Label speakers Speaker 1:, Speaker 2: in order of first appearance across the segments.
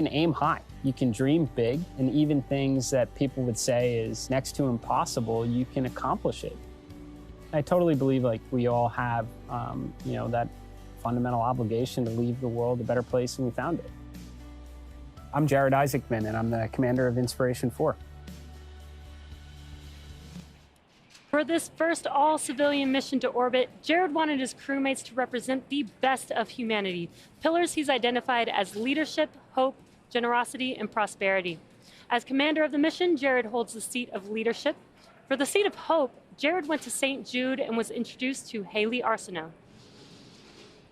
Speaker 1: You can aim high, you can dream big, and even things that people would say is next to impossible, you can accomplish it. I totally believe like we all have, that fundamental obligation to leave the world a better place than we found it. I'm Jared Isaacman, and I'm the commander of Inspiration4.
Speaker 2: For this first all-civilian mission to orbit, Jared wanted his crewmates to represent the best of humanity, pillars he's identified as leadership, hope, generosity, and prosperity. As commander of the mission, Jared holds the seat of leadership. For the seat of hope, Jared went to St. Jude and was introduced to Hayley Arceneaux.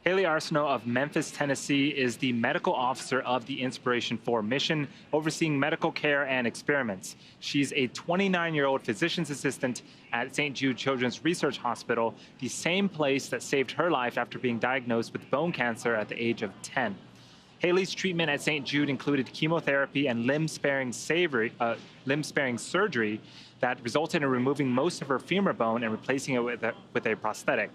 Speaker 3: Hayley Arceneaux of Memphis, Tennessee is the medical officer of the Inspiration4 mission, overseeing medical care and experiments. She's a 29-year-old physician's assistant at St. Jude Children's Research Hospital, the same place that saved her life after being diagnosed with bone cancer at the age of 10. Hayley's treatment at St. Jude included chemotherapy and limb-sparing surgery that resulted in removing most of her femur bone and replacing it with a prosthetic.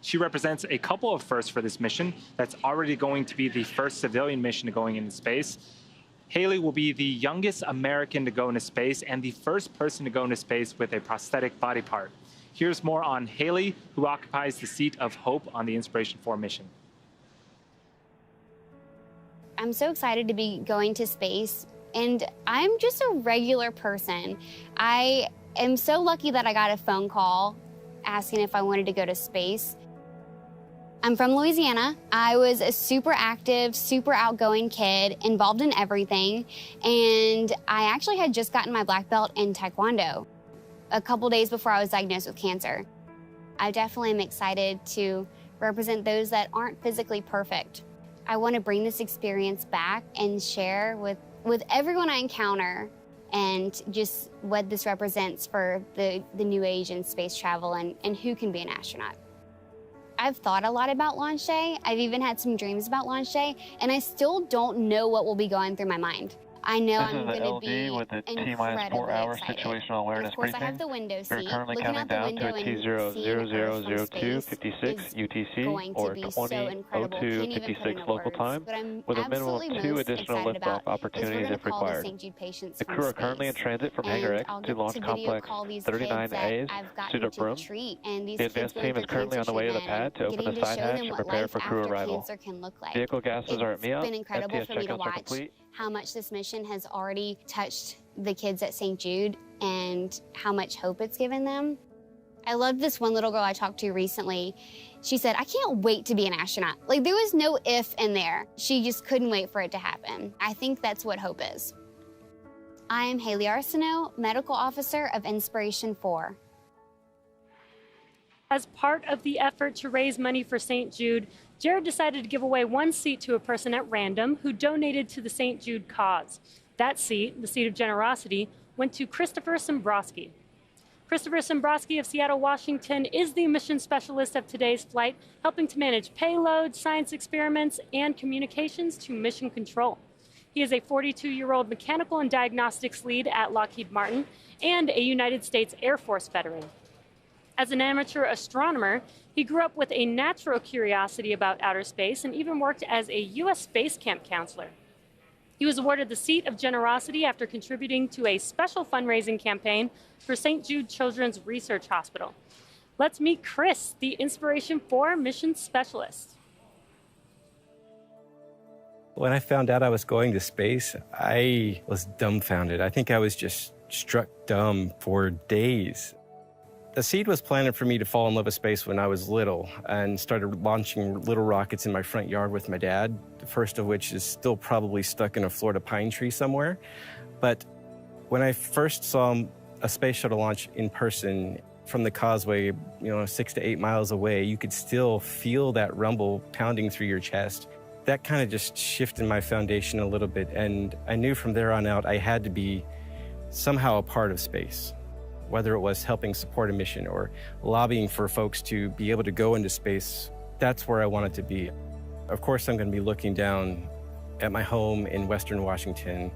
Speaker 3: She represents a couple of firsts for this mission that's already going to be the first civilian mission going into space. Hayley will be the youngest American to go into space and the first person to go into space with a prosthetic body part. Here's more on Hayley, who occupies the seat of hope on the Inspiration4 mission.
Speaker 4: I'm so excited to be going to space, and I'm just a regular person. I am so lucky that I got a phone call asking if I wanted to go to space. I'm from Louisiana. I was a super active, super outgoing kid, involved in everything, and I actually had just gotten my black belt in Taekwondo a couple days before I was diagnosed with cancer. I definitely am excited to represent those that aren't physically perfect. I want to bring this experience back and share with everyone I encounter, and just what this represents for the new age in space travel and who can be an astronaut. I've thought a lot about launch day. I've even had some dreams about launch day, and I still don't know what will be going through my mind. I know I'm going to be
Speaker 5: with a
Speaker 4: incredibly
Speaker 5: T-minus 4-hour
Speaker 4: excited.
Speaker 5: situational awareness
Speaker 4: Of course,
Speaker 5: briefing.
Speaker 4: I have the window seat.
Speaker 5: We're currently
Speaker 4: Looking
Speaker 5: counting
Speaker 4: out the
Speaker 5: down
Speaker 4: window
Speaker 5: to a
Speaker 4: and seeing Earth from space
Speaker 5: T000056
Speaker 4: is
Speaker 5: UTC
Speaker 4: going to
Speaker 5: or
Speaker 4: be so incredible. Can't even put
Speaker 5: 20:56
Speaker 4: into
Speaker 5: local
Speaker 4: words.
Speaker 5: time,
Speaker 4: But I'm
Speaker 5: with a minimum
Speaker 4: absolutely
Speaker 5: of 2
Speaker 4: most
Speaker 5: additional
Speaker 4: excited
Speaker 5: liftoff
Speaker 4: about is we're
Speaker 5: opportunities
Speaker 4: gonna
Speaker 5: if
Speaker 4: call the
Speaker 5: required.
Speaker 4: St. Jude patients
Speaker 5: The
Speaker 4: from
Speaker 5: crew are currently in
Speaker 4: space.
Speaker 5: transit from Hangar X
Speaker 4: I'll
Speaker 5: to
Speaker 4: get
Speaker 5: Launch
Speaker 4: to video
Speaker 5: Complex
Speaker 4: call these kids
Speaker 5: 39A's
Speaker 4: that I've gotten
Speaker 5: suit-up
Speaker 4: to
Speaker 5: room.
Speaker 4: treat, and these
Speaker 5: The
Speaker 4: kids
Speaker 5: advanced
Speaker 4: going
Speaker 5: team is
Speaker 4: through
Speaker 5: currently on
Speaker 4: cancer
Speaker 5: the way to the
Speaker 4: treatment
Speaker 5: pad to
Speaker 4: and
Speaker 5: open the
Speaker 4: getting to
Speaker 5: side
Speaker 4: show
Speaker 5: hatch
Speaker 4: them
Speaker 5: and
Speaker 4: what
Speaker 5: prepare
Speaker 4: life
Speaker 5: for crew
Speaker 4: after
Speaker 5: arrival.
Speaker 4: cancer can look like.
Speaker 5: Vehicle gases are at me
Speaker 4: It's
Speaker 5: out.
Speaker 4: been incredible
Speaker 5: STS
Speaker 4: for me to
Speaker 5: checkouts are
Speaker 4: watch
Speaker 5: complete.
Speaker 4: how much this mission has already touched the kids at St. Jude and how much hope it's given them. I loved this one little girl I talked to recently. She said, I can't wait to be an astronaut. Like, there was no if in there. She just couldn't wait for it to happen. I think that's what hope is. I am Hayley Arceneaux, medical officer of Inspiration4.
Speaker 2: As part of the effort to raise money for St. Jude, Jared decided to give away one seat to a person at random who donated to the St. Jude cause. That seat, the seat of generosity, went to Christopher Sembroski. Christopher Sembroski of Seattle, Washington is the mission specialist of today's flight, helping to manage payloads, science experiments, and communications to mission control. He is a 42-year-old mechanical and diagnostics lead at Lockheed Martin and a United States Air Force veteran. As an amateur astronomer, he grew up with a natural curiosity about outer space and even worked as a U.S. space camp counselor. He was awarded the seat of generosity after contributing to a special fundraising campaign for St. Jude Children's Research Hospital. Let's meet Chris, the Inspiration4 mission specialist.
Speaker 6: When I found out I was going to space, I was dumbfounded. I think I was just struck dumb for days. The seed was planted for me to fall in love with space when I was little and started launching little rockets in my front yard with my dad, the first of which is still probably stuck in a Florida pine tree somewhere. But when I first saw a space shuttle launch in person from the causeway, 6 to 8 miles away, you could still feel that rumble pounding through your chest. That kind of just shifted my foundation a little bit, and I knew from there on out I had to be somehow a part of space. Whether it was helping support a mission or lobbying for folks to be able to go into space, that's where I wanted to be. Of course, I'm going to be looking down at my home in Western Washington.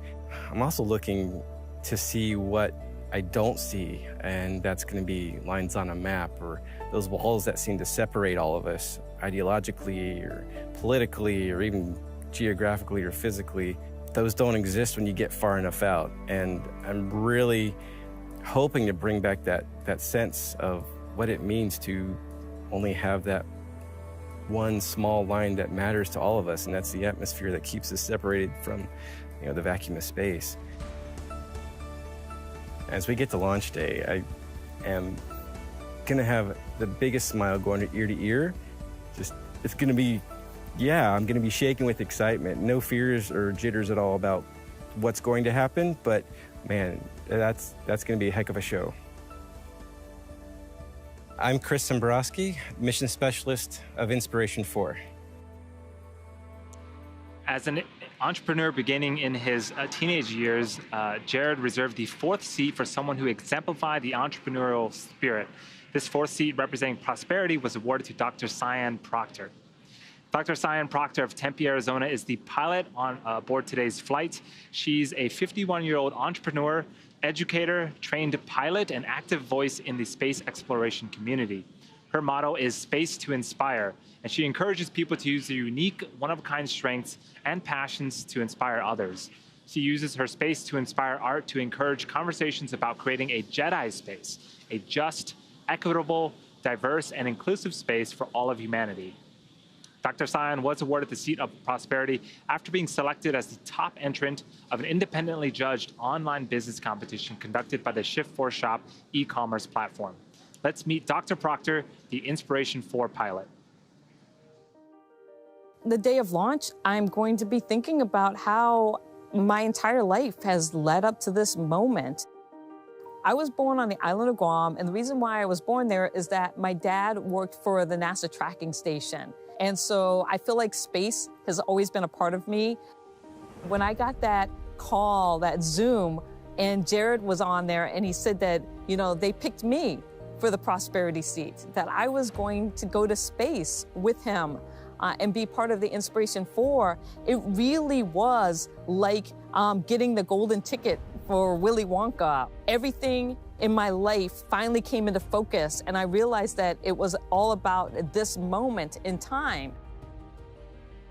Speaker 6: I'm also looking to see what I don't see, and that's going to be lines on a map or those walls that seem to separate all of us ideologically or politically or even geographically or physically. those don't exist when you get far enough out. And I'm really hoping to bring back that sense of what it means to only have that one small line that matters to all of us, and that's the atmosphere that keeps us separated from, the vacuum of space. As we get to launch day, I am gonna have the biggest smile going ear to ear. It's gonna be, I'm gonna be shaking with excitement. No fears or jitters at all about what's going to happen, but man, that's gonna be a heck of a show. I'm Chris Sembroski, Mission Specialist of Inspiration4.
Speaker 3: As an entrepreneur beginning in his teenage years, Jared reserved the 4th seat for someone who exemplified the entrepreneurial spirit. This 4th seat, representing prosperity, was awarded to Dr. Sian Proctor. Dr. Sian Proctor of Tempe, Arizona, is the pilot on board today's flight. She's a 51-year-old entrepreneur, educator, trained pilot, and active voice in the space exploration community. Her motto is Space to Inspire, and she encourages people to use their unique, one-of-a-kind strengths and passions to inspire others. She uses her Space to Inspire art to encourage conversations about creating a Jedi space, a just, equitable, diverse, and inclusive space for all of humanity. Dr. Sian was awarded the seat of prosperity after being selected as the top entrant of an independently judged online business competition conducted by the Shift4 Shop e-commerce platform. Let's meet Dr. Proctor, the Inspiration4 pilot.
Speaker 7: The day of launch, I'm going to be thinking about how my entire life has led up to this moment. I was born on the island of Guam, and the reason why I was born there is that my dad worked for the NASA tracking station. And so I feel like space has always been a part of me. When I got that call, that Zoom, and Jared was on there and he said that, they picked me for the prosperity seat, that I was going to go to space with him and be part of the Inspiration4, it really was like getting the golden ticket for Willy Wonka. Everything in my life finally came into focus, and I realized that it was all about this moment in time.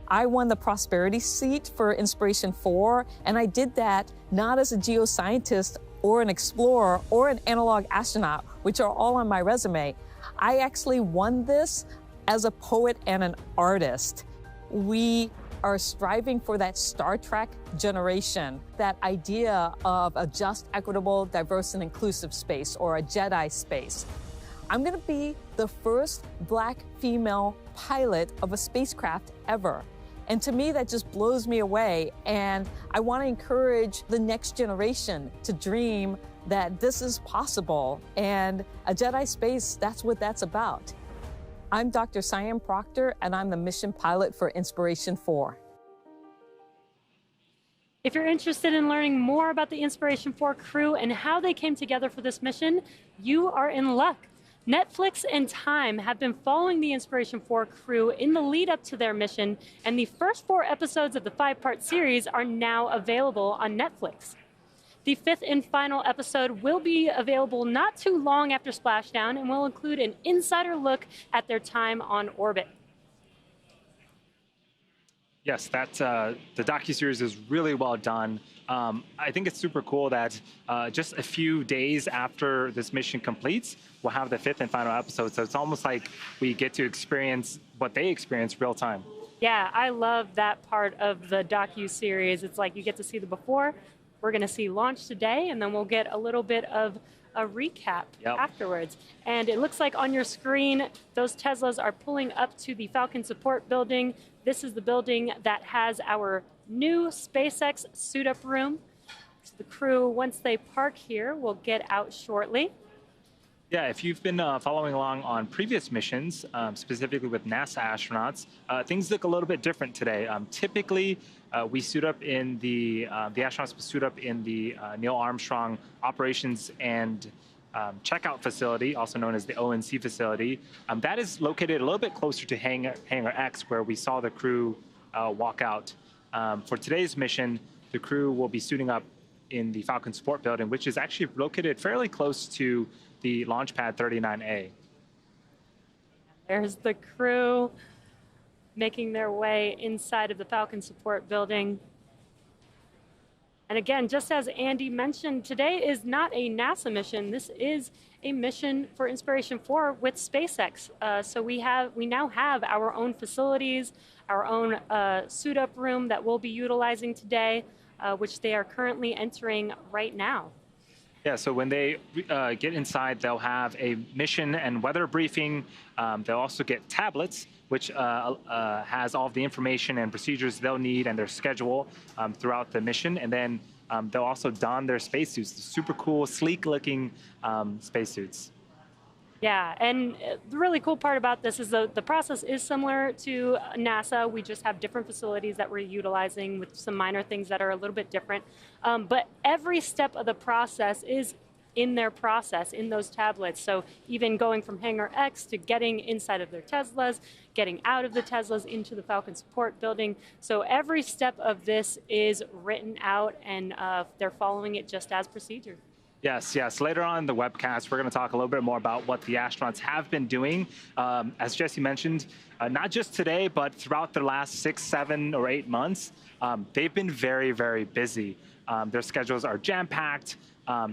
Speaker 7: I won the prosperity seat for Inspiration4, and I did that not as a geoscientist or an explorer or an analog astronaut, which are all on my resume. I actually won this as a poet and an artist. We are striving for that Star Trek generation, that idea of a just, equitable, diverse, and inclusive space, or a Jedi space. I'm gonna be the first Black female pilot of a spacecraft ever. And to me, that just blows me away. And I wanna encourage the next generation to dream that this is possible. And a Jedi space, that's what that's about. I'm Dr. Sian Proctor, and I'm the mission pilot for Inspiration4.
Speaker 2: If you're interested in learning more about the Inspiration4 crew and how they came together for this mission, you are in luck. Netflix and Time have been following the Inspiration4 crew in the lead up to their mission, and the first 4 episodes of the 5-part series are now available on Netflix. The 5th and final episode will be available not too long after splashdown and will include an insider look at their time on orbit.
Speaker 3: Yes, the docuseries is really well done. I think it's super cool that just a few days after this mission completes, we'll have the 5th and final episode. So it's almost like we get to experience what they experience real time.
Speaker 2: Yeah, I love that part of the docuseries. It's like you get to see the before. We're going to see launch today, and then we'll get a little bit of a recap afterwards. And it looks like on your screen, those Teslas are pulling up to the Falcon Support Building. This is the building that has our new SpaceX suit-up room. So the crew, once they park here, will get out shortly.
Speaker 3: Yeah, if you've been following along on previous missions, specifically with NASA astronauts, things look a little bit different today. Typically, we suit up in the astronauts suit up in the Neil Armstrong Operations and Checkout Facility, also known as the ONC facility. That is located a little bit closer to Hangar X, where we saw the crew walk out. For today's mission, the crew will be suiting up in the Falcon Support Building, which is actually located fairly close to the launch pad 39A.
Speaker 2: There's the crew making their way inside of the Falcon Support Building. And again, just as Andy mentioned, today is not a NASA mission. This is a mission for Inspiration4 with SpaceX. So we now have our own facilities, our own suit-up room that we'll be utilizing today, which they are currently entering right now.
Speaker 3: Yeah, so when they get inside, they'll have a mission and weather briefing. They'll also get tablets, which has all of the information and procedures they'll need and their schedule throughout the mission. And then they'll also don their spacesuits, the super cool, sleek-looking spacesuits.
Speaker 2: Yeah, and the really cool part about this is the process is similar to NASA. We just have different facilities that we're utilizing with some minor things that are a little bit different. But every step of the process is in their process, in those tablets. So even going from Hangar X to getting inside of their Teslas, getting out of the Teslas into the Falcon support building. So every step of this is written out, and they're following it just as procedure.
Speaker 3: Yes, yes. Later on in the webcast, we're going to talk a little bit more about what the astronauts have been doing. As Jesse mentioned, not just today, but throughout the last 6, 7, or 8 months, they've been very, very busy. Their schedules are jam-packed.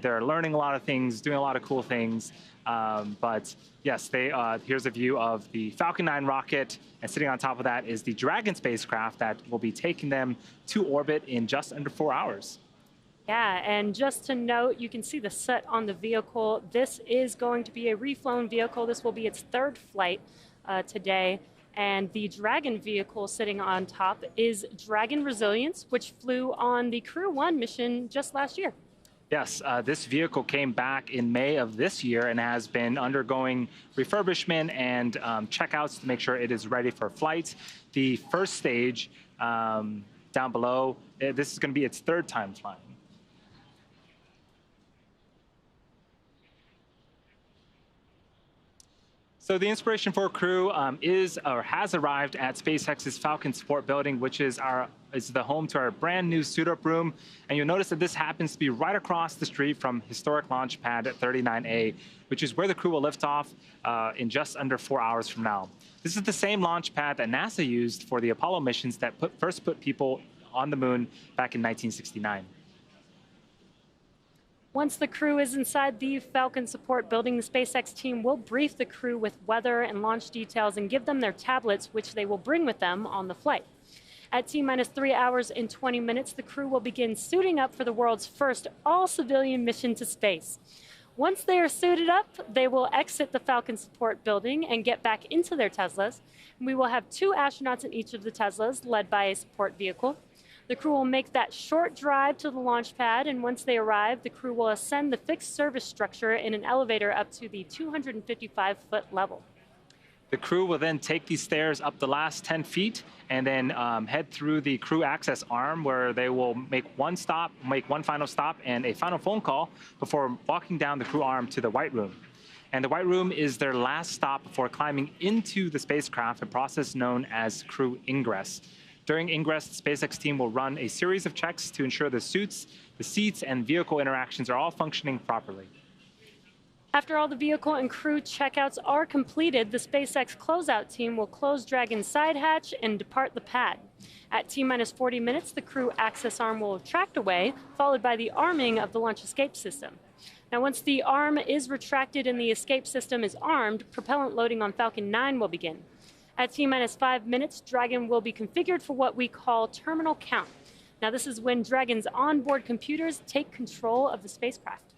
Speaker 3: They're learning a lot of things, doing a lot of cool things. But yes, here's a view of the Falcon 9 rocket, and sitting on top of that is the Dragon spacecraft that will be taking them to orbit in just under 4 hours.
Speaker 2: Yeah, and just to note, you can see the set on the vehicle. This is going to be a reflown vehicle. This will be its 3rd flight today. And the Dragon vehicle sitting on top is Dragon Resilience, which flew on the Crew 1 mission just last year.
Speaker 3: Yes, this vehicle came back in May of this year and has been undergoing refurbishment and checkouts to make sure it is ready for flight. The first stage down below, this is going to be its 3rd time flying. So the Inspiration4 crew has arrived at SpaceX's Falcon support building, which is the home to our brand new suit-up room. And you'll notice that this happens to be right across the street from historic launch pad 39A, which is where the crew will lift off in just under 4 hours from now. This is the same launch pad that NASA used for the Apollo missions that first put people on the moon back in 1969.
Speaker 2: Once the crew is inside the Falcon support building, the SpaceX team will brief the crew with weather and launch details and give them their tablets, which they will bring with them on the flight. At T-minus 3 hours and 20 minutes, the crew will begin suiting up for the world's first all-civilian mission to space. Once they are suited up, they will exit the Falcon support building and get back into their Teslas. We will have 2 astronauts in each of the Teslas, led by a support vehicle. The crew will make that short drive to the launch pad, and once they arrive, the crew will ascend the fixed service structure in an elevator up to the 255-foot level.
Speaker 3: The crew will then take these stairs up the last 10 feet and then head through the crew access arm, where they will make one final stop and a final phone call before walking down the crew arm to the White Room. And the White Room is their last stop before climbing into the spacecraft, a process known as crew Ingress. During Ingress, the SpaceX team will run a series of checks to ensure the suits, the seats, and vehicle interactions are all functioning properly.
Speaker 2: After all the vehicle and crew checkouts are completed, the SpaceX closeout team will close Dragon's side hatch and depart the pad. At T-minus 40 minutes, the crew access arm will retract away, followed by the arming of the launch escape system. Now, once the arm is retracted and the escape system is armed, propellant loading on Falcon 9 will begin. At T-minus 5 minutes, Dragon will be configured for what we call terminal count. Now, this is when Dragon's onboard computers take control of the spacecraft.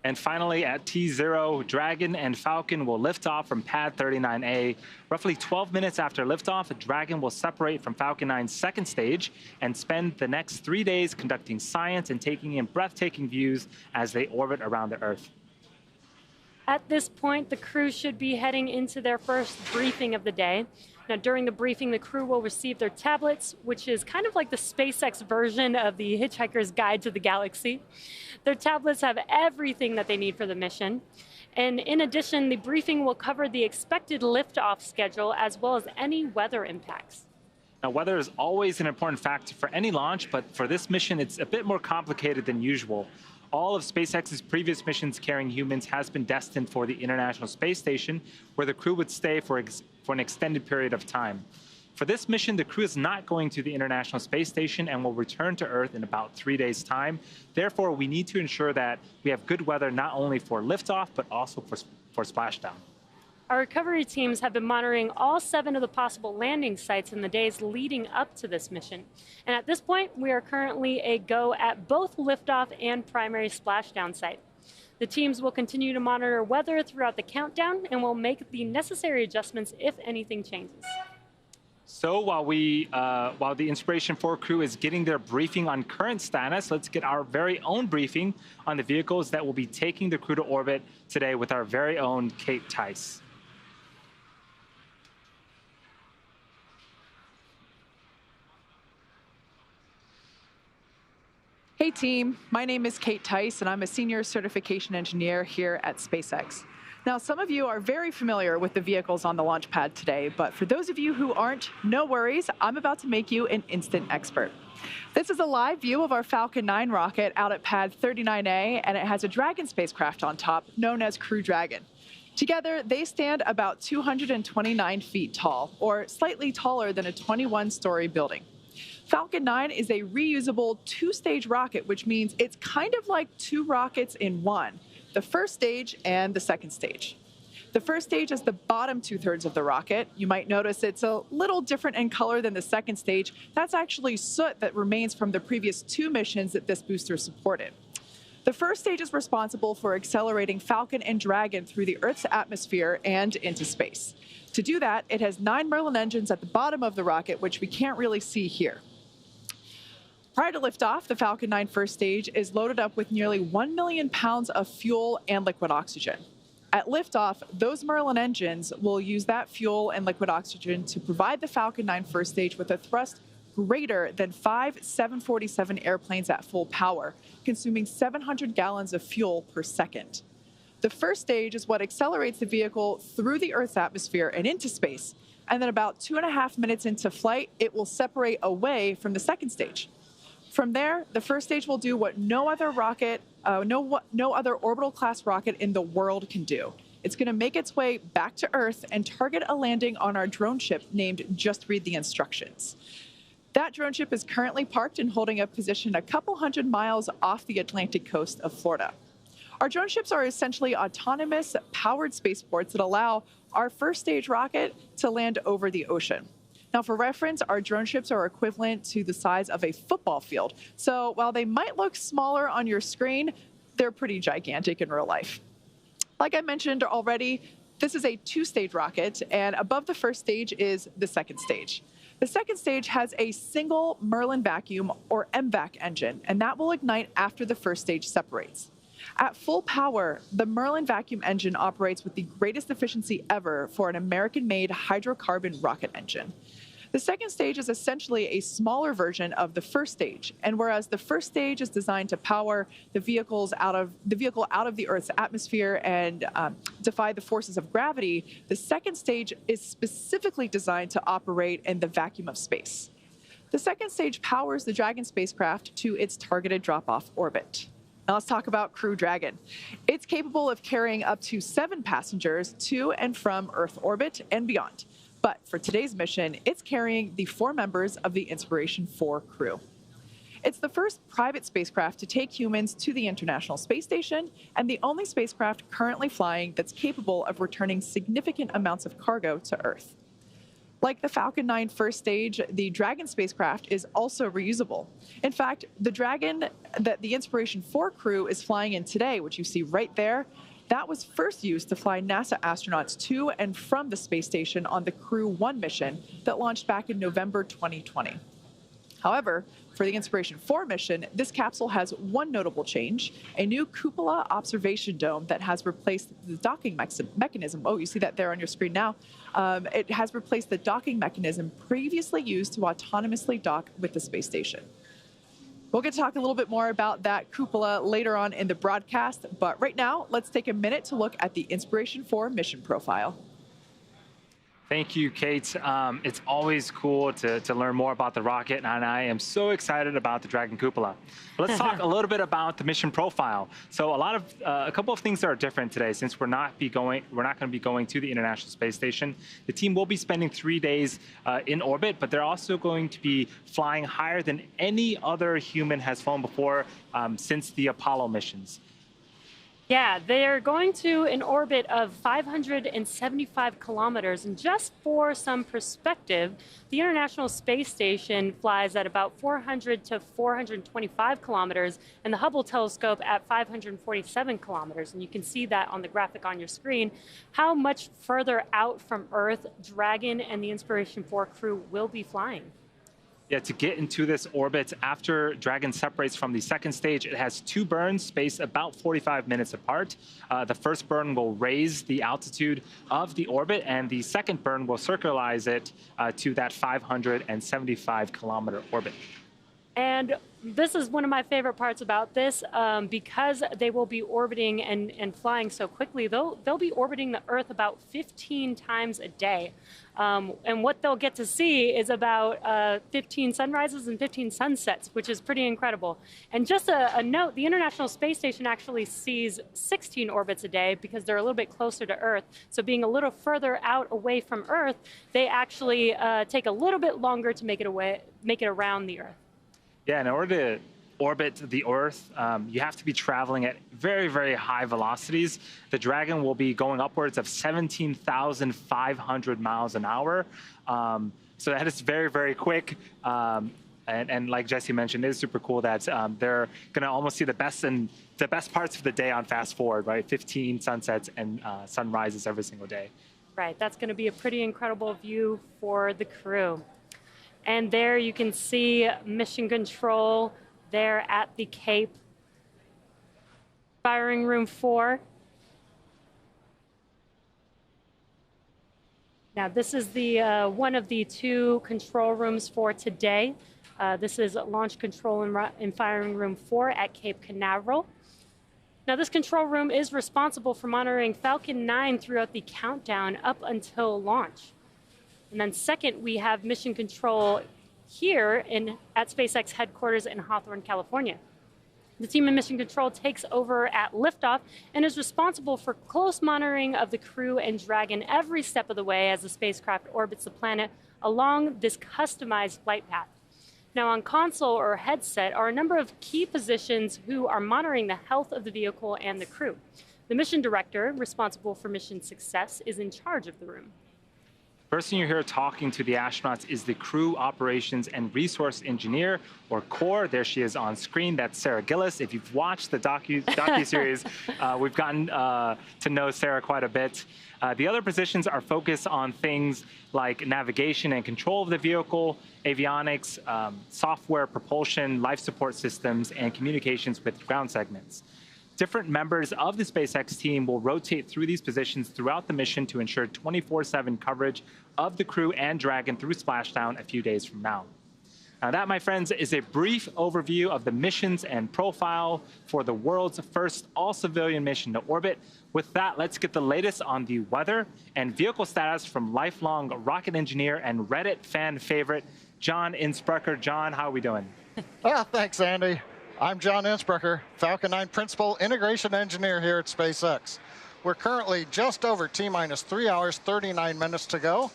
Speaker 3: And finally, at T0, Dragon and Falcon will lift off from pad 39A. Roughly 12 minutes after liftoff, Dragon will separate from Falcon 9's 2nd stage and spend the next 3 days conducting science and taking in breathtaking views as they orbit around the Earth.
Speaker 2: At this point, the crew should be heading into their first briefing of the day. Now, during the briefing, the crew will receive their tablets, which is kind of like the SpaceX version of the Hitchhiker's Guide to the Galaxy. Their tablets have everything that they need for the mission. And in addition, the briefing will cover the expected liftoff schedule as well as any weather impacts.
Speaker 3: Now, weather is always an important factor for any launch, but for this mission, it's a bit more complicated than usual. All of SpaceX's previous missions carrying humans has been destined for the International Space Station, where the crew would stay for an extended period of time. For this mission, the crew is not going to the International Space Station and will return to Earth in about 3 days' time. Therefore, we need to ensure that we have good weather not only for liftoff, but also for splashdown.
Speaker 2: Our recovery teams have been monitoring all 7 of the possible landing sites in the days leading up to this mission. And at this point, we are currently a go at both liftoff and primary splashdown site. The teams will continue to monitor weather throughout the countdown and will make the necessary adjustments if anything changes.
Speaker 3: So while the Inspiration4 crew is getting their briefing on current status, let's get our very own briefing on the vehicles that will be taking the crew to orbit today with our very own Kate Tice.
Speaker 8: Hey team, my name is Kate Tice and I'm a senior certification engineer here at SpaceX. Now, some of you are very familiar with the vehicles on the launch pad today, but for those of you who aren't, no worries, I'm about to make you an instant expert. This is a live view of our Falcon 9 rocket out at pad 39A, and it has a Dragon spacecraft on top, known as Crew Dragon. Together, they stand about 229 feet tall, or slightly taller than a 21-story building. Falcon 9 is a reusable 2-stage rocket, which means it's kind of like 2 rockets in one. The first stage and the second stage. The first stage is the bottom 2/3 of the rocket. You might notice it's a little different in color than the second stage. That's actually soot that remains from the previous 2 missions that this booster supported. The first stage is responsible for accelerating Falcon and Dragon through the Earth's atmosphere and into space. To do that, it has 9 Merlin engines at the bottom of the rocket, which we can't really see here. Prior to liftoff, the Falcon 9 first stage is loaded up with nearly 1 million pounds of fuel and liquid oxygen. At liftoff, those Merlin engines will use that fuel and liquid oxygen to provide the Falcon 9 first stage with a thrust greater than 5 747 airplanes at full power, consuming 700 gallons of fuel per second. The first stage is what accelerates the vehicle through the Earth's atmosphere and into space, and then about 2.5 minutes into flight, it will separate away from the second stage. From there, the first stage will do what no other orbital class rocket in the world can do. It's going to make its way back to Earth and target a landing on our drone ship named Just Read the Instructions. That drone ship is currently parked and holding a position a couple hundred miles off the Atlantic coast of Florida. Our drone ships are essentially autonomous, powered spaceports that allow our first stage rocket to land over the ocean. Now, for reference, our drone ships are equivalent to the size of a football field. So while they might look smaller on your screen, they're pretty gigantic in real life. Like I mentioned already, this is a 2-stage rocket, and above the first stage is the second stage. The second stage has a single Merlin vacuum, or MVAC engine, and that will ignite after the first stage separates. At full power, the Merlin vacuum engine operates with the greatest efficiency ever for an American-made hydrocarbon rocket engine. The second stage is essentially a smaller version of the first stage, and whereas the first stage is designed to power the vehicle out of the Earth's atmosphere and defy the forces of gravity, the second stage is specifically designed to operate in the vacuum of space. The second stage powers the Dragon spacecraft to its targeted drop-off orbit. Now let's talk about Crew Dragon. It's capable of carrying up to 7 passengers to and from Earth orbit and beyond. But for today's mission, it's carrying the 4 members of the Inspiration4 crew. It's the first private spacecraft to take humans to the International Space Station and the only spacecraft currently flying that's capable of returning significant amounts of cargo to Earth. Like the Falcon 9 first stage, the Dragon spacecraft is also reusable. In fact, the Dragon that the Inspiration4 crew is flying in today, which you see right there, that was first used to fly NASA astronauts to and from the space station on the Crew 1 mission that launched back in November 2020. However, for the Inspiration4 mission, this capsule has one notable change, a new cupola observation dome that has replaced the docking mechanism. Oh, you see that there on your screen now. It has replaced the docking mechanism previously used to autonomously dock with the space station. We'll get to talk a little bit more about that cupola later on in the broadcast, but right now, let's take a minute to look at the Inspiration4 mission profile.
Speaker 3: Thank you, Kate. It's always cool to learn more about the rocket, and I am so excited about the Dragon Cupola. But let's talk a little bit about the mission profile. So a couple of things that are different today, since we're not going to be going to the International Space Station. The team will be spending 3 days in orbit, but they're also going to be flying higher than any other human has flown before since the Apollo missions.
Speaker 2: Yeah, they're going to an orbit of 575 kilometers. And just for some perspective, the International Space Station flies at about 400 to 425 kilometers, and the Hubble telescope at 547 kilometers. And you can see that on the graphic on your screen, how much further out from Earth Dragon and the Inspiration4 crew will be flying.
Speaker 3: Yeah, to get into this orbit, after Dragon separates from the second stage, it has 2 burns spaced about 45 minutes apart. The first burn will raise the altitude of the orbit, and the second burn will circularize it to that 575-kilometer orbit.
Speaker 2: And this is one of my favorite parts about this, because they will be orbiting and flying so quickly. They'll be orbiting the Earth about 15 times a day. And what they'll get to see is about 15 sunrises and 15 sunsets, which is pretty incredible. And just a note, the International Space Station actually sees 16 orbits a day because they're a little bit closer to Earth. So being a little further out away from Earth, they actually take a little bit longer to make it around the Earth.
Speaker 3: Yeah, in order to orbit the Earth, you have to be traveling at very, very high velocities. The Dragon will be going upwards of 17,500 miles an hour. So that is very, very quick. And like Jesse mentioned, it is super cool that they're going to almost see the best parts of the day on fast forward, right? 15 sunsets and sunrises every single day.
Speaker 2: Right, that's going to be a pretty incredible view for the crew. And there you can see Mission Control there at the Cape. Firing Room 4. Now this is the one of the 2 control rooms for today. This is Launch Control in Firing Room 4 at Cape Canaveral. Now this control room is responsible for monitoring Falcon 9 throughout the countdown up until launch. And then second, we have Mission Control here at SpaceX headquarters in Hawthorne, California. The team in Mission Control takes over at liftoff and is responsible for close monitoring of the crew and Dragon every step of the way as the spacecraft orbits the planet along this customized flight path. Now on console or headset are a number of key positions who are monitoring the health of the vehicle and the crew. The mission director, responsible for mission success, is in charge of the room.
Speaker 3: Person you hear talking to the astronauts is the Crew Operations and Resource Engineer, or CORE. There she is on screen. That's Sarah Gillis. If you've watched the docuseries, we've gotten to know Sarah quite a bit. The other positions are focused on things like navigation and control of the vehicle, avionics, software, propulsion, life support systems, and communications with ground segments. Different members of the SpaceX team will rotate through these positions throughout the mission to ensure 24/7 coverage of the crew and Dragon through splashdown a few days from now. Now that, my friends, is a brief overview of the missions and profile for the world's first all-civilian mission to orbit. With that, let's get the latest on the weather and vehicle status from lifelong rocket engineer and Reddit fan favorite, John Insprucker. John, how are we doing?
Speaker 9: Thanks, Andy. I'm John Insprucker, Falcon 9 Principal Integration Engineer here at SpaceX. We're currently just over T-minus 3 hours, 39 minutes to go.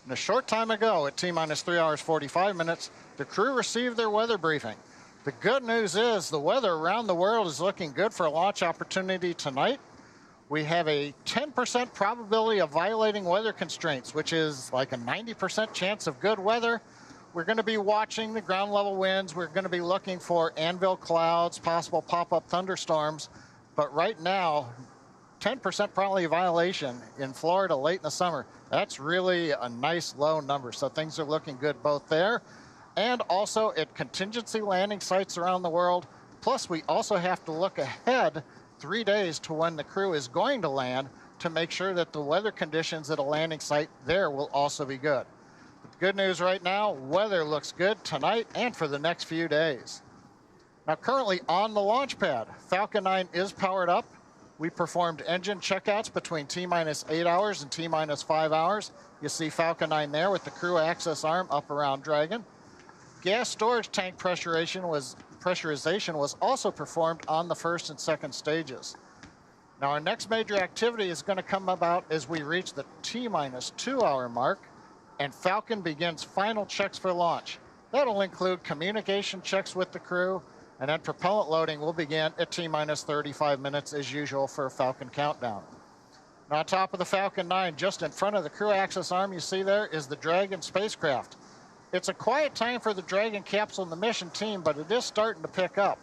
Speaker 9: And a short time ago, at T-minus 3 hours, 45 minutes, the crew received their weather briefing. The good news is the weather around the world is looking good for a launch opportunity tonight. We have a 10% probability of violating weather constraints, which is like a 90% chance of good weather. We're going to be watching the ground level winds. We're going to be looking for anvil clouds, possible pop-up thunderstorms. But right now, 10% probability violation in Florida late in the summer. That's really a nice low number. So things are looking good both there and also at contingency landing sites around the world. Plus, we also have to look ahead 3 days to when the crew is going to land to make sure that the weather conditions at a landing site there will also be good. Good news right now, weather looks good tonight and for the next few days. Now currently on the launch pad, Falcon 9 is powered up. We performed engine checkouts between T-minus 8 hours and T-minus 5 hours. You see Falcon 9 there with the crew access arm up around Dragon. Gas storage tank pressurization was also performed on the first and second stages. Now our next major activity is going to come about as we reach the T-minus 2 hour mark and Falcon begins final checks for launch. That'll include communication checks with the crew, and then propellant loading will begin at T-minus 35 minutes as usual for a Falcon countdown. Now on top of the Falcon 9, just in front of the crew access arm you see there is the Dragon spacecraft. It's a quiet time for the Dragon capsule and the mission team, but it is starting to pick up.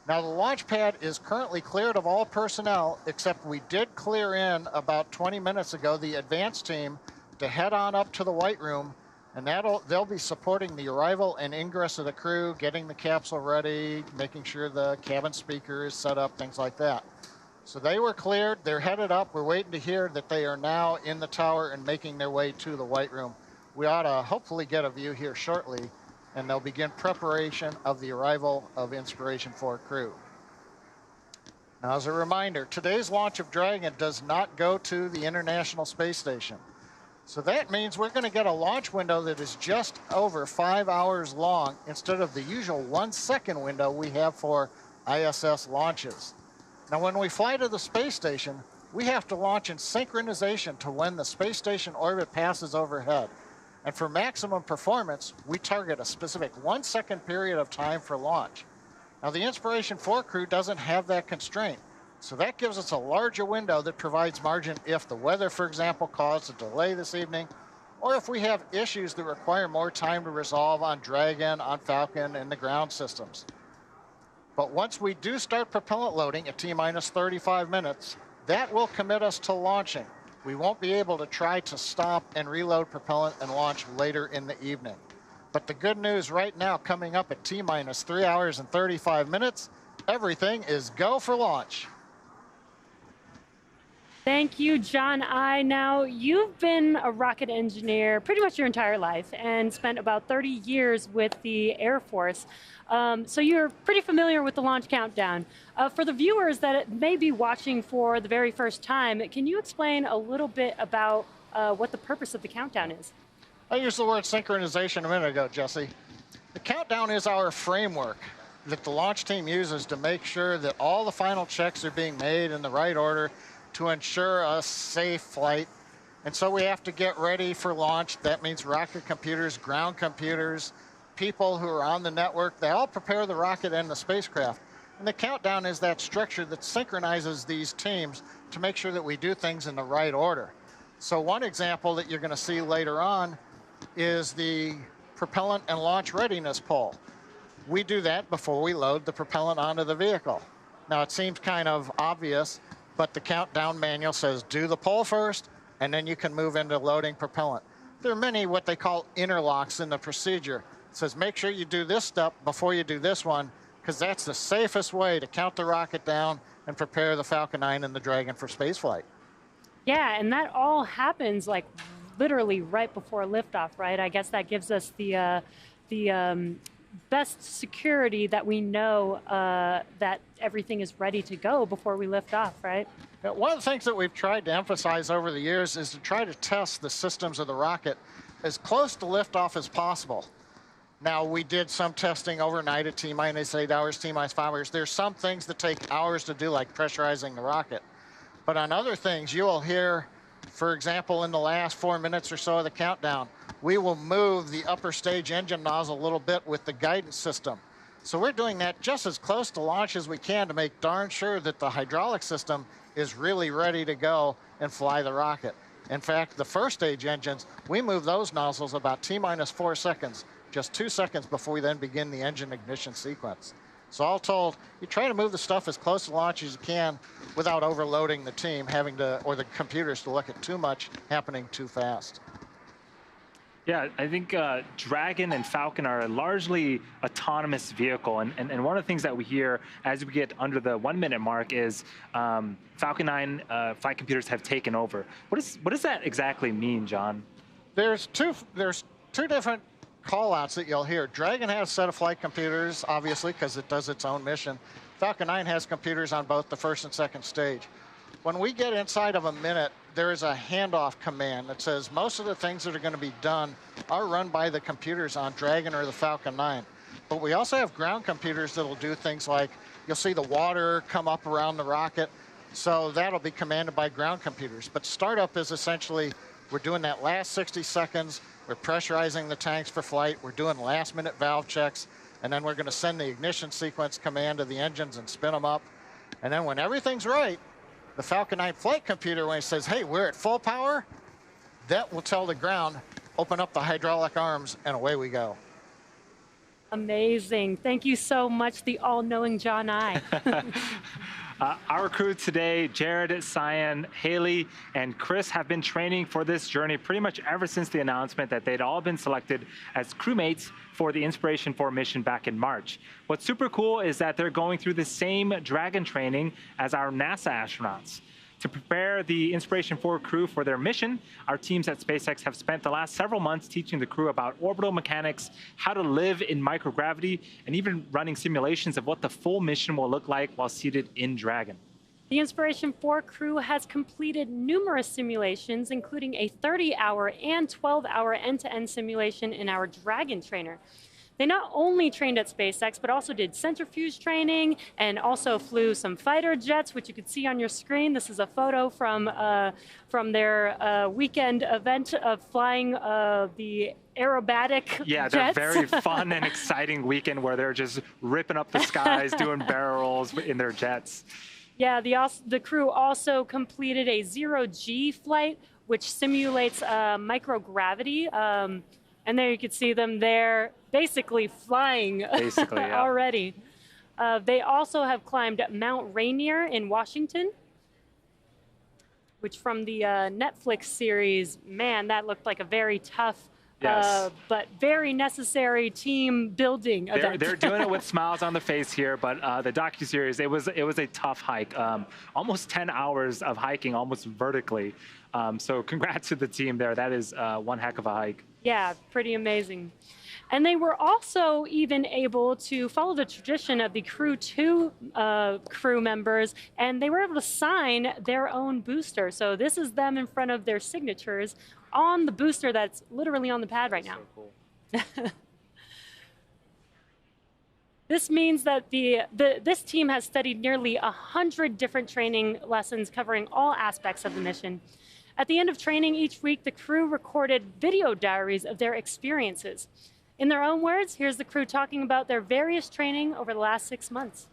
Speaker 9: Now the launch pad is currently cleared of all personnel, except we did clear in about 20 minutes ago the advanced team to head on up to the White Room, and they'll be supporting the arrival and ingress of the crew, getting the capsule ready, making sure the cabin speaker is set up, things like that. So they were cleared, they're headed up. We're waiting to hear that they are now in the tower and making their way to the White Room. We ought to hopefully get a view here shortly, and they'll begin preparation of the arrival of Inspiration4 crew. Now, as a reminder, today's launch of Dragon does not go to the International Space Station. So that means we're going to get a launch window that is just over 5 hours long instead of the usual 1 second window we have for ISS launches. Now, when we fly to the space station, we have to launch in synchronization to when the space station orbit passes overhead. And for maximum performance, we target a specific 1 second period of time for launch. Now, the Inspiration4 crew doesn't have that constraint. So that gives us a larger window that provides margin if the weather, for example, caused a delay this evening, or if we have issues that require more time to resolve on Dragon, on Falcon, and the ground systems. But once we do start propellant loading at T-minus 35 minutes, that will commit us to launching. We won't be able to try to stop and reload propellant and launch later in the evening. But the good news right now, coming up at T-minus 3 hours and 35 minutes, everything is go for launch.
Speaker 2: Thank you, John. Now, you've been a rocket engineer pretty much your entire life and spent about 30 years with the Air Force. So you're pretty familiar with the launch countdown. For the viewers that may be watching for the very first time, can you explain a little bit about what the purpose of the countdown is?
Speaker 9: I used the word synchronization a minute ago, Jesse. The countdown is our framework that the launch team uses to make sure that all the final checks are being made in the right order to ensure a safe flight. And so we have to get ready for launch. That means rocket computers, ground computers, people who are on the network, they all prepare the rocket and the spacecraft. And the countdown is that structure that synchronizes these teams to make sure that we do things in the right order. So one example that you're going to see later on is the propellant and launch readiness poll. We do that before we load the propellant onto the vehicle. Now it seems kind of obvious, but the countdown manual says do the poll first, and then you can move into loading propellant. There are many what they call interlocks in the procedure. It says make sure you do this step before you do this one, because that's the safest way to count the rocket down and prepare the Falcon 9 and the Dragon for spaceflight.
Speaker 2: Yeah, and that all happens like literally right before liftoff, right? I guess that gives us the best security that we know that everything is ready to go before we lift off, right?
Speaker 9: One of the things that we've tried to emphasize over the years is to try to test the systems of the rocket as close to liftoff as possible. Now, we did some testing overnight at T-minus 8 hours, T-minus 5 hours. There's some things that take hours to do, like pressurizing the rocket. But on other things, you will hear, for example, in the last 4 minutes or so of the countdown, we will move the upper stage engine nozzle a little bit with the guidance system. So we're doing that just as close to launch as we can to make darn sure that the hydraulic system is really ready to go and fly the rocket. In fact, the first stage engines, we move those nozzles about T-minus 4 seconds, just 2 seconds before we then begin the engine ignition sequence. So all told, you try to move the stuff as close to launch as you can without overloading the team, having to, or the computers to look at too much happening too fast.
Speaker 3: Yeah, I think Dragon and Falcon are a largely autonomous vehicle. And one of the things that we hear as we get under the 1 minute mark is Falcon 9 flight computers have taken over. What does that exactly mean, John?
Speaker 9: There's two different call-outs that you'll hear. Dragon has a set of flight computers, obviously, because it does its own mission. Falcon 9 has computers on both the first and second stage. When we get inside of a minute, there is a handoff command that says most of the things that are going to be done are run by the computers on Dragon or the Falcon 9. But we also have ground computers that'll do things like, you'll see the water come up around the rocket. So that'll be commanded by ground computers. But startup is essentially, we're doing that last 60 seconds, we're pressurizing the tanks for flight, we're doing last minute valve checks, and then we're going to send the ignition sequence command to the engines and spin them up. And then when everything's right, the Falcon 9 flight computer, when it says, hey, we're at full power, that will tell the ground, open up the hydraulic arms, and away we go.
Speaker 2: Amazing. Thank you so much, the all-knowing John I.
Speaker 3: Our crew today, Jared, Sian, Hayley, and Chris, have been training for this journey pretty much ever since the announcement that they'd all been selected as crewmates for the Inspiration4 mission back in March. What's super cool is that they're going through the same Dragon training as our NASA astronauts. To prepare the Inspiration4 crew for their mission, our teams at SpaceX have spent the last several months teaching the crew about orbital mechanics, how to live in microgravity, and even running simulations of what the full mission will look like while seated in Dragon.
Speaker 2: The Inspiration4 crew has completed numerous simulations, including a 30-hour and 12-hour end-to-end simulation in our Dragon trainer. They not only trained at SpaceX, but also did centrifuge training and also flew some fighter jets, which you can see on your screen. This is a photo from their weekend event of flying the aerobatic jets.
Speaker 3: Yeah, they're very fun and exciting weekend where they're just ripping up the skies, doing barrel rolls in their jets.
Speaker 2: Yeah, the crew also completed a zero-G flight, which simulates microgravity. And there you can see them there basically flying
Speaker 3: yeah.
Speaker 2: already. They also have climbed Mount Rainier in Washington, which from the Netflix series, man, that looked like a very tough, but very necessary team building event.
Speaker 3: They're doing it with smiles on the face here, but the docuseries, it was a tough hike. Almost 10 hours of hiking, almost vertically. So congrats to the team there. That is one heck of a hike.
Speaker 2: Yeah, pretty amazing. And they were also even able to follow the tradition of the Crew 2 crew members, and they were able to sign their own booster. So this is them in front of their signatures on the booster that's literally on the pad right now.
Speaker 3: So cool.
Speaker 2: This means that this team has studied nearly 100 different training lessons covering all aspects of the mission. At the end of training each week, the crew recorded video diaries of their experiences. In their own words, here's the crew talking about their various training over the last 6 months.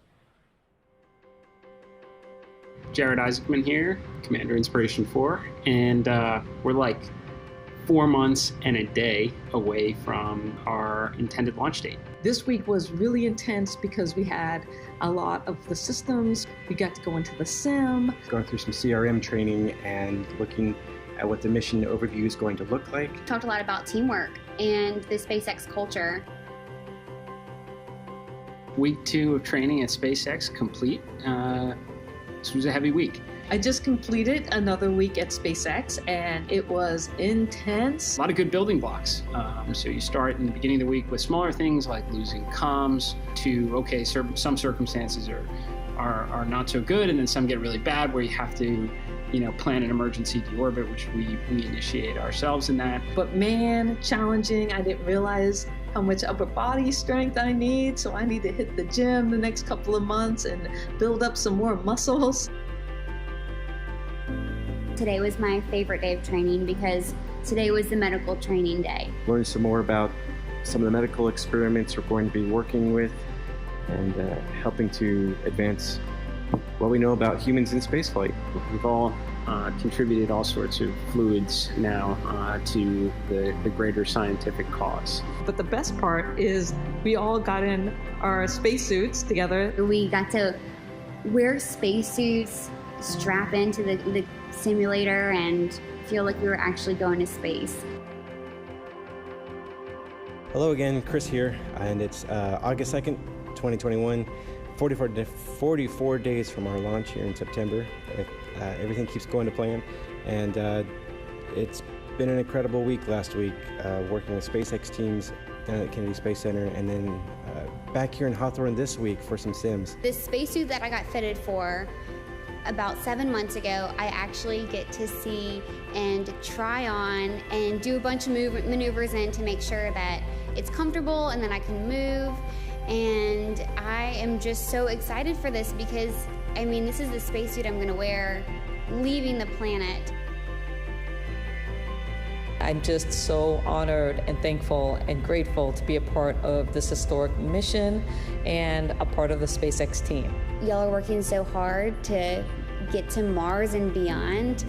Speaker 10: Jared Isaacman here, Commander Inspiration4, and we're like 4 months and a day away from our intended launch date.
Speaker 11: This week was really intense because we had a lot of the systems. We got to go into the sim.
Speaker 6: Going through some CRM training and looking at what the mission overview is going to look like.
Speaker 4: Talked a lot about teamwork and the SpaceX culture.
Speaker 10: Week 2 of training at SpaceX complete. This was a heavy week.
Speaker 11: I just completed another week at SpaceX and it was intense.
Speaker 10: A lot of good building blocks. So you start in the beginning of the week with smaller things like losing comms to, okay, some circumstances are not so good, and then some get really bad where you have to, plan an emergency deorbit, which we initiate ourselves in that.
Speaker 11: But man, challenging. I didn't realize how much upper body strength I need, so I need to hit the gym the next couple of months and build up some more muscles.
Speaker 4: Today was my favorite day of training because today was the medical training day.
Speaker 6: Learn some more about some of the medical experiments we're going to be working with and helping to advance what we know about humans in spaceflight.
Speaker 10: We've all contributed all sorts of fluids now to the greater scientific cause.
Speaker 11: But the best part is we all got in our spacesuits together.
Speaker 4: We got to wear spacesuits, strap into the simulator, and feel like we were actually going to space.
Speaker 6: Hello again, Chris here, and it's August 2nd, 2021, 44 days from our launch here in September. Everything keeps going to plan, and it's been an incredible week last week, working with SpaceX teams down at Kennedy Space Center, and then back here in Hawthorne this week for some sims.
Speaker 4: This spacesuit that I got fitted for about 7 months ago, I actually get to see and try on and do a bunch of maneuvers in to make sure that it's comfortable and that I can move. And I am just so excited for this because, I mean, this is the spacesuit I'm gonna wear leaving the planet.
Speaker 7: I'm just so honored and thankful and grateful to be a part of this historic mission and a part of the SpaceX team.
Speaker 4: Y'all are working so hard to get to Mars and beyond.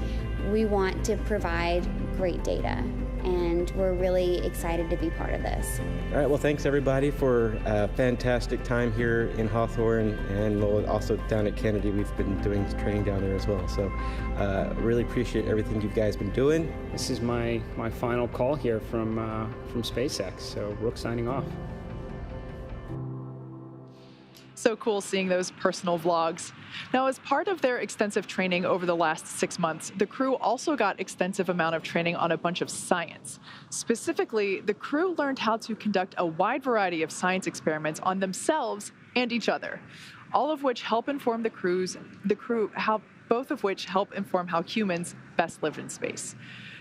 Speaker 4: We want to provide great data, and we're really excited to be part of this.
Speaker 6: All right, well, thanks everybody for a fantastic time here in Hawthorne, and also down at Kennedy. We've been doing training down there as well, so really appreciate everything you guys been doing.
Speaker 10: This is my final call here from SpaceX, so Rook signing off.
Speaker 8: So cool seeing those personal vlogs. Now, as part of their extensive training over the last 6 months, the crew also got extensive amount of training on a bunch of science. Specifically, the crew learned how to conduct a wide variety of science experiments on themselves and each other, all of which help inform both of which help inform how humans best live in space.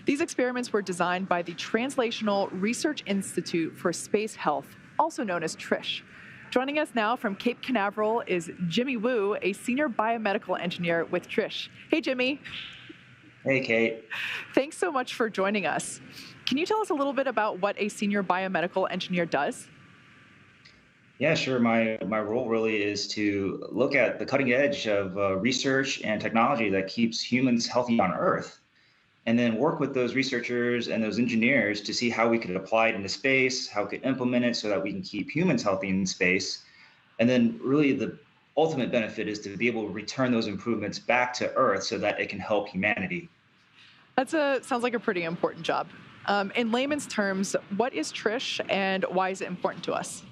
Speaker 8: These experiments were designed by the Translational Research Institute for Space Health, also known as TRISH. Joining us now from Cape Canaveral is Jimmy Wu, a senior biomedical engineer with TRISH. Hey, Jimmy.
Speaker 12: Hey, Kate.
Speaker 8: Thanks so much for joining us. Can you tell us a little bit about what a senior biomedical engineer does?
Speaker 12: Yeah, sure. My role really is to look at the cutting edge of research and technology that keeps humans healthy on Earth, and then work with those researchers and those engineers to see how we could apply it into space, how we could implement it so that we can keep humans healthy in space. And then really the ultimate benefit is to be able to return those improvements back to Earth so that it can help humanity.
Speaker 8: Sounds like a pretty important job. In layman's terms, what is TRISH and why is it important to us?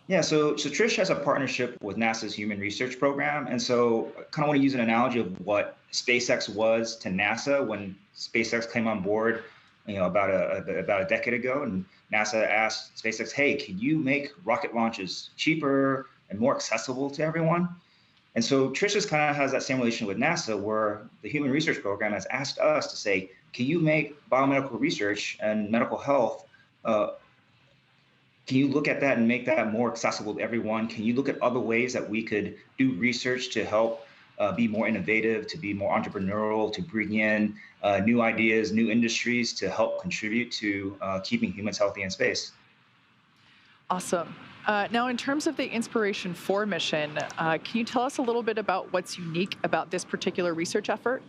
Speaker 12: Yeah, so TRISH has a partnership with NASA's Human Research Program. And so I kind of want to use an analogy of what SpaceX was to NASA when SpaceX came on board, about a decade ago. And NASA asked SpaceX, hey, can you make rocket launches cheaper and more accessible to everyone? And so TRISH kind of has that same relation with NASA, where the Human Research Program has asked us to say, can you make biomedical research and medical health can you look at that and make that more accessible to everyone? Can you look at other ways that we could do research to help be more innovative, to be more entrepreneurial, to bring in new ideas, new industries to help contribute to keeping humans healthy in space?
Speaker 8: Awesome. Now, in terms of the Inspiration4 mission, can you tell us a little bit about what's unique about this particular research effort?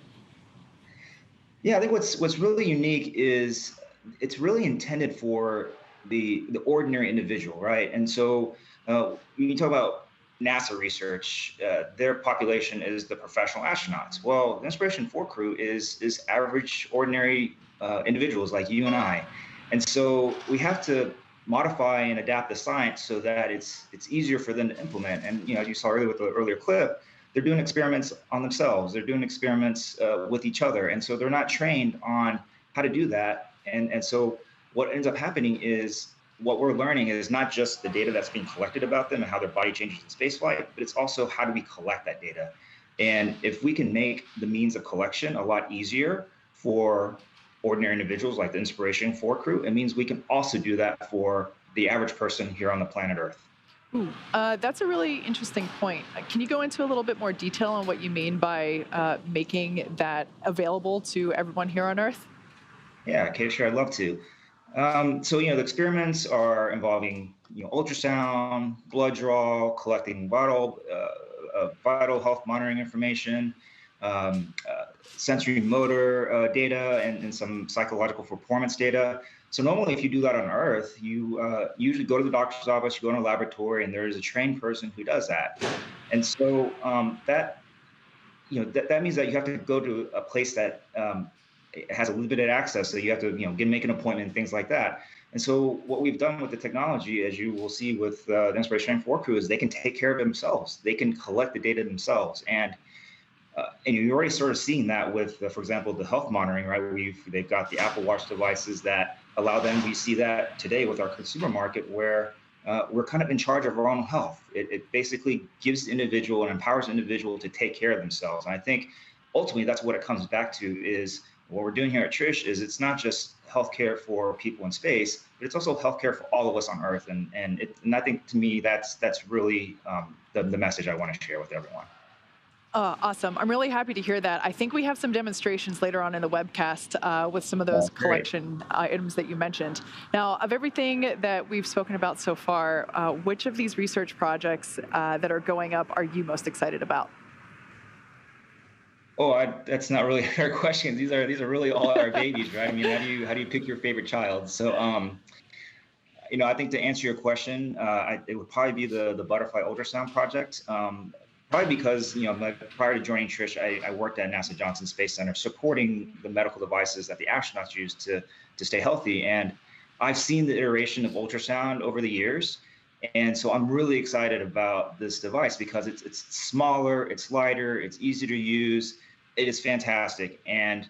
Speaker 12: Yeah, I think what's really unique is it's really intended for the ordinary individual, right? And so when you talk about NASA research, their population is the professional astronauts. Well, the Inspiration4 crew is average, ordinary individuals like you and I. And so we have to modify and adapt the science so that it's easier for them to implement. And as you saw earlier with the earlier clip, they're doing experiments on themselves. They're doing experiments with each other. And so they're not trained on how to do that. And so what ends up happening is what we're learning is not just the data that's being collected about them and how their body changes in spaceflight, but it's also how do we collect that data. And if we can make the means of collection a lot easier for ordinary individuals like the Inspiration4 crew, it means we can also do that for the average person here on the planet Earth.
Speaker 8: Ooh, that's a really interesting point. Can you go into a little bit more detail on what you mean by making that available to everyone here on Earth?
Speaker 12: Yeah, okay, sure, I'd love to. So the experiments are involving ultrasound, blood draw, collecting vital health monitoring information, sensory motor data, and some psychological performance data. So normally, if you do that on Earth, you usually go to the doctor's office, you go in a laboratory, and there is a trained person who does that. And so that means that you have to go to a place that has a limited access, so you have to make an appointment and things like that. And so what we've done with the technology, as you will see with the Inspiration4 crew, is they can take care of it themselves. They can collect the data themselves, and you're already sort of seeing that with, for example, the health monitoring, right? They've got the Apple Watch devices that allow them. We see that today with our consumer market where we're kind of in charge of our own health. It basically gives the individual and empowers the individual to take care of themselves. And I think ultimately that's what it comes back to is what we're doing here at Trish is it's not just healthcare for people in space, but it's also healthcare for all of us on Earth. And I think to me, that's really the message I want to share with everyone.
Speaker 8: Awesome. I'm really happy to hear that. I think we have some demonstrations later on in the webcast with some of those collection items that you mentioned. Now, of everything that we've spoken about so far, which of these research projects that are going up are you most excited about?
Speaker 12: That's not really a fair question. These are really all our babies, right? I mean, how do you pick your favorite child? So, I think to answer your question, it would probably be the butterfly ultrasound project. Probably because, prior to joining Trish, I worked at NASA Johnson Space Center supporting the medical devices that the astronauts use to stay healthy. And I've seen the iteration of ultrasound over the years. And so I'm really excited about this device because it's smaller, it's lighter, it's easy to use. It is fantastic. And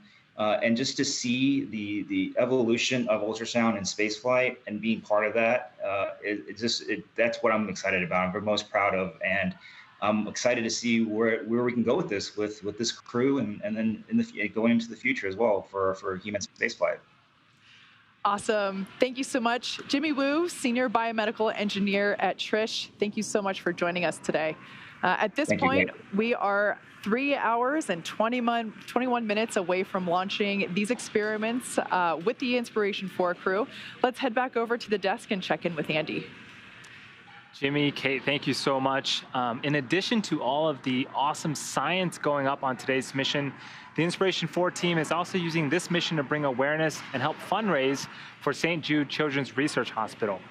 Speaker 12: just to see the evolution of ultrasound in spaceflight and being part of that, that's what I'm excited about. I'm most proud of. And I'm excited to see where we can go with this, with this crew, and then going into the future as well for human spaceflight.
Speaker 8: Awesome. Thank you so much. Jimmy Wu, Senior Biomedical Engineer at Trish. Thank you so much for joining us today. At this point, we are 3 hours and 21 minutes away from launching these experiments with the Inspiration4 crew. Let's head back over to the desk and check in with Andy.
Speaker 3: Jimmy, Kate, thank you so much. In addition to all of the awesome science going up on today's mission, the Inspiration4 team is also using this mission to bring awareness and help fundraise for St. Jude Children's Research Hospital.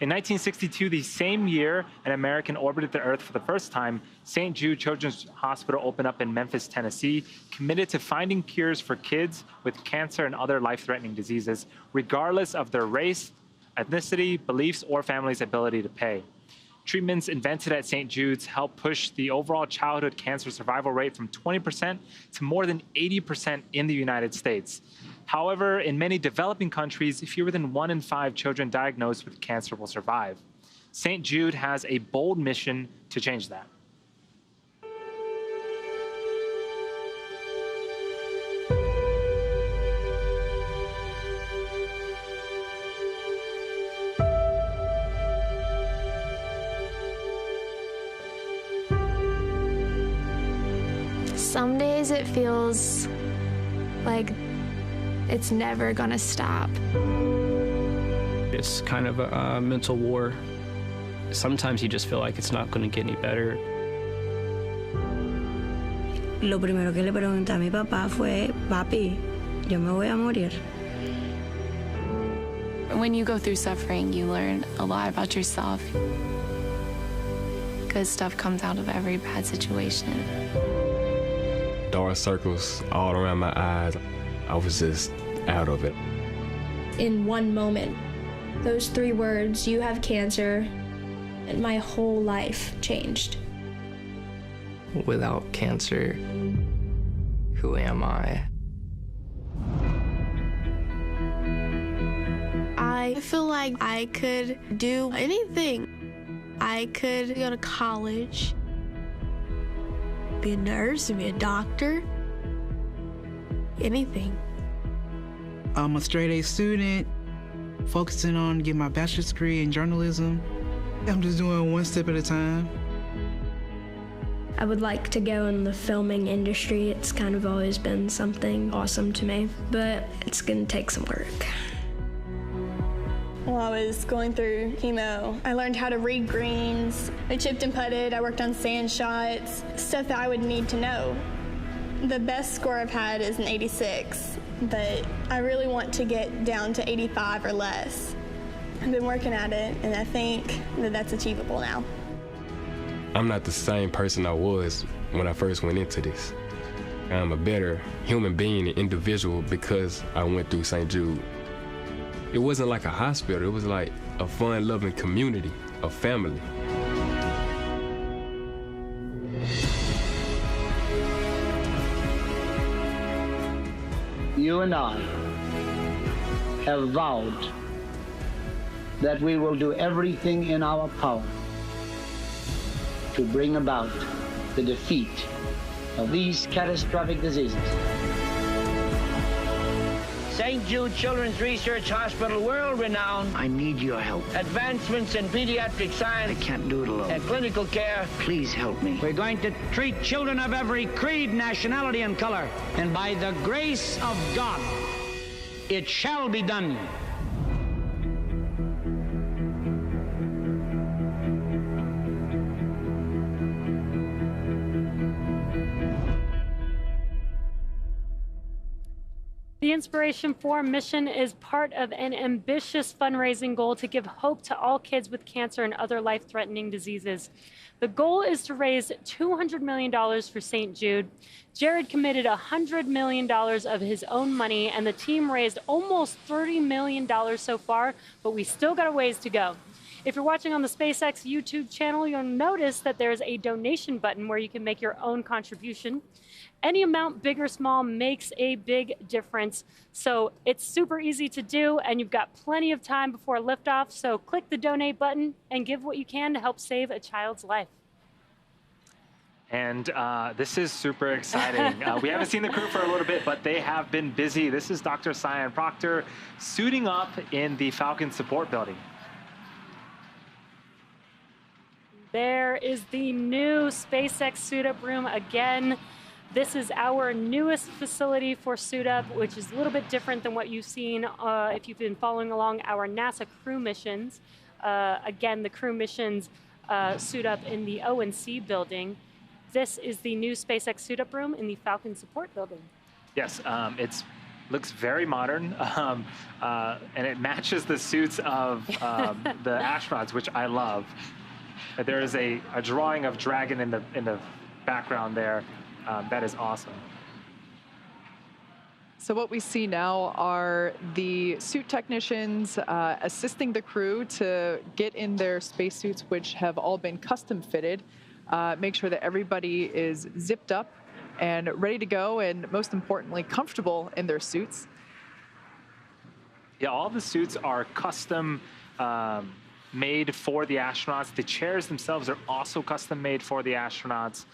Speaker 3: In 1962, the same year an American orbited the Earth for the first time, St. Jude Children's Hospital opened up in Memphis, Tennessee, committed to finding cures for kids with cancer and other life-threatening diseases, regardless of their race, ethnicity, beliefs, or family's ability to pay. Treatments invented at St. Jude's help push the overall childhood cancer survival rate from 20% to more than 80% in the United States. However, in many developing countries, fewer than 1 in 5 children diagnosed with cancer will survive. St. Jude has a bold mission to change that.
Speaker 13: Some days it feels like it's never gonna stop.
Speaker 14: It's kind of a mental war. Sometimes you just feel like it's not gonna get any better.
Speaker 15: Lo primero que le pregunté a mi papá fue, papi, yo me voy a morir.
Speaker 13: When you go through suffering, you learn a lot about yourself. Good stuff comes out of every bad situation.
Speaker 16: Dark circles all around my eyes. I was just out of it.
Speaker 13: In one moment, those 3 words, you have cancer, and my whole life changed.
Speaker 14: Without cancer, who am I?
Speaker 13: I feel like I could do anything. I could go to college, be a nurse, be a doctor, anything.
Speaker 17: I'm a straight A student, focusing on getting my bachelor's degree in journalism. I'm just doing one step at a time.
Speaker 13: I would like to go in the filming industry. It's kind of always been something awesome to me, but it's gonna take some work.
Speaker 18: While I was going through chemo, I learned how to read greens. I chipped and putted, I worked on sand shots, stuff that I would need to know. The best score I've had is an 86, but I really want to get down to 85 or less. I've been working at it, and I think that that's achievable now.
Speaker 16: I'm not the same person I was when I first went into this. I'm a better human being and individual because I went through St. Jude. It wasn't like a hospital, it was like a fun-loving community, a family.
Speaker 19: You and I have vowed that we will do everything in our power to bring about the defeat of these catastrophic diseases. St. Jude Children's Research Hospital, world-renowned. I need your help. Advancements in pediatric science. I can't do it alone. And clinical care. Please help me. We're going to treat children of every creed, nationality, and color. And by the grace of God, it shall be done.
Speaker 2: The Inspiration4 mission is part of an ambitious fundraising goal to give hope to all kids with cancer and other life-threatening diseases. The goal is to raise $200 million for St. Jude. Jared committed $100 million of his own money, and the team raised almost $30 million so far, but we still got a ways to go. If you're watching on the SpaceX YouTube channel, you'll notice that there's a donation button where you can make your own contribution. Any amount, big or small, makes a big difference. So it's super easy to do, and you've got plenty of time before liftoff. So click the donate button and give what you can to help save a child's life.
Speaker 3: And this is super exciting. We haven't seen the crew for a little bit, but they have been busy. This is Dr. Sian Proctor suiting up in the Falcon support building.
Speaker 2: There is the new SpaceX suit up room again. This is our newest facility for suit up, which is a little bit different than what you've seen if you've been following along our NASA crew missions. Again, the crew missions suit up in the O&C building. This is the new SpaceX suit up room in the Falcon support building.
Speaker 3: Yes, it looks very modern, and it matches the suits of the astronauts, which I love. There is a drawing of Dragon in the background there. That is awesome.
Speaker 8: So what we see now are the suit technicians assisting the crew to get in their spacesuits, which have all been custom fitted, make sure that everybody is zipped up and ready to go, and most importantly, comfortable in their suits.
Speaker 3: Yeah, all the suits are custom made for the astronauts. The chairs themselves are also custom made for the astronauts.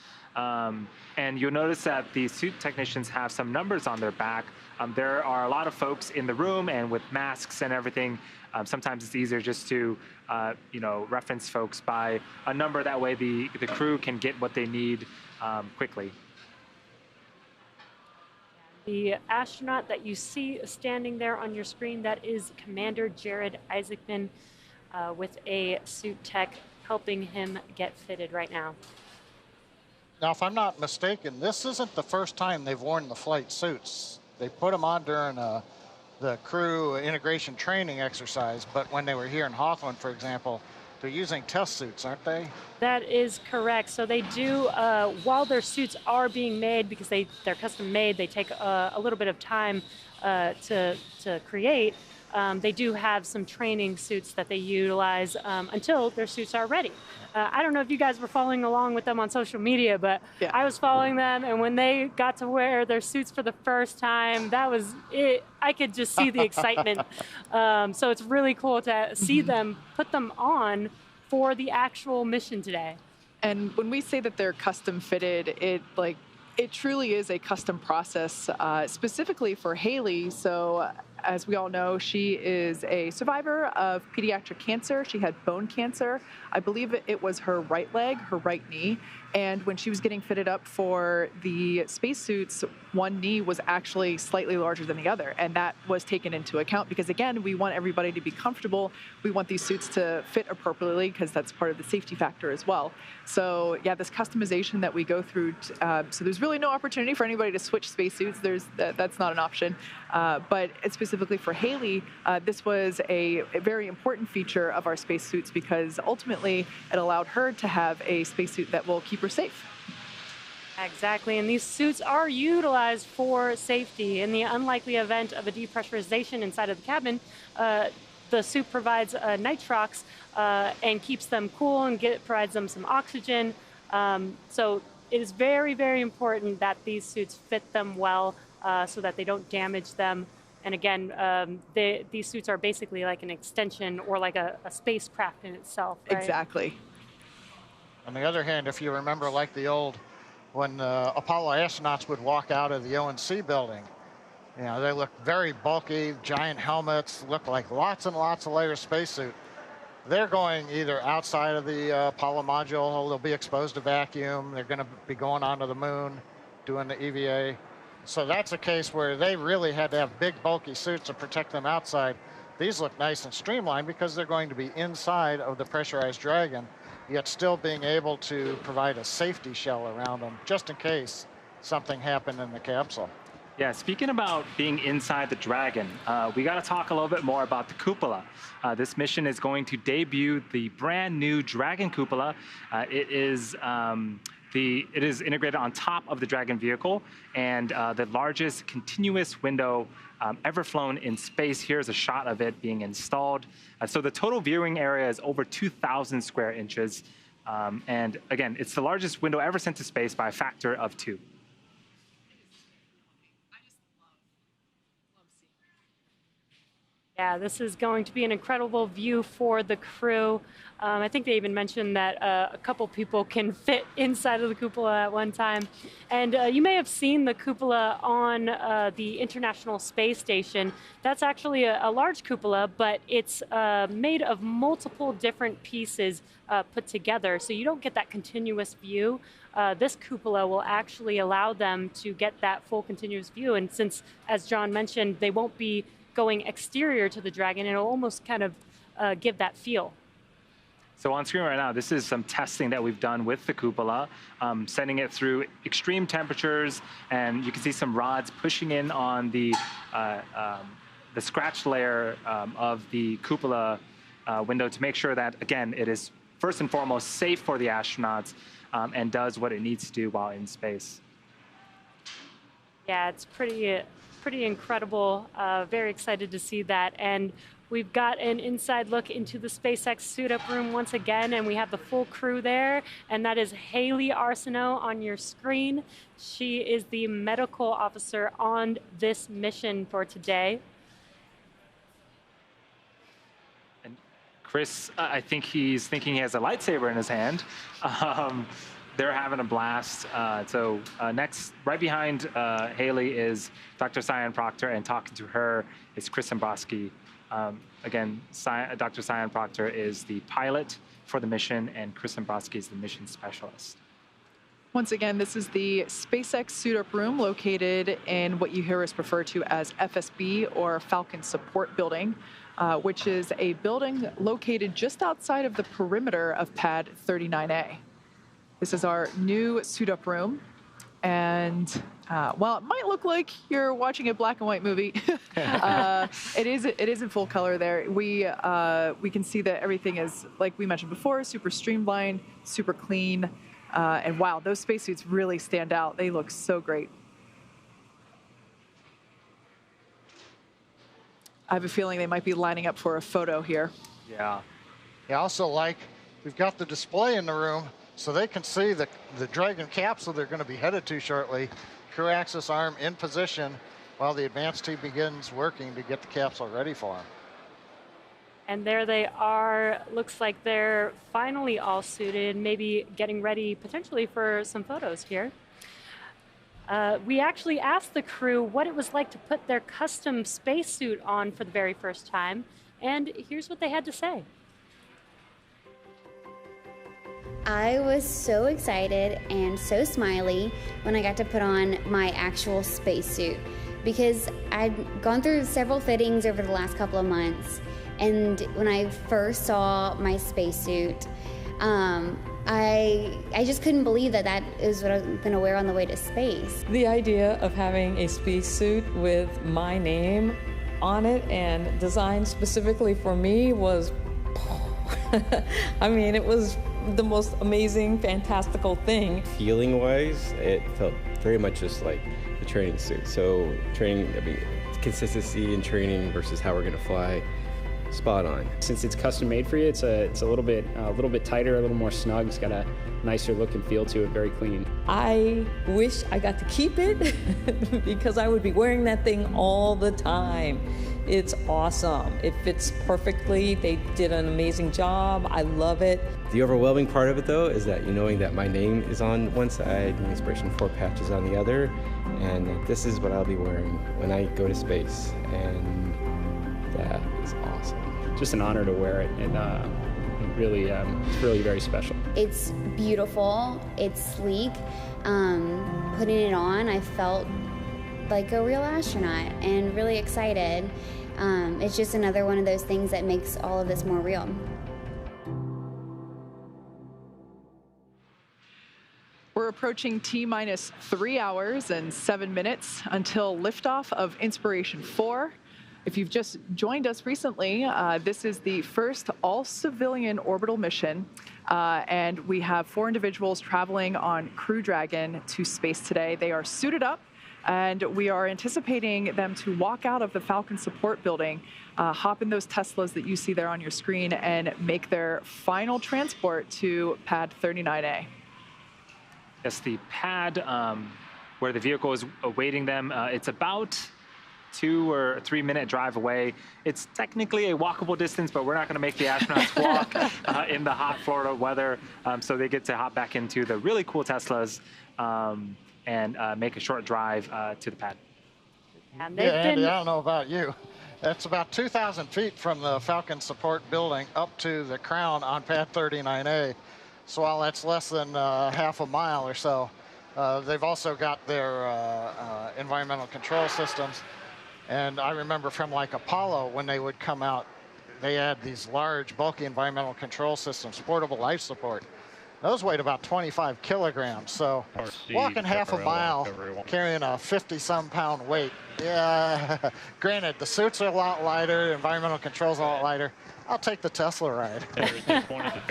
Speaker 3: And you'll notice that the suit technicians have some numbers on their back. There are a lot of folks in the room, and with masks and everything, sometimes it's easier just to reference folks by a number. That way the crew can get what they need quickly.
Speaker 2: The astronaut that you see standing there on your screen, that is Commander Jared Isaacman with a suit tech helping him get fitted right now.
Speaker 9: Now, if I'm not mistaken, this isn't the first time they've worn the flight suits. They put them on during the crew integration training exercise, but when they were here in Hawthorne, for example, they're using test suits, aren't they?
Speaker 2: That is correct. So they do, while their suits are being made, because they're custom made, they take a little bit of time to create. They do have some training suits that they utilize until their suits are ready. I don't know if you guys were following along with them on social media, but yeah. I was following them, and when they got to wear their suits for the first time, that was it. I could just see the excitement. So it's really cool to see them put them on for the actual mission today.
Speaker 8: And when we say that they're custom fitted, it truly is a custom process specifically for Hayley. So as we all know, she is a survivor of pediatric cancer. She had bone cancer. I believe it was her right leg, her right knee. And when she was getting fitted up for the spacesuits, one knee was actually slightly larger than the other. And that was taken into account because, again, we want everybody to be comfortable. We want these suits to fit appropriately because that's part of the safety factor as well. So, yeah, this customization that we go through, so there's really no opportunity for anybody to switch spacesuits. That's not an option. But specifically for Hayley, this was a very important feature of our spacesuits because ultimately it allowed her to have a spacesuit that will keep her safe.
Speaker 2: Exactly, and these suits are utilized for safety. In the unlikely event of a depressurization inside of the cabin, the suit provides nitrox and keeps them cool and provides them some oxygen. So it is very, very important that these suits fit them well so that they don't damage them And again, these suits are basically like an extension or like a spacecraft in itself, right?
Speaker 8: Exactly.
Speaker 9: On the other hand, if you remember, like when Apollo astronauts would walk out of the O&C building, you know, they look very bulky, giant helmets, look like lots and lots of layers spacesuit. They're going either outside of the Apollo module, they'll be exposed to vacuum, they're going to be going onto the moon, doing the EVA. So that's a case where they really had to have big, bulky suits to protect them outside. These look nice and streamlined because they're going to be inside of the pressurized Dragon, yet still being able to provide a safety shell around them, just in case something happened in the capsule.
Speaker 3: Yeah, speaking about being inside the Dragon, we got to talk a little bit more about the cupola. This mission is going to debut the brand new Dragon cupola. It is integrated on top of the Dragon vehicle and the largest continuous window ever flown in space. Here's a shot of it being installed. So the total viewing area is over 2,000 square inches. And again, it's the largest window ever sent to space by a factor of 2.
Speaker 2: Yeah, this is going to be an incredible view for the crew. I think they even mentioned that a couple people can fit inside of the cupola at one time. And you may have seen the cupola on the International Space Station. That's actually a large cupola, but it's made of multiple different pieces put together. So you don't get that continuous view. This cupola will actually allow them to get that full continuous view. And since, as John mentioned, they won't be going exterior to the Dragon, it'll almost kind of give that feel.
Speaker 3: So on screen right now, this is some testing that we've done with the cupola, sending it through extreme temperatures, and you can see some rods pushing in on the scratch layer of the cupola window to make sure that, again, it is first and foremost safe for the astronauts and does what it needs to do while in space.
Speaker 2: Yeah, it's pretty incredible. Very excited to see that. And we've got an inside look into the SpaceX suit-up room once again, and we have the full crew there, and that is Hayley Arceneaux on your screen. She is the medical officer on this mission for today.
Speaker 3: And Chris, I think he's thinking he has a lightsaber in his hand. They're having a blast. Next, right behind Hayley is Dr. Sian Proctor, and talking to her is Chris Sembroski. Again, Dr. Sian Proctor is the pilot for the mission, and Chris Sembroski is the mission specialist.
Speaker 8: Once again, this is the SpaceX suit-up room located in what you hear us refer to as FSB, or Falcon Support Building, which is a building located just outside of the perimeter of Pad 39A. This is our new suit-up room, and while it might look like you're watching a black and white movie, it is in full color there. We can see that everything is, like we mentioned before, super streamlined, super clean, and wow, those spacesuits really stand out. They look so great. I have a feeling they might be lining up for a photo here.
Speaker 3: Yeah.
Speaker 9: Yeah, also, like, we've got the display in the room, so they can see the Dragon capsule they're going to be headed to shortly. Crew access arm in position while the advanced team begins working to get the capsule ready for them.
Speaker 2: And there they are. Looks like they're finally all suited, maybe getting ready potentially for some photos here. We actually asked the crew what it was like to put their custom spacesuit on for the very first time, and here's what they had to say.
Speaker 4: I was so excited and so smiley when I got to put on my actual spacesuit, because I'd gone through several fittings over the last couple of months, and when I first saw my spacesuit, I just couldn't believe that is what I was going to wear on the way to space.
Speaker 7: The idea of having a spacesuit with my name on it and designed specifically for me was, I mean, it was the most amazing, fantastical thing.
Speaker 6: Feeling-wise, it felt very much just like the training suit. So training, I mean, consistency in training versus how we're going to fly. spot on.
Speaker 10: Since it's custom made for you, it's a little bit tighter, a little more snug. It's got a nicer look and feel to it, very clean.
Speaker 7: I wish I got to keep it because I would be wearing that thing all the time. It's awesome. It fits perfectly. They did an amazing job. I love it.
Speaker 6: The overwhelming part of it, though, is that knowing that my name is on one side and Inspiration4 patches on the other, and that this is what I'll be wearing when I go to space, and that is awesome.
Speaker 10: Just an honor to wear it, and it's really very special.
Speaker 4: It's beautiful. It's sleek. Putting it on, I felt like a real astronaut and really excited. It's just another one of those things that makes all of this more real.
Speaker 8: We're approaching T-minus 3 hours and 7 minutes until liftoff of Inspiration4. If you've just joined us recently, this is the first all-civilian orbital mission, and we have 4 individuals traveling on Crew Dragon to space today. They are suited up, and we are anticipating them to walk out of the Falcon support building, hop in those Teslas that you see there on your screen, and make their final transport to pad 39A.
Speaker 3: Yes, the pad where the vehicle is awaiting them, it's about 2 or 3 minute drive away. It's technically a walkable distance, but we're not going to make the astronauts walk in the hot Florida weather. So they get to hop back into the really cool Teslas and make a short drive to the pad.
Speaker 9: And Andy, I don't know about you. That's about 2,000 feet from the Falcon support building up to the crown on pad 39A. So while that's less than half a mile or so, they've also got their environmental control systems. And I remember from like Apollo, when they would come out, they had these large, bulky environmental control systems, portable life support. Those weighed about 25 kilograms. So walking half a mile, carrying a 50-some pound weight. Yeah, granted, the suits are a lot lighter, environmental control's a lot lighter. I'll take the Tesla ride.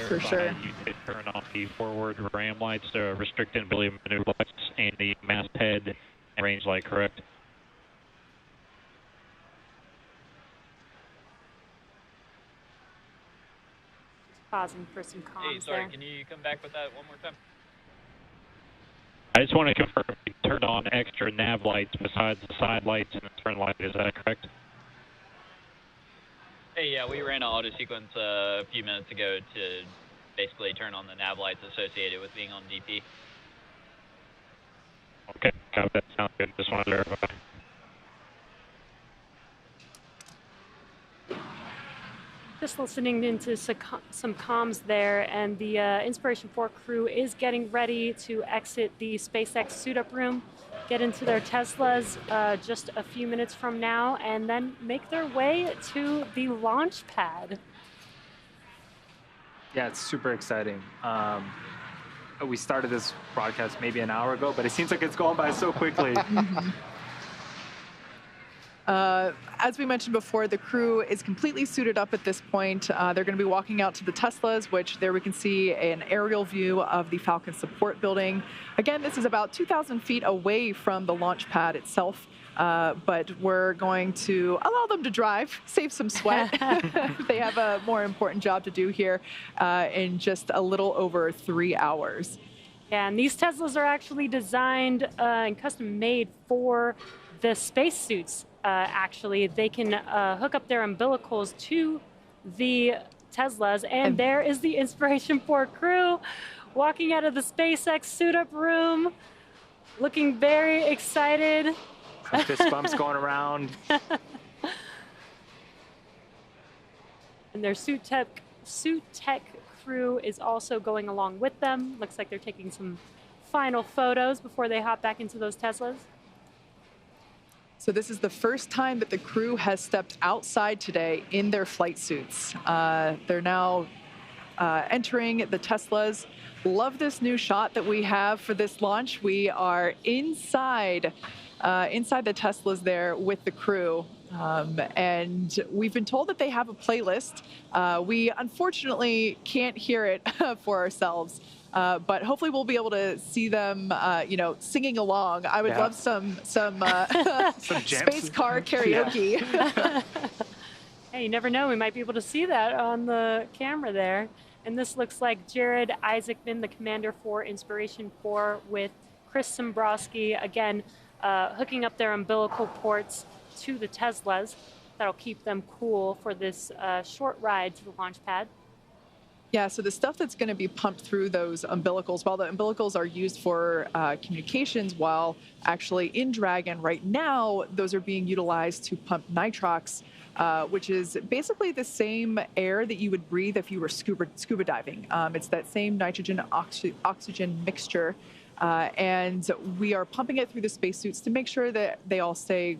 Speaker 8: For sure.
Speaker 20: You could turn off the forward ram lights, the restricted ability maneuver lights, and the masthead and range light, correct?
Speaker 2: Pausing for some comms.
Speaker 21: Hey, sorry,
Speaker 2: there.
Speaker 21: Can you come back with that one more time?
Speaker 20: I just want to confirm you turned on extra nav lights besides the side lights and the turn light. Is that correct?
Speaker 21: Hey, yeah, we ran an auto sequence a few minutes ago to basically turn on the nav lights associated with being on DP.
Speaker 20: Okay, got that. Sounds good. Just wanted to verify.
Speaker 2: Just listening into some comms there, and the Inspiration4 crew is getting ready to exit the SpaceX suit-up room, get into their Teslas just a few minutes from now, and then make their way to the launch pad.
Speaker 3: Yeah, it's super exciting. We started this broadcast maybe an hour ago, but it seems like it's going by so quickly.
Speaker 8: As we mentioned before, the crew is completely suited up at this point. They're going to be walking out to the Teslas, which there we can see an aerial view of the Falcon support building. Again, this is about 2,000 feet away from the launch pad itself, but we're going to allow them to drive, save some sweat. They have a more important job to do here in just a little over 3 hours.
Speaker 2: Yeah, and these Teslas are actually designed and custom made for the spacesuits. Actually, they can hook up their umbilicals to the Teslas, and there is the Inspiration4 crew walking out of the SpaceX suit-up room, looking very excited.
Speaker 3: Some fist bumps going around.
Speaker 2: And their suit tech crew is also going along with them. Looks like they're taking some final photos before they hop back into those Teslas.
Speaker 8: So this is the first time that the crew has stepped outside today in their flight suits. They're now entering the Teslas. Love this new shot that we have for this launch. We are inside the Teslas there with the crew. And we've been told that they have a playlist. We unfortunately can't hear it for ourselves. But hopefully we'll be able to see them, singing along. I would love some space car karaoke.
Speaker 2: Yeah. Hey, you never know. We might be able to see that on the camera there. And this looks like Jared Isaacman, the commander for Inspiration4, with Chris Sembroski, again, hooking up their umbilical ports to the Teslas. That'll keep them cool for this short ride to the launch pad.
Speaker 8: Yeah, so the stuff that's going to be pumped through those umbilicals, while the umbilicals are used for communications, while actually in Dragon right now, those are being utilized to pump nitrox, which is basically the same air that you would breathe if you were scuba diving. It's that same nitrogen-oxygen mixture, and we are pumping it through the spacesuits to make sure that they all stay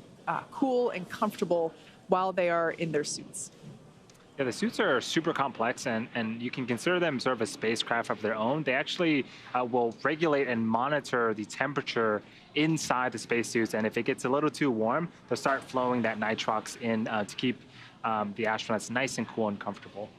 Speaker 8: cool and comfortable while they are in their suits.
Speaker 3: Yeah, the suits are super complex, and you can consider them sort of a spacecraft of their own. They actually will regulate and monitor the temperature inside the spacesuits, and if it gets a little too warm, they'll start flowing that nitrox in to keep the astronauts nice and cool and comfortable.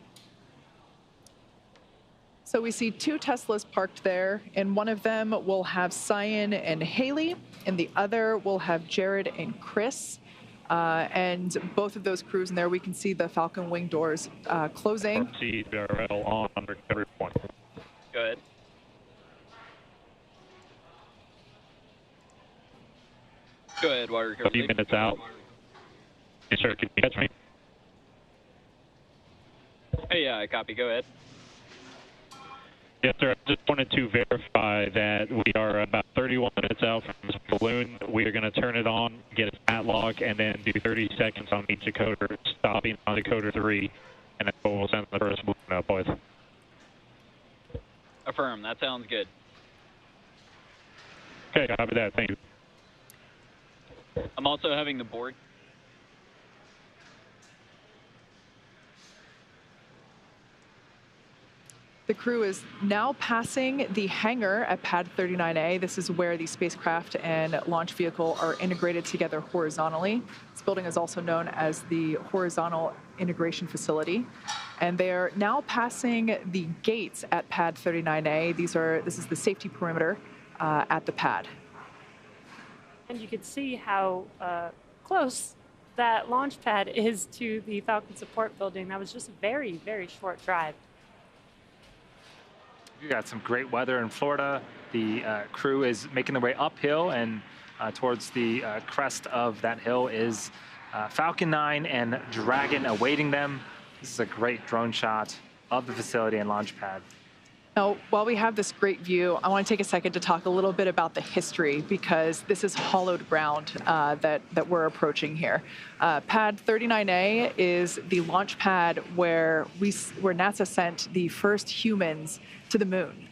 Speaker 8: So we see 2 Teslas parked there, and one of them will have Sian and Hayley, and the other will have Jared and Chris. And both of those crews in there, we can see the Falcon wing doors closing.
Speaker 20: CRL on recovery point.
Speaker 21: Go ahead. Go ahead, water recovery.
Speaker 20: A few minutes out. Yes, sir. Can you catch me?
Speaker 21: Hey, yeah, I copy. Go ahead.
Speaker 20: Yes, sir. I just wanted to verify that we are about 31 minutes out from this balloon. We are going to turn it on, get a stat log, and then do 30 seconds on each decoder, stopping on decoder 3, and then we'll send the first balloon up with.
Speaker 21: Affirm. That sounds good.
Speaker 20: Okay, copy that. Thank you.
Speaker 21: I'm also having the board.
Speaker 8: The crew is now passing the hangar at pad 39A. This is where the spacecraft and launch vehicle are integrated together horizontally. This building is also known as the Horizontal Integration Facility. And they're now passing the gates at pad 39A. This is the safety perimeter at the pad.
Speaker 2: And you can see how close that launch pad is to the Falcon support building. That was just a very, very short drive.
Speaker 3: You got some great weather in Florida. The crew is making their way uphill, and towards the crest of that hill is Falcon 9 and Dragon awaiting them. This is a great drone shot of the facility and launch pad.
Speaker 8: Now, while we have this great view, I want to take a second to talk a little bit about the history, because this is hallowed ground that we're approaching here. Pad 39A is the launch pad where NASA sent the first humans to the moon.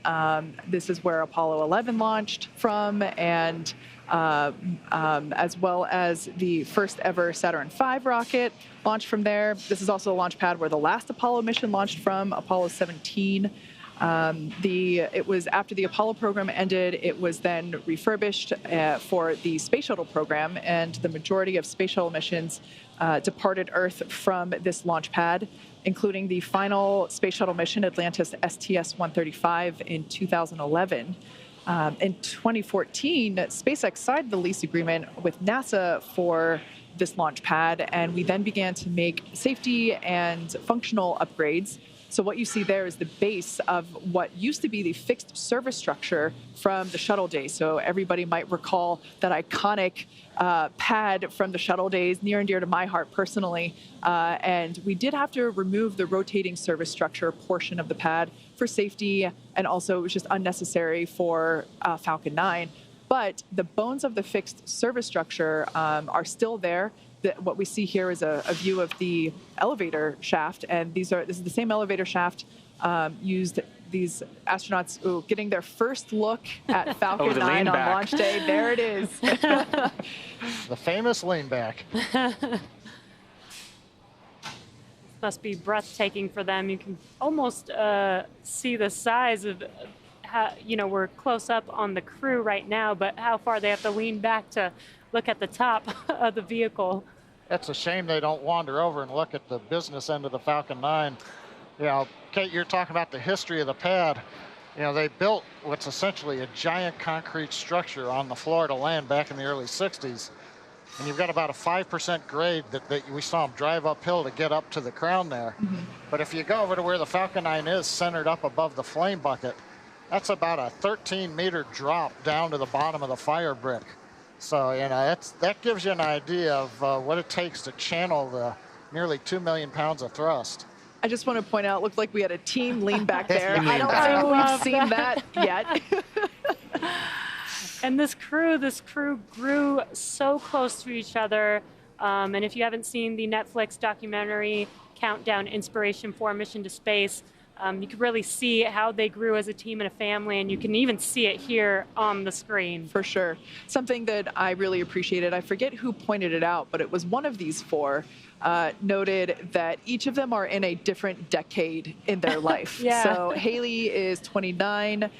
Speaker 8: This is where Apollo 11 launched from, and as well as the first ever Saturn V rocket launched from there. This is also a launch pad where the last Apollo mission launched from, Apollo 17. It was after the Apollo program ended, it was then refurbished for the space shuttle program, and the majority of space shuttle missions departed Earth from this launch pad, including the final space shuttle mission, Atlantis STS-135, in 2011. In 2014, SpaceX signed the lease agreement with NASA for this launch pad, and we then began to make safety and functional upgrades. So what you see there is the base of what used to be the fixed service structure from the shuttle days. So everybody might recall that iconic pad from the shuttle days, near and dear to my heart personally. And we did have to remove the rotating service structure portion of the pad for safety, and also it was just unnecessary for Falcon 9. But the bones of the fixed service structure are still there. What we see here is a view of the elevator shaft, and this is the same elevator shaft used these astronauts getting their first look at Falcon 9 on launch day. There it is.
Speaker 9: The famous lean back.
Speaker 2: Must be breathtaking for them. You can almost see the size of how, we're close up on the crew right now, but how far they have to lean back to look at the top of the vehicle.
Speaker 9: It's a shame they don't wander over and look at the business end of the Falcon 9. Kate, you're talking about the history of the pad. They built what's essentially a giant concrete structure on the Florida land back in the early 60s. and you've got about a 5% grade that we saw them drive uphill to get up to the crown there. But if you go over to where the Falcon 9 is, centered up above the flame bucket, that's about a 13-meter drop down to the bottom of the fire brick. So, you know, that gives you an idea of what it takes to channel the nearly 2 million pounds of thrust.
Speaker 8: I just want to point out, it looked like we had a team lean back there. I don't think we've seen that yet.
Speaker 2: And this crew grew so close to each other. And if you haven't seen the Netflix documentary Countdown Inspiration4 Mission to Space, you can really see how they grew as a team and a family, and you can even see it here on the screen.
Speaker 8: For sure. Something that I really appreciated, I forget who pointed it out, but it was one of these four, noted that each of them are in a different decade in their life.
Speaker 2: Yeah.
Speaker 8: So Hayley is 29,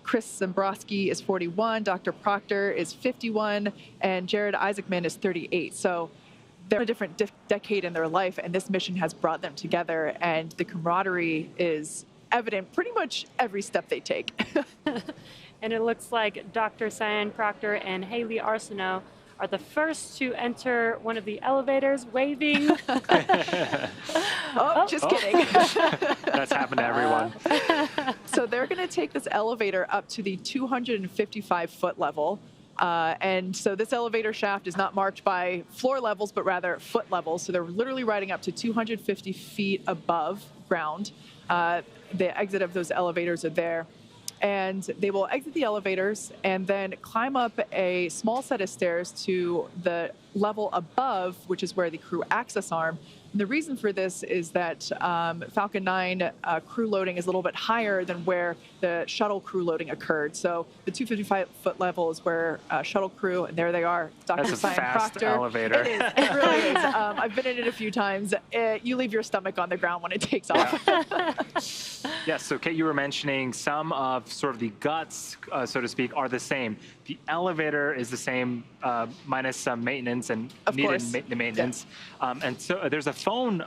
Speaker 8: Chris Sembroski is 41, Dr. Proctor is 51, and Jared Isaacman is 38. So they're in a different decade in their life, and this mission has brought them together, and the camaraderie is evident pretty much every step they take.
Speaker 2: And it looks like Dr. Sian, Proctor, and Hayley Arceneaux are the first to enter one of the elevators, waving.
Speaker 8: Just kidding.
Speaker 3: That's happened to everyone.
Speaker 8: So they're going to take this elevator up to the 255-foot level. And so this elevator shaft is not marked by floor levels, but rather foot levels. So they're literally riding up to 250 feet above ground. The exit of those elevators are there. And they will exit the elevators and then climb up a small set of stairs to the level above, which is where the crew access arm. And the reason for this is that Falcon 9 crew loading is a little bit higher than where the shuttle crew loading occurred. So the 255-foot level is where shuttle crew, and there they are, Dr.
Speaker 3: That's a
Speaker 8: Sian
Speaker 3: fast
Speaker 8: Proctor.
Speaker 3: elevator.
Speaker 8: It is. It really is. I've been in it a few times. You leave your stomach on the ground when it takes off.
Speaker 3: Yes, so Kate, you were mentioning some of sort of the guts, so to speak, are the same. The elevator is the same, minus some maintenance and needed maintenance. Yeah. And so there's a phone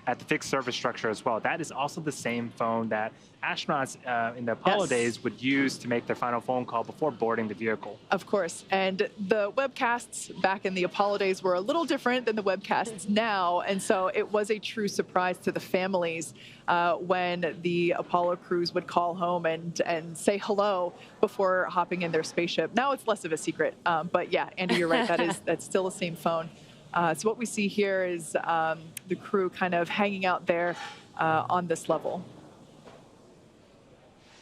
Speaker 3: at the fixed service structure as well. That is also the same phone that astronauts in the Apollo days would use to make their final phone call before boarding the vehicle.
Speaker 8: Of course. And the webcasts back in the Apollo days were a little different than the webcasts now. And so it was a true surprise to the families when the Apollo crews would call home and say hello before hopping in their spaceship. Now it's less of a secret. But yeah, Andy, you're right. That's still the same phone. So what we see here is the crew kind of hanging out there on this level.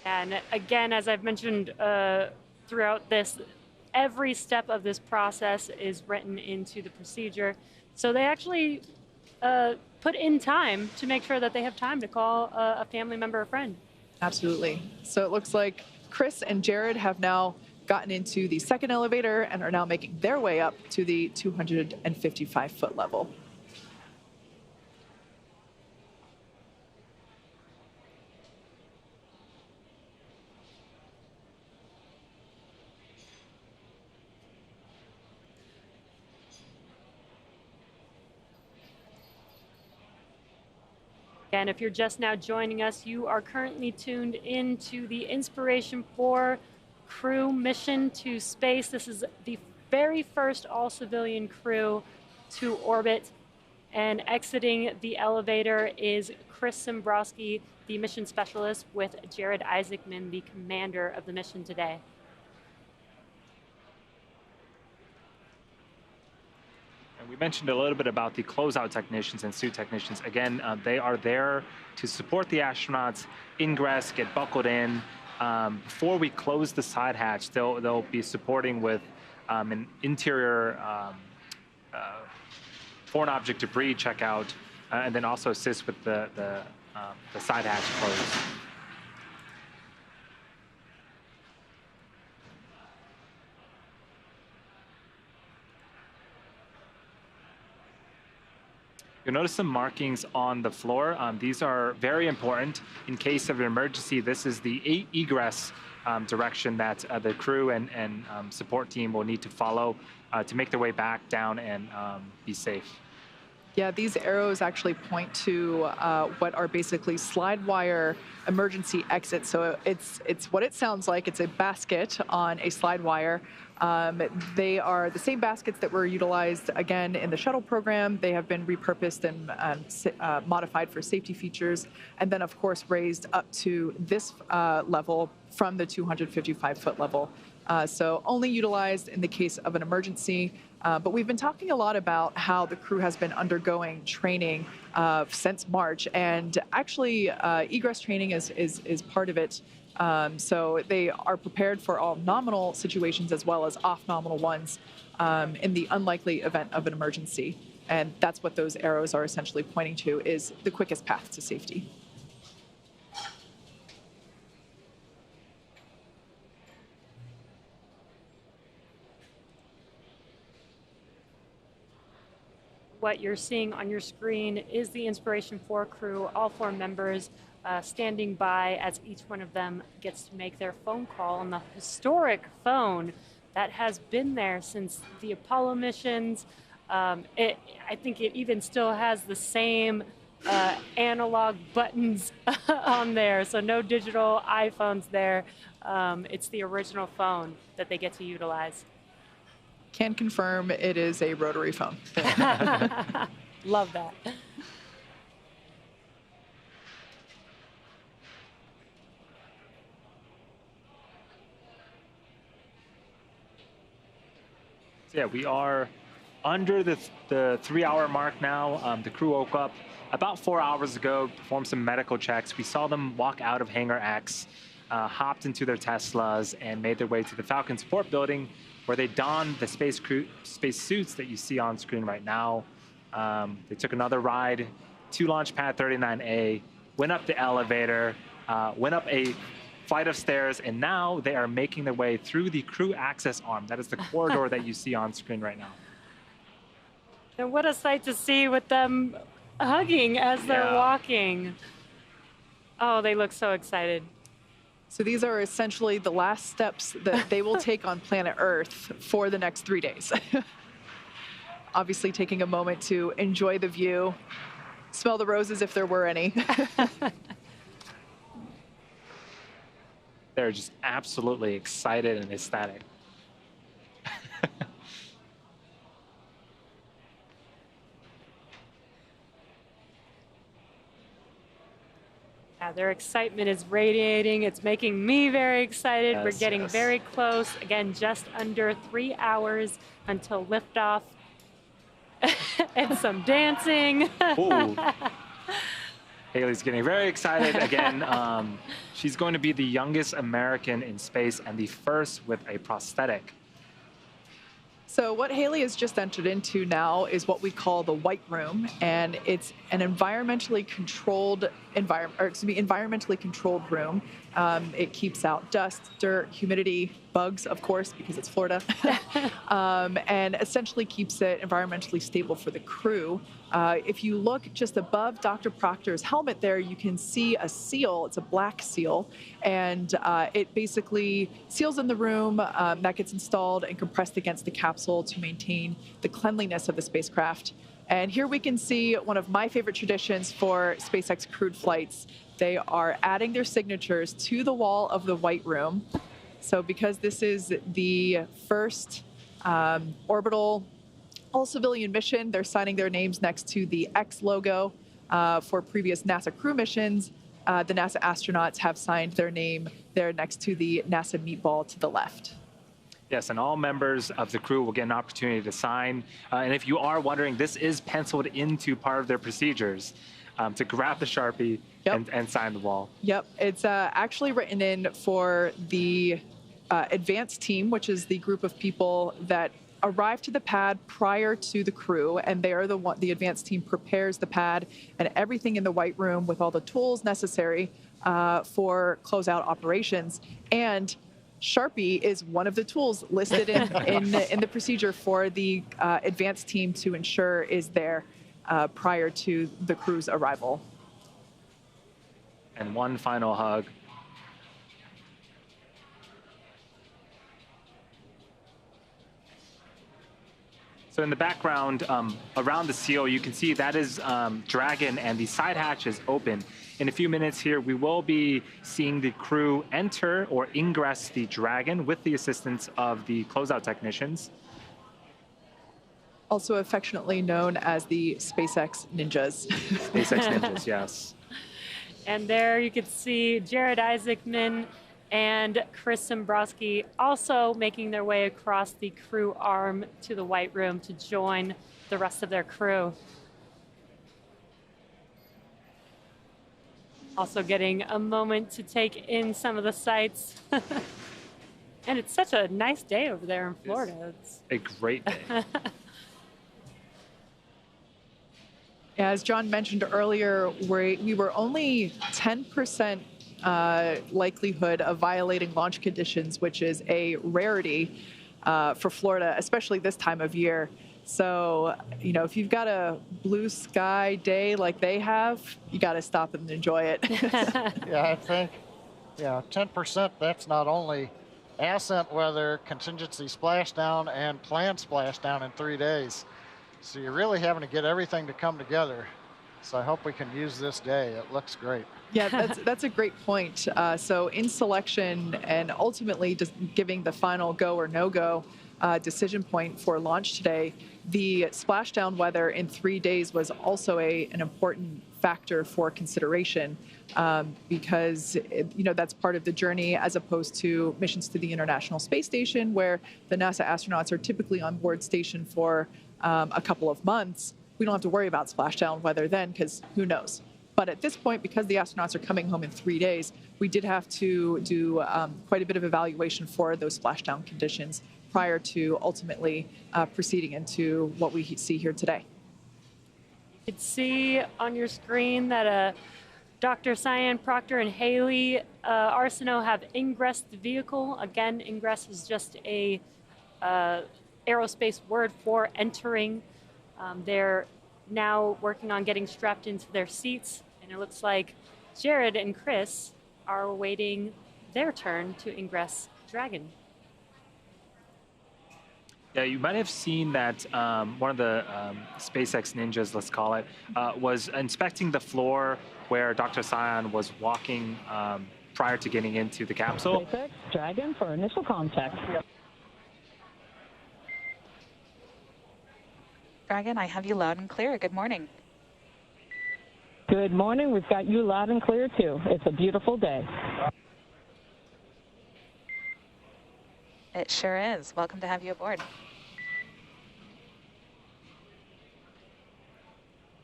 Speaker 2: And again, as I've mentioned throughout this, every step of this process is written into the procedure. So they actually put in time to make sure that they have time to call a family member or friend.
Speaker 8: Absolutely. So it looks like Chris and Jared have now gotten into the second elevator and are now making their way up to the 255-foot level.
Speaker 2: And if you're just now joining us, you are currently tuned into the Inspiration4 crew mission to space. This is the very first all-civilian crew to orbit, and exiting the elevator is Chris Sembroski, the mission specialist, with Jared Isaacman, the commander of the mission today.
Speaker 3: And we mentioned a little bit about the closeout technicians and suit technicians. Again, they are there to support the astronauts, ingress, get buckled in. Before we close the side hatch, they'll be supporting with an interior foreign object debris checkout, and then also assist with the side hatch close. You'll notice some markings on the floor. These are very important. In case of an emergency, this is the egress direction that the crew and support team will need to follow to make their way back down and be safe.
Speaker 8: Yeah, these arrows actually point to what are basically slide wire emergency exits. So it's what it sounds like. It's a basket on a slide wire. They are the same baskets that were utilized again in the shuttle program. They have been repurposed and modified for safety features, and then of course raised up to this level from the 255-foot level. So only utilized in the case of an emergency. But we've been talking a lot about how the crew has been undergoing training since March, and actually egress training is part of it. So they are prepared for all nominal situations as well as off-nominal ones in the unlikely event of an emergency. And that's what those arrows are essentially pointing to, is the quickest path to safety.
Speaker 2: What you're seeing on your screen is the Inspiration4 crew, all 4 members standing by as each one of them gets to make their phone call on the historic phone that has been there since the Apollo missions. I think it even still has the same analog buttons on there, so no digital iPhones there. It's the original phone that they get to utilize.
Speaker 8: Can confirm it is a rotary phone.
Speaker 2: Love that.
Speaker 3: So yeah, we are under the 3-hour mark now. The crew woke up about 4 hours ago, performed some medical checks. We saw them walk out of Hangar X, hopped into their Teslas, and made their way to the Falcon Support Building, where they donned the space suits that you see on screen right now. They took another ride to Launch Pad 39A, went up the elevator, went up a flight of stairs, and now they are making their way through the crew access arm. That is the corridor that you see on screen right now.
Speaker 2: And what a sight to see with them hugging as they're walking. Oh, they look so excited.
Speaker 8: So these are essentially the last steps that they will take on planet Earth for the next 3 days. Obviously taking a moment to enjoy the view, smell the roses if there were any.
Speaker 3: They're just absolutely excited and ecstatic.
Speaker 2: Yeah, their excitement is radiating. It's making me very excited.
Speaker 3: Yes,
Speaker 2: we're getting very close. Again, just under 3 hours until liftoff. And some dancing.
Speaker 3: Hayley's getting very excited again. She's going to be the youngest American in space and the first with a prosthetic.
Speaker 8: So what Hayley has just entered into now is what we call the White Room, and it's an environmentally controlled room. It keeps out dust, dirt, humidity, bugs, of course, because it's Florida, and essentially keeps it environmentally stable for the crew. If you look just above Dr. Proctor's helmet there, you can see a seal. It's a black seal, and it basically seals in the room. That gets installed and compressed against the capsule to maintain the cleanliness of the spacecraft. And here we can see one of my favorite traditions for SpaceX crewed flights. They are adding their signatures to the wall of the White Room. So because this is the first orbital all-civilian mission, they're signing their names next to the X logo. For previous NASA crew missions, the NASA astronauts have signed their name there next to the NASA meatball to the left.
Speaker 3: Yes, and all members of the crew will get an opportunity to sign. And if you are wondering, this is penciled into part of their procedures to grab the Sharpie and sign the wall.
Speaker 8: Yep, it's actually written in for the advanced team, which is the group of people that arrive to the pad prior to the crew, and they are the advanced team prepares the pad and everything in the White Room with all the tools necessary for closeout operations. And Sharpie is one of the tools listed in the procedure for the advanced team to ensure is there prior to the crew's arrival.
Speaker 3: And one final hug. So in the background, around the seal, you can see that is Dragon, and the side hatch is open. In a few minutes here, we will be seeing the crew enter or ingress the Dragon with the assistance of the closeout technicians.
Speaker 8: Also affectionately known as the SpaceX Ninjas.
Speaker 3: SpaceX Ninjas, yes.
Speaker 2: And there you can see Jared Isaacman and Chris Sembroski also making their way across the crew arm to the White Room to join the rest of their crew. Also getting a moment to take in some of the sights. And it's such a nice day over there in Florida. It's
Speaker 3: a great day.
Speaker 8: As John mentioned earlier, we were only 10% likelihood of violating launch conditions, which is a rarity for Florida, especially this time of year. So, you know, if you've got a blue sky day like they have, you got to stop and enjoy it.
Speaker 9: Yeah, I think, 10%, that's not only ascent weather, contingency splashdown, and planned splashdown in 3 days. So you're really having to get everything to come together. So I hope we can use this day. It looks great.
Speaker 8: Yeah, that's a great point. So in selection and ultimately just giving the final go or no-go decision point for launch today, the splashdown weather in 3 days was also an important factor for consideration because that's part of the journey as opposed to missions to the International Space Station, where the NASA astronauts are typically on board station for a couple of months. We don't have to worry about splashdown weather then, because who knows. But at this point, because the astronauts are coming home in 3 days, we did have to do quite a bit of evaluation for those splashdown conditions prior to ultimately proceeding into what we see here today.
Speaker 2: You can see on your screen that Dr. Sian, Proctor, and Hayley Arceneaux have ingressed the vehicle. Again, ingress is just a aerospace word for entering. They're now working on getting strapped into their seats, and it looks like Jared and Chris are awaiting their turn to ingress Dragon.
Speaker 3: Yeah, you might have seen that one of the SpaceX ninjas, let's call it, was inspecting the floor where Dr. Sian was walking prior to getting into the capsule.
Speaker 1: SpaceX Dragon for initial contact. Yep.
Speaker 22: Dragon, I have you loud and clear. Good morning.
Speaker 1: Good morning. We've got you loud and clear, too. It's a beautiful day.
Speaker 22: It sure is. Welcome to have you aboard.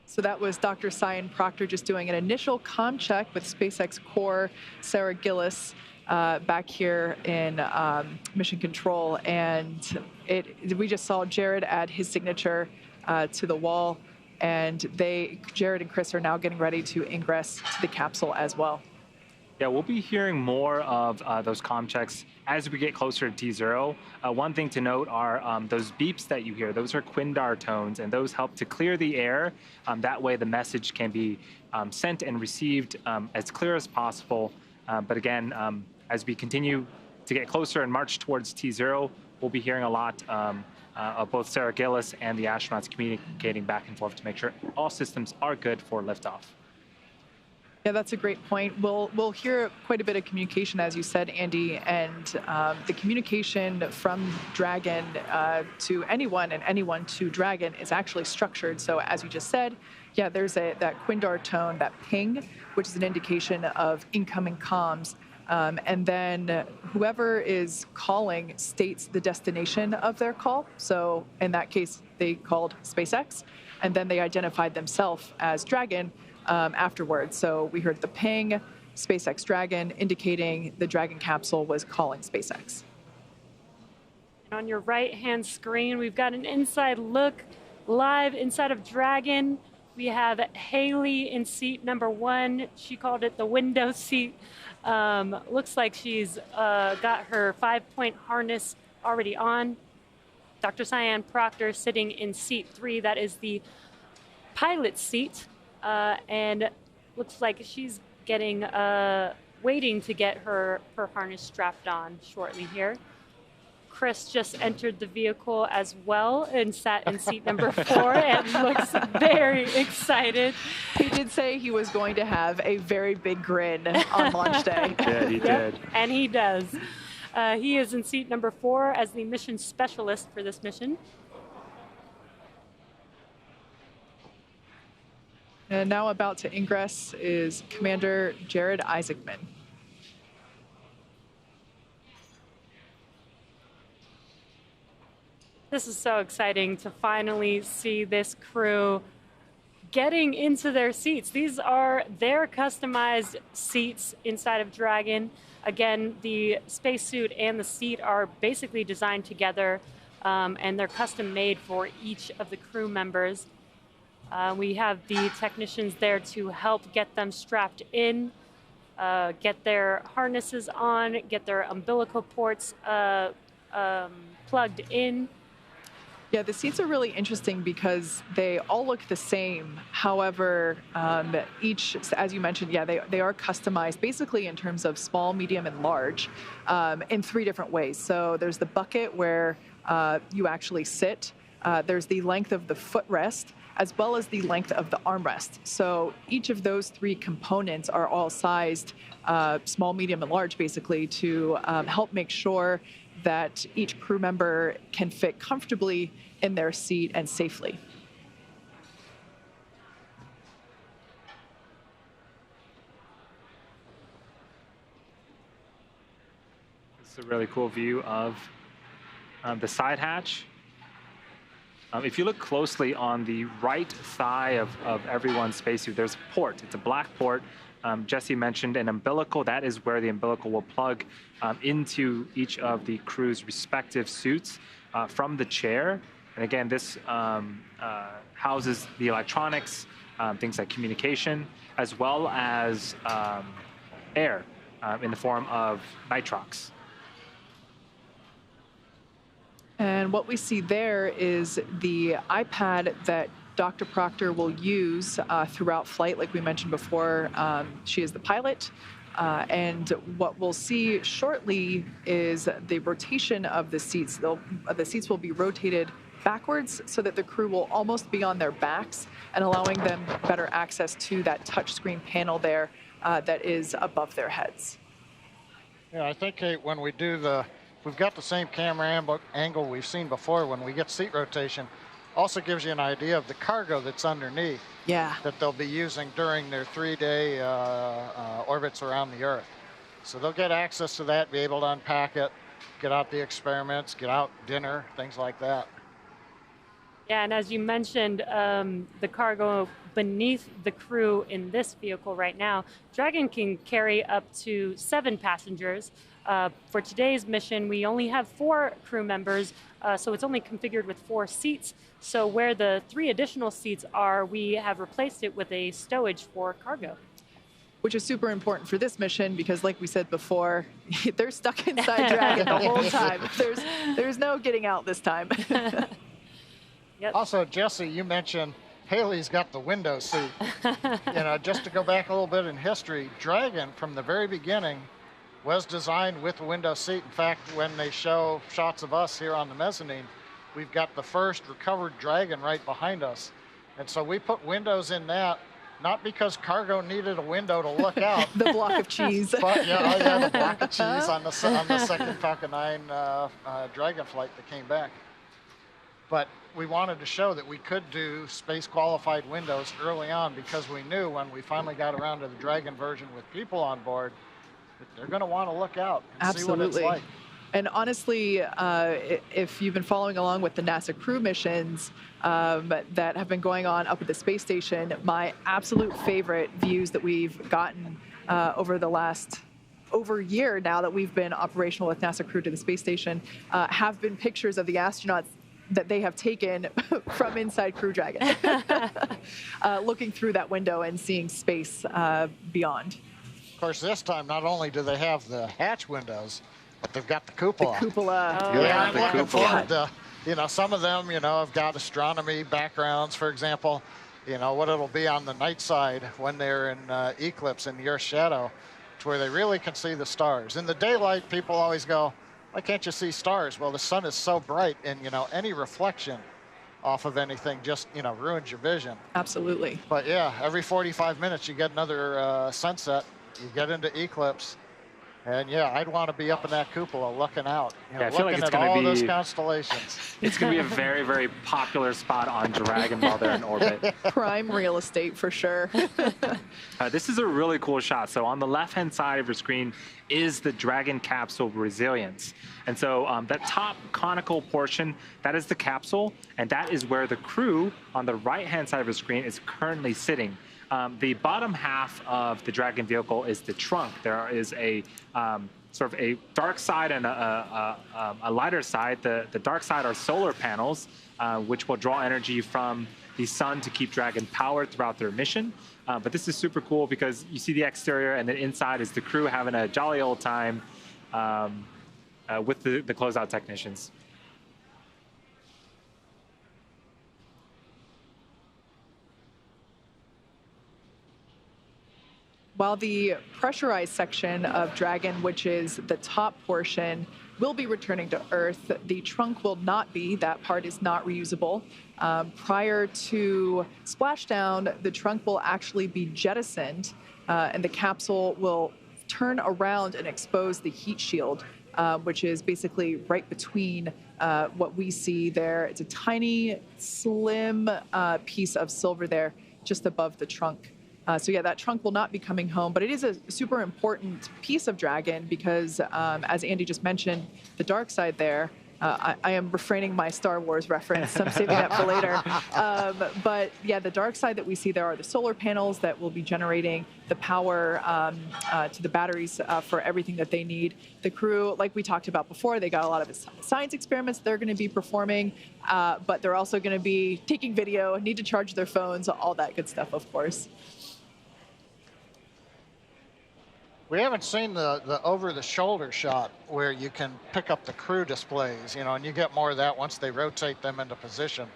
Speaker 8: So that was Dr. Sian Proctor just doing an initial comm check with SpaceX core Sarah Gillis back here in Mission Control. And we just saw Jared add his signature to the wall. And Jared and Chris are now getting ready to ingress to the capsule as well.
Speaker 3: Yeah, we'll be hearing more of those comm checks as we get closer to T0. One thing to note are those beeps that you hear. Those are Quindar tones, and those help to clear the air. That way the message can be sent and received as clear as possible. But again, as we continue to get closer and march towards T0, we'll be hearing a lot of both Sarah Gillis and the astronauts communicating back and forth to make sure all systems are good for liftoff.
Speaker 8: Yeah, that's a great point. We'll hear quite a bit of communication, as you said, Andy, and the communication from Dragon to anyone and anyone to Dragon is actually structured. So as you just said, yeah, there's that Quindar tone, that ping, which is an indication of incoming comms. And then whoever is calling states the destination of their call. So in that case, they called SpaceX, and then they identified themselves as Dragon afterwards. So we heard the ping, SpaceX Dragon, indicating the Dragon capsule was calling SpaceX.
Speaker 2: On your right-hand screen, we've got an inside look live inside of Dragon. We have Hayley in seat number 1. She called it the window seat. Looks like she's got her 5-point harness already on. Dr. Sian Proctor sitting in seat 3. That is the pilot seat. And looks like she's waiting to get her harness strapped on shortly here. Chris just entered the vehicle as well and sat in seat number 4 and looks very excited.
Speaker 8: He did say he was going to have a very big grin on launch day.
Speaker 3: Yeah, he did.
Speaker 2: And he does. He is in seat number 4 as the mission specialist for this mission.
Speaker 8: And now about to ingress is Commander Jared Isaacman.
Speaker 2: This is so exciting to finally see this crew getting into their seats. These are their customized seats inside of Dragon. Again, the spacesuit and the seat are basically designed together, and they're custom made for each of the crew members. We have the technicians there to help get them strapped in, get their harnesses on, get their umbilical ports plugged in.
Speaker 8: Yeah, the seats are really interesting because they all look the same. However, each, as you mentioned, yeah, they are customized basically in terms of small, medium, and large in 3 different ways. So there's the bucket where you actually sit. There's the length of the footrest, as well as the length of the armrest. So each of those 3 components are all sized small, medium, and large, basically, to help make sure that each crew member can fit comfortably in their seat and safely.
Speaker 3: It's a really cool view of the side hatch. If you look closely on the right thigh of everyone's spacesuit, there's a port. It's a black port. Jesse mentioned an umbilical. That is where the umbilical will plug into each of the crew's respective suits from the chair. And again, this houses the electronics, things like communication, as well as air in the form of nitrox.
Speaker 8: And what we see there is the iPad that Dr. Proctor will use throughout flight. Like we mentioned before, she is the pilot. And what we'll see shortly is the rotation of the seats. The seats will be rotated backwards so that the crew will almost be on their backs and allowing them better access to that touchscreen panel there that is above their heads.
Speaker 9: Yeah, I think when we do we've got the same camera angle we've seen before when we get seat rotation. Also gives you an idea of the cargo that's underneath.
Speaker 8: Yeah.
Speaker 9: That they'll be using during their 3-day orbits around the Earth. So they'll get access to that, be able to unpack it, get out the experiments, get out dinner, things like that.
Speaker 2: Yeah, and as you mentioned, the cargo beneath the crew in this vehicle right now, Dragon can carry up to 7 passengers. For today's mission, we only have 4 crew members, so it's only configured with 4 seats. So where the 3 additional seats are, we have replaced it with a stowage for cargo.
Speaker 8: Which is super important for this mission because, like we said before, they're stuck inside Dragon the whole time. There's no getting out this time.
Speaker 2: Yep.
Speaker 9: Also, Jesse, you mentioned Hayley's got the window seat. Just to go back a little bit in history, Dragon from the very beginning was designed with a window seat. In fact, when they show shots of us here on the mezzanine, we've got the first recovered Dragon right behind us. And so we put windows in that, not because cargo needed a window to look out.
Speaker 8: The block of cheese.
Speaker 9: But yeah, the block of cheese on the second Falcon 9 Dragon flight that came back. But we wanted to show that we could do space qualified windows early on because we knew when we finally got around to the Dragon version with people on board, that they're going to want to look out and see what it's like.
Speaker 8: And honestly, if you've been following along with the NASA crew missions that have been going on up at the space station, my absolute favorite views that we've gotten over the last over a year now that we've been operational with NASA crew to the space station have been pictures of the astronauts that they have taken from inside Crew Dragon, looking through that window and seeing space beyond.
Speaker 9: Of course, this time, not only do they have the hatch windows, but they've got the cupola.
Speaker 8: The cupola.
Speaker 9: Oh, yeah, I'm looking forward to, some of them, have got astronomy backgrounds, for example, what it'll be on the night side when they're in eclipse in the Earth's shadow, to where they really can see the stars. In the daylight, people always go, why can't you see stars? Well, the sun is so bright, and any reflection off of anything just ruins your vision.
Speaker 8: Absolutely.
Speaker 9: But yeah, every 45 minutes you get another sunset, you get into eclipse, and yeah, I'd want to be up in that cupola looking out,
Speaker 3: I feel like
Speaker 9: looking
Speaker 3: it's
Speaker 9: at
Speaker 3: gonna
Speaker 9: all
Speaker 3: be
Speaker 9: those constellations.
Speaker 3: It's going to be a very, very popular spot on Dragon while they're in orbit.
Speaker 8: Prime real estate for sure.
Speaker 3: This is a really cool shot. So on the left-hand side of your screen is the Dragon capsule Resilience. And so that top conical portion, that is the capsule, and that is where the crew on the right-hand side of the screen is currently sitting. The bottom half of the Dragon vehicle is the trunk. There is a sort of a dark side and a lighter side. The dark side are solar panels, which will draw energy from the sun to keep Dragon powered throughout their mission. But this is super cool because you see the exterior, and then inside is the crew having a jolly old time with the closeout technicians.
Speaker 8: While the pressurized section of Dragon, which is the top portion, will be returning to Earth, the trunk will not be. That part is not reusable. Prior to splashdown, the trunk will actually be jettisoned, and the capsule will turn around and expose the heat shield, which is basically right between what we see there. It's a tiny, slim piece of silver there just above the trunk. So yeah, that trunk will not be coming home, but it is a super important piece of Dragon because, as Andy just mentioned, the dark side there, I am refraining my Star Wars reference, I'm saving that for later. But yeah, the dark side that we see there are the solar panels that will be generating the power to the batteries for everything that they need. The crew, like we talked about before, they got a lot of science experiments they're going to be performing, but they're also going to be taking video, need to charge their phones, all that good stuff, of course.
Speaker 9: We haven't seen the over-the-shoulder shot where you can pick up the crew displays, and you get more of that once they rotate them into position.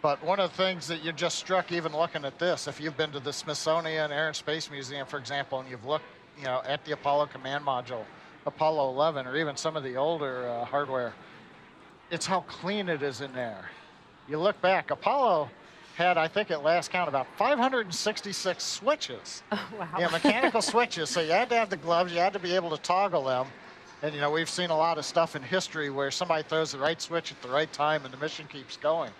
Speaker 9: But one of the things that you just struck even looking at this, if you've been to the Smithsonian Air and Space Museum, for example, and you've looked, at the Apollo command module, Apollo 11, or even some of the older hardware, it's how clean it is in there. You look back, Apollo had, I think at last count, about 566 switches.
Speaker 2: Oh, wow.
Speaker 9: Yeah, mechanical switches. So you had to have the gloves, you had to be able to toggle them. And we've seen a lot of stuff in history where somebody throws the right switch at the right time and the mission keeps going.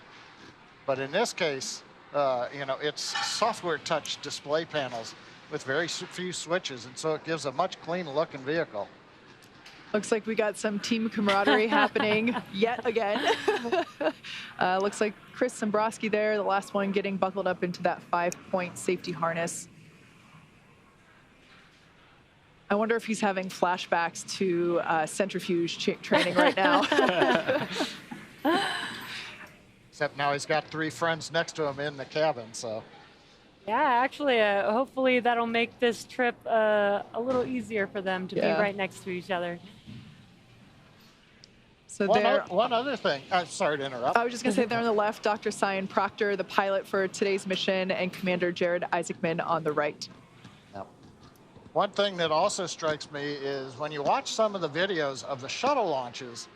Speaker 9: But in this case, it's software touch display panels with very few switches, and so it gives a much clean looking vehicle.
Speaker 8: Looks like we got some team camaraderie happening yet again. Looks like Chris Sembroski there, the last one getting buckled up into that 5-point safety harness. I wonder if he's having flashbacks to centrifuge training right now.
Speaker 9: Except now he's got 3 friends next to him in the cabin, so.
Speaker 2: Yeah, actually, hopefully that'll make this trip a little easier for them to be right next to each other.
Speaker 8: So
Speaker 9: one other thing, sorry to interrupt.
Speaker 8: I was just going to say there on the left, Dr. Sian Proctor, the pilot for today's mission, and Commander Jared Isaacman on the right.
Speaker 9: Yep. One thing that also strikes me is when you watch some of the videos of the shuttle launches,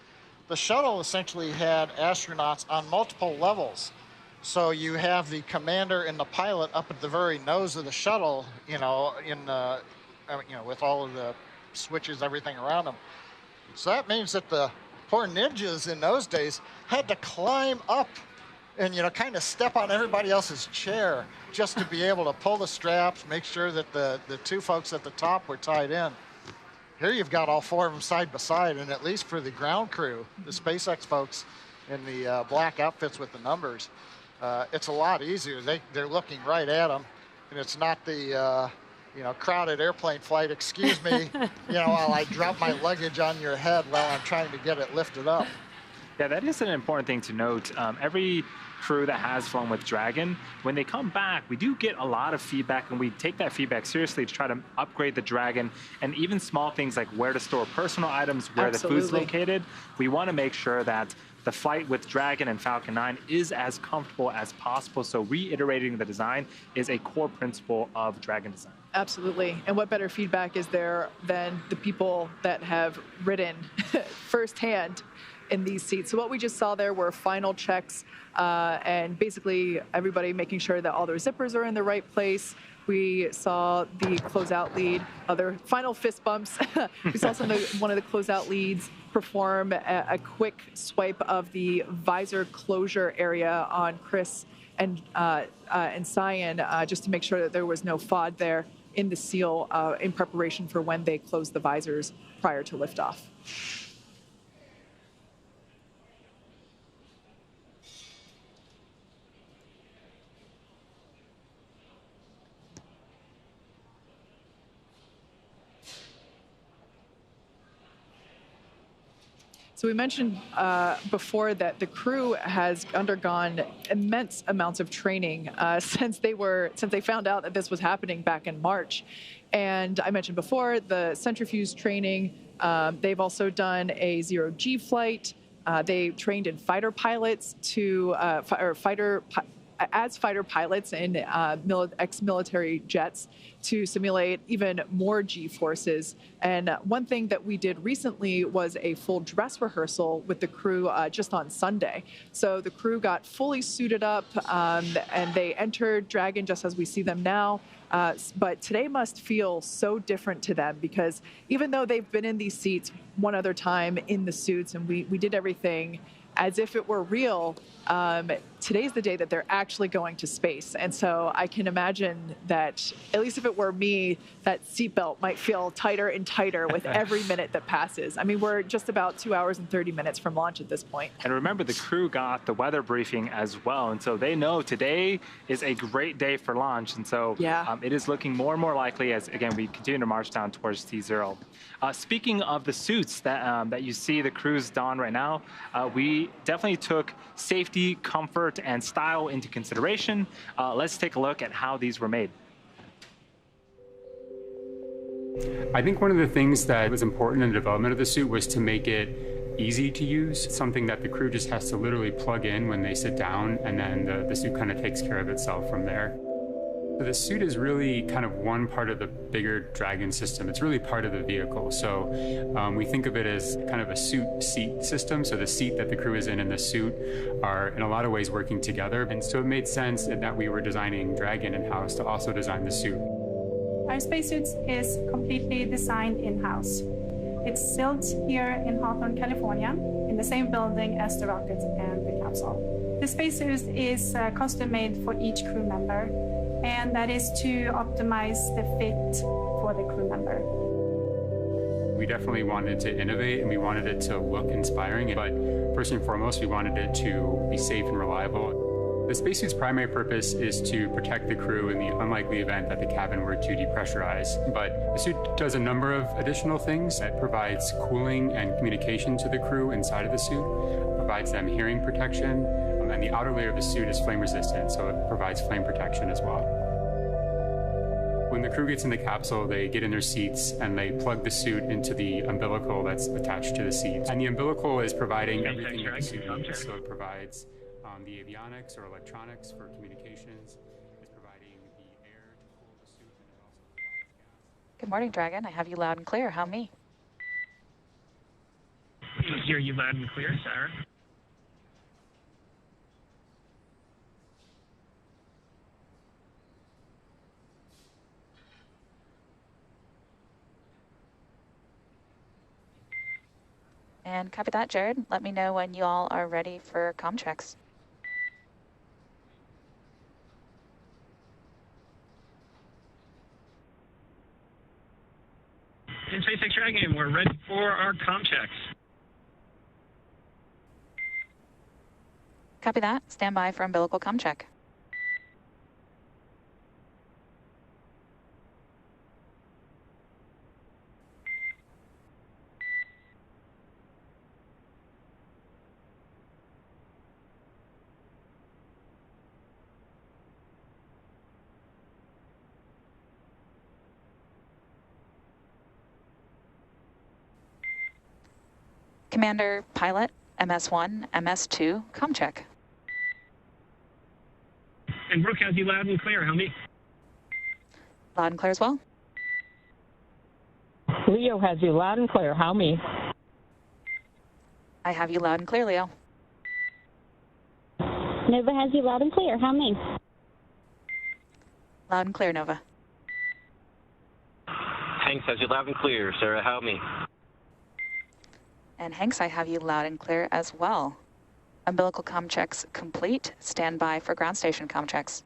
Speaker 9: the shuttle essentially had astronauts on multiple levels. So you have the commander and the pilot up at the very nose of the shuttle, with all of the switches, everything around them. So that means that the poor ninjas in those days had to climb up and, kind of step on everybody else's chair just to be able to pull the straps, make sure that the 2 folks at the top were tied in. Here you've got all 4 of them side by side, and at least for the ground crew, the SpaceX folks in the black outfits with the numbers, it's a lot easier. They're looking right at them, and it's not the crowded airplane flight, excuse me, while I drop my luggage on your head while I'm trying to get it lifted up.
Speaker 3: Yeah, that is an important thing to note. Every crew that has flown with Dragon, when they come back, we do get a lot of feedback, and we take that feedback seriously to try to upgrade the Dragon, and even small things like where to store personal items, where the food's located. We want to make sure that the flight with Dragon and Falcon 9 is as comfortable as possible, so reiterating the design is a core principle of Dragon design.
Speaker 8: Absolutely. And what better feedback is there than the people that have ridden firsthand in these seats? So what we just saw there were final checks and basically everybody making sure that all their zippers are in the right place. We saw the closeout lead, other final fist bumps. We saw one of the closeout leads perform a quick swipe of the visor closure area on Chris and Sian, just to make sure that there was no FOD there in the seal in preparation for when they closed the visors prior to liftoff. So we mentioned before that the crew has undergone immense amounts of training since they found out that this was happening back in March. And I mentioned before the centrifuge training. They've also done a zero-G flight. They trained in fighter pilots as fighter pilots in ex-military jets to simulate even more G-forces. And one thing that we did recently was a full dress rehearsal with the crew just on Sunday. So the crew got fully suited up and they entered Dragon just as we see them now. But today must feel so different to them because even though they've been in these seats one other time in the suits and we did everything as if it were real, today's the day that they're actually going to space. And so I can imagine that, at least if it were me, that seatbelt might feel tighter and tighter with every minute that passes. I mean, we're just about 2 hours and 30 minutes from launch at this point.
Speaker 3: And remember, the crew got the weather briefing as well. And so they know today is a great day for launch. And so it is looking more and more likely as, again, we continue to march down towards T0. Speaking of the suits that you see the crews don right now, we definitely took safety, comfort, and style into consideration. Let's take a look at how these were made.
Speaker 5: I think one of the things that was important in the development of the suit was to make it easy to use, something that the crew just has to literally plug in when they sit down, and then the suit kind of takes care of itself from there. So the suit is really kind of one part of the bigger Dragon system. It's really part of the vehicle. So we think of it as kind of a suit seat system. So the seat that the crew is in and the suit are in a lot of ways working together. And so it made sense that we were designing Dragon in-house to also design the suit.
Speaker 11: Our spacesuits is completely designed in-house. It's built here in Hawthorne, California, in the same building as the rocket and the capsule. The spacesuit is custom made for each crew member, and that is to optimize the fit for the crew member.
Speaker 5: We definitely wanted to innovate and we wanted it to look inspiring, but first and foremost, we wanted it to be safe and reliable. The spacesuit's primary purpose is to protect the crew in the unlikely event that the cabin were to depressurize. But the suit does a number of additional things. It provides cooling and communication to the crew inside of the suit, provides them hearing protection, and the outer layer of the suit is flame resistant, so it provides flame protection as well. When the crew gets in the capsule, they get in their seats and they plug the suit into the umbilical that's attached to the seat. And the umbilical is providing everything that the suit needs. So it provides the avionics or electronics for communications. It's providing the air to cool the suit, and it also provides gas.
Speaker 22: Good morning, Dragon. I have you loud and clear. How me?
Speaker 23: I hear you loud and clear, sir.
Speaker 22: And copy that, Jared. Let me know when you all are ready for comm checks.
Speaker 23: In SpaceX Dragon, we're ready for our comm checks.
Speaker 22: Copy that. Stand by for umbilical comm check. Commander, pilot, MS1, MS2, comm check.
Speaker 23: And Brooke has you loud and clear. How me?
Speaker 22: Loud and clear as well.
Speaker 1: Leo has you loud and clear. How me?
Speaker 22: I have you loud and clear, Leo.
Speaker 12: Nova has you loud and clear. How me?
Speaker 22: Loud and clear, Nova.
Speaker 14: Hanks has you loud and clear. Sarah, how me?
Speaker 22: And Hanks, I have you loud and clear as well. Umbilical comm checks complete. Stand by for ground station comm checks.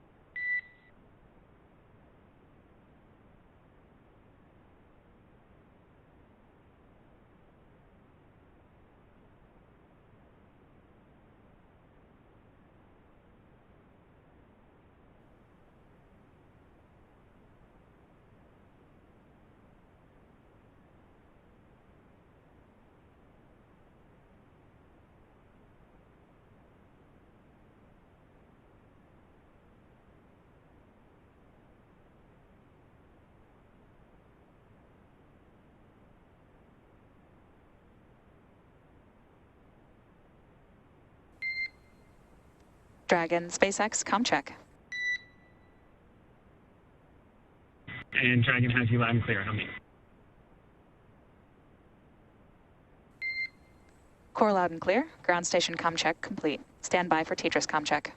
Speaker 22: Dragon, SpaceX, comm check.
Speaker 23: And Dragon has you loud and clear. How me?
Speaker 22: Core loud and clear. Ground station comm check complete. Stand by for Tetris comm check.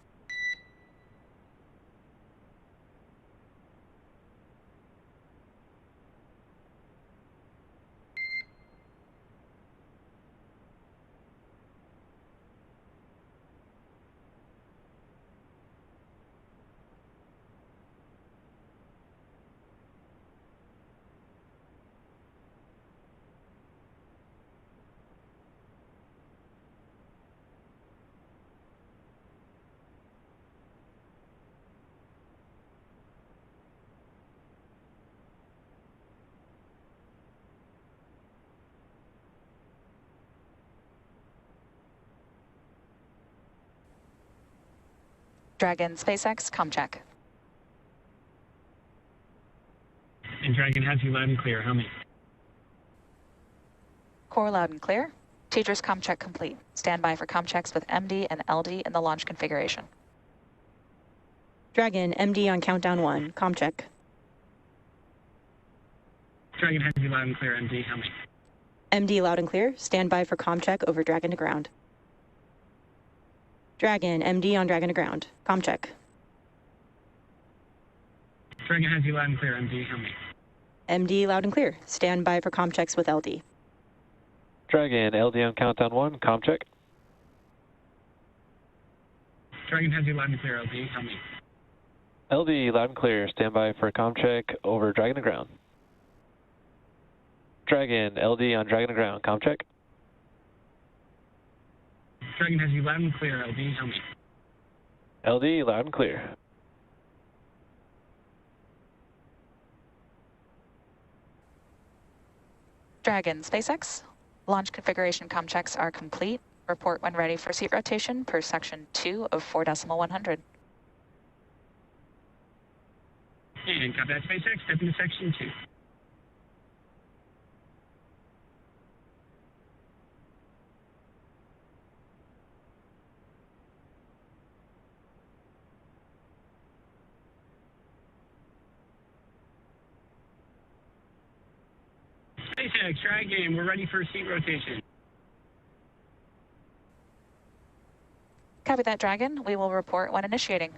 Speaker 22: Dragon, SpaceX, comm check.
Speaker 23: And Dragon has you loud and clear. How me?
Speaker 22: Core loud and clear. Tetris comm check complete. Stand by for comm checks with MD and LD in the launch configuration.
Speaker 15: Dragon, MD on countdown 1. Comm check.
Speaker 23: Dragon has you loud and clear. MD, how me?
Speaker 15: MD loud and clear. Stand by for comm check over Dragon to ground. Dragon, MD on Dragon to ground. Comm check.
Speaker 23: Dragon has you loud and clear. MD, how me?
Speaker 15: MD loud and clear. Stand by for comm checks with LD.
Speaker 20: Dragon, LD on countdown 1. Comm check.
Speaker 23: Dragon has you loud and clear. LD, how me?
Speaker 20: LD loud and clear. Stand by for comm check over Dragon to ground. Dragon, LD on Dragon to ground. Comm check.
Speaker 23: Dragon has you loud and clear. LD, how me?
Speaker 20: LD loud and clear.
Speaker 22: Dragon, SpaceX. Launch configuration comm checks are complete. Report when ready for seat rotation per section 2 of 4.100.
Speaker 23: And copy that, SpaceX. Step into section 2. SpaceX, Dragon, we're ready for seat rotation.
Speaker 22: Copy that, Dragon. We will report when initiating.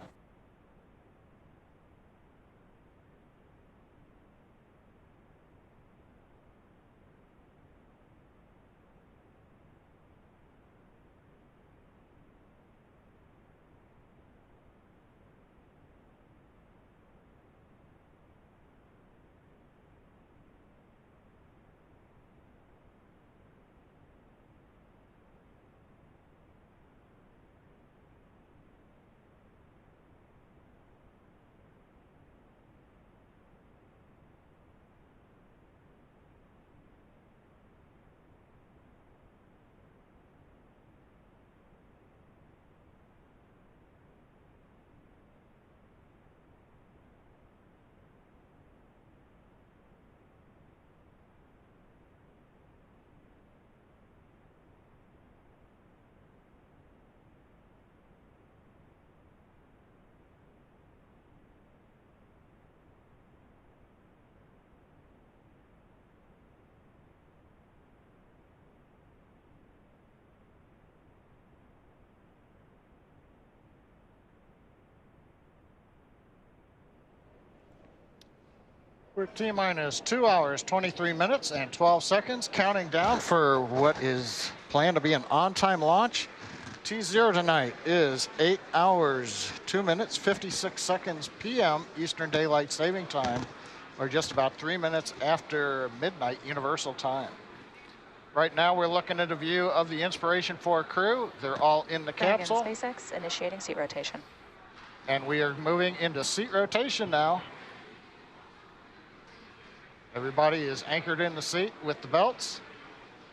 Speaker 9: We're T-minus 2 hours, 23 minutes, and 12 seconds, counting down for what is planned to be an on-time launch. T0 tonight is 8 hours, 2 minutes, 56 seconds p.m. Eastern Daylight Saving Time, or just about 3 minutes after midnight Universal Time. Right now, we're looking at a view of the Inspiration4 crew. They're all in the capsule.
Speaker 22: SpaceX initiating seat rotation.
Speaker 9: And we are moving into seat rotation now. Everybody is anchored in the seat with the belts.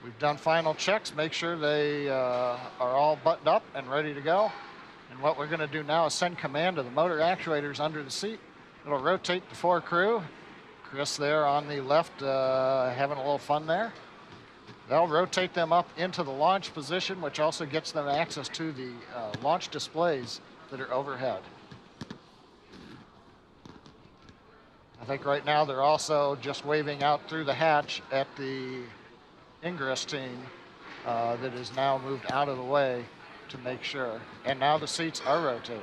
Speaker 9: We've done final checks, make sure they are all buttoned up and ready to go. And what we're going to do now is send command to the motor actuators under the seat. It'll rotate the 4 crew. Chris there on the left having a little fun there. They'll rotate them up into the launch position, which also gets them access to the launch displays that are overhead. I think right now they're also just waving out through the hatch at the Ingress team that is now moved out of the way to make sure. And now the seats are rotating.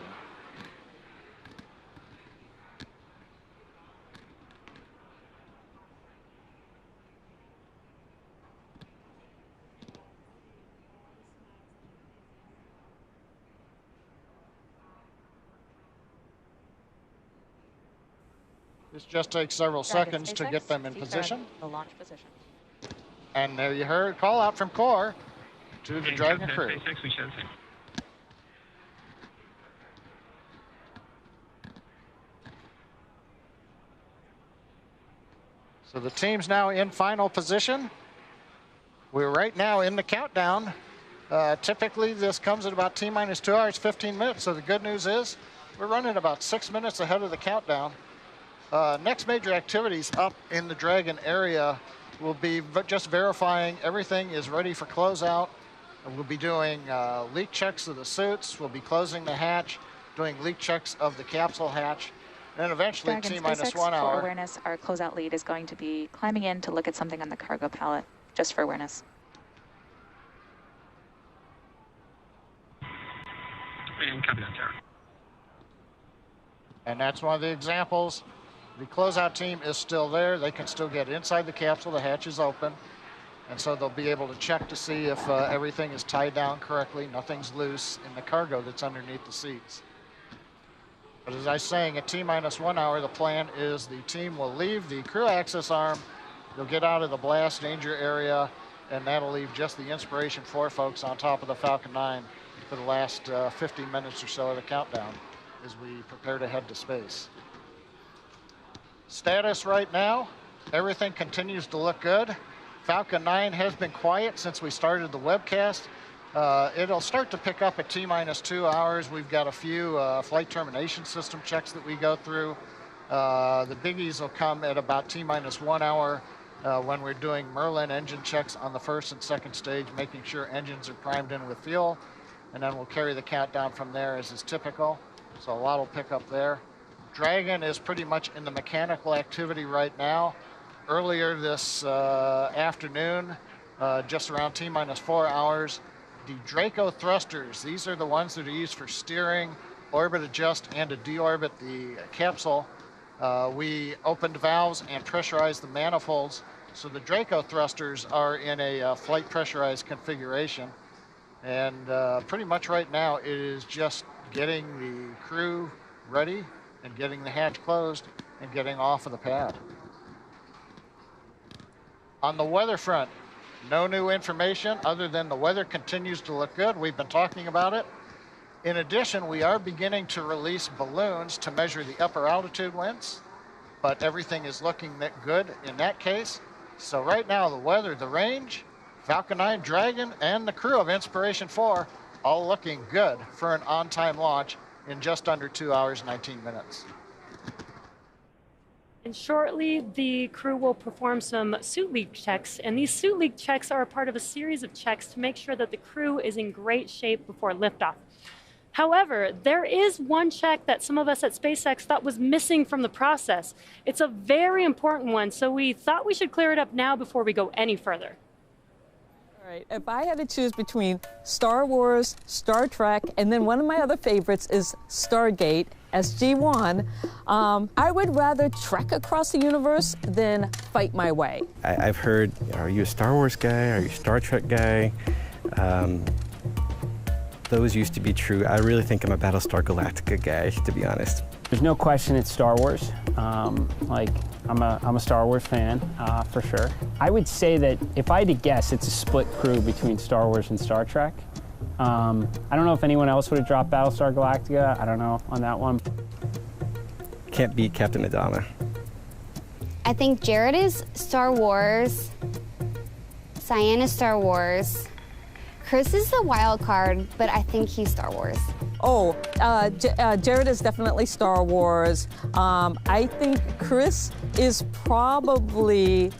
Speaker 9: This just takes several seconds to get them in position.
Speaker 22: The launch position.
Speaker 9: And there you heard a call out from Core to the Dragon crew.
Speaker 23: SpaceX, we should say.
Speaker 9: So the team's now in final position. We're right now in the countdown. Typically, this comes at about T-minus 2 hours, 15 minutes. So the good news is we're running about 6 minutes ahead of the countdown. Next major activities up in the Dragon area will be just verifying everything is ready for closeout. And we'll be doing leak checks of the suits. We'll be closing the hatch, doing leak checks of the capsule hatch. And eventually,
Speaker 22: Dragon
Speaker 9: T-minus
Speaker 22: SpaceX,
Speaker 9: 1 hour.
Speaker 22: For awareness, our closeout lead is going to be climbing in to look at something on the cargo pallet, just for awareness.
Speaker 23: And copy that, Jared.
Speaker 9: And that's one of the examples. The closeout team is still there. They can still get inside the capsule. The hatch is open. And so they'll be able to check to see if everything is tied down correctly, nothing's loose in the cargo that's underneath the seats. But as I was saying, at T-minus 1 hour, the plan is the team will leave the crew access arm. They'll get out of the blast danger area, and that'll leave just the Inspiration4 folks on top of the Falcon 9 for the last 15 minutes or so of the countdown as we prepare to head to space. Status right now, everything continues to look good. Falcon 9 has been quiet since we started the webcast. It'll start to pick up at T-minus 2 hours. We've got a few flight termination system checks that we go through. The biggies will come at about T-minus 1 hour when we're doing Merlin engine checks on the first and second stage, making sure engines are primed in with fuel. And then we'll carry the countdown from there as is typical. So a lot will pick up there. Dragon is pretty much in the mechanical activity right now. Earlier this afternoon, just around T-minus 4 hours, the Draco thrusters, these are the ones that are used for steering, orbit adjust, and to deorbit the capsule. We opened valves and pressurized the manifolds. So the Draco thrusters are in a flight pressurized configuration. And pretty much right now, it is just getting the crew ready and getting the hatch closed and getting off of the pad. On the weather front, no new information other than the weather continues to look good. We've been talking about it. In addition, we are beginning to release balloons to measure the upper altitude winds, but everything is looking good in that case. So right now, the weather, the range, Falcon 9, Dragon, and the crew of Inspiration4 all looking good for an on-time launch in just under 2 hours, 19 minutes.
Speaker 2: And shortly, the crew will perform some suit leak checks. And these suit leak checks are a part of a series of checks to make sure that the crew is in great shape before liftoff. However, there is one check that some of us at SpaceX thought was missing from the process. It's a very important one, so we thought we should clear it up now before we go any further.
Speaker 7: All right, if I had to choose between Star Wars, Star Trek, and then one of my other favorites is Stargate, SG-1, I would rather trek across the universe than fight my way.
Speaker 6: I've heard, are you a Star Wars guy? Are you a Star Trek guy? Those used to be true. I really think I'm a Battlestar Galactica guy, to be honest.
Speaker 13: There's no question it's Star Wars. Like, I'm a Star Wars fan, for sure. I would say that if I had to guess, it's a split crew between Star Wars and Star Trek. I don't know if anyone else would have dropped Battlestar Galactica. I don't know on that one.
Speaker 6: Can't beat Captain Adama.
Speaker 4: I think Jared is Star Wars, Sian is Star Wars, Chris is the wild card, but I think he's Star Wars.
Speaker 7: Oh, Jared is definitely Star Wars. I think Chris is probably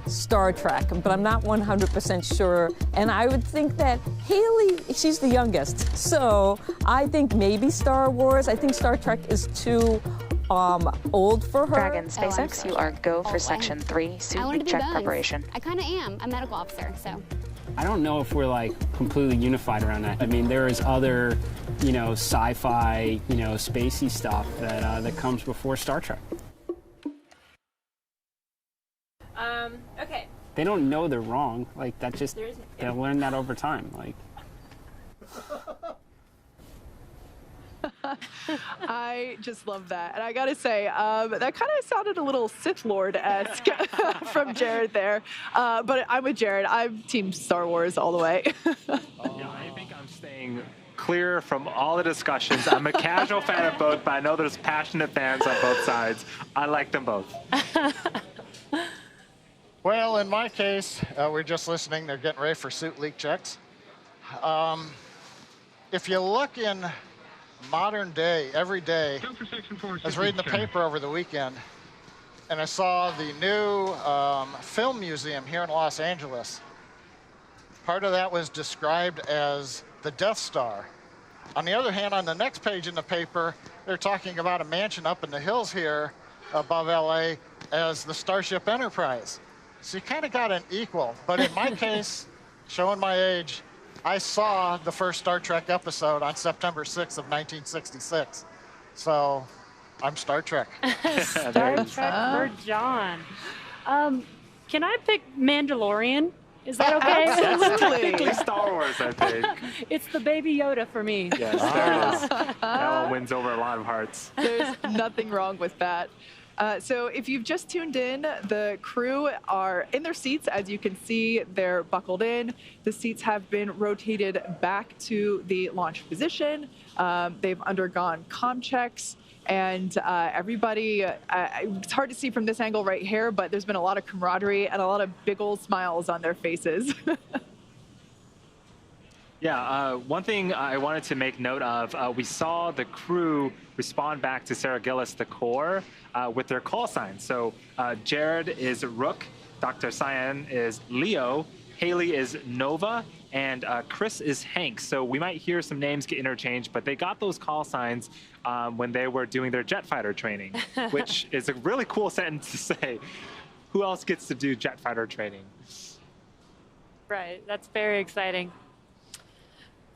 Speaker 7: Star Trek, but I'm not 100% sure. And I would think that Hayley, she's the youngest, so I think maybe Star Wars. I think Star Trek is too old for her.
Speaker 22: Dragon SpaceX, you are go for Section 3, suit check preparation.
Speaker 4: I kind of am a medical officer, so.
Speaker 13: I don't know if we're like completely unified around that. I mean, there is other, sci-fi, spacey stuff that comes before Star Trek.
Speaker 2: Okay.
Speaker 13: They don't know they're wrong. Like, that just, they'll learn that over time. Like.
Speaker 8: I just love that. And I gotta say, that kind of sounded a little Sith Lord-esque from Jared there. But I'm with Jared. I'm Team Star Wars all the way.
Speaker 3: I think I'm staying clear from all the discussions. I'm a casual fan of both, but I know there's passionate fans on both sides. I like them both.
Speaker 9: Well, in my case, we're just listening. They're getting ready for suit leak checks. If you look in modern day, every day, I was reading the paper over the weekend, and I saw the new film museum here in Los Angeles. Part of that was described as the Death Star. On the other hand, on the next page in the paper, they're talking about a mansion up in the hills here above LA as the Starship Enterprise. So you kind of got an equal, but in my case, showing my age, I saw the first Star Trek episode on September 6th of 1966. So I'm Star Trek.
Speaker 2: Star Trek for John. Can I pick Mandalorian? Is that okay?
Speaker 3: That's technically Star Wars, I think.
Speaker 2: It's the Baby Yoda for me.
Speaker 3: Yes, there it is. That one wins over a lot of hearts.
Speaker 8: There's nothing wrong with that. So if you've just tuned in, the crew are in their seats. As you can see, they're buckled in. The seats have been rotated back to the launch position. They've undergone comm checks. And everybody, it's hard to see from this angle right here, but there's been a lot of camaraderie and a lot of big old smiles on their faces.
Speaker 3: Yeah, one thing I wanted to make note of, we saw the crew respond back to Sarah Gillis, the core, with their call signs. So Jared is Rook, Dr. Sian is Leo, Hayley is Nova, and Chris is Hank. So we might hear some names get interchanged, but they got those call signs when they were doing their jet fighter training, which is a really cool sentence to say. Who else gets to do jet fighter training?
Speaker 2: Right, that's very exciting.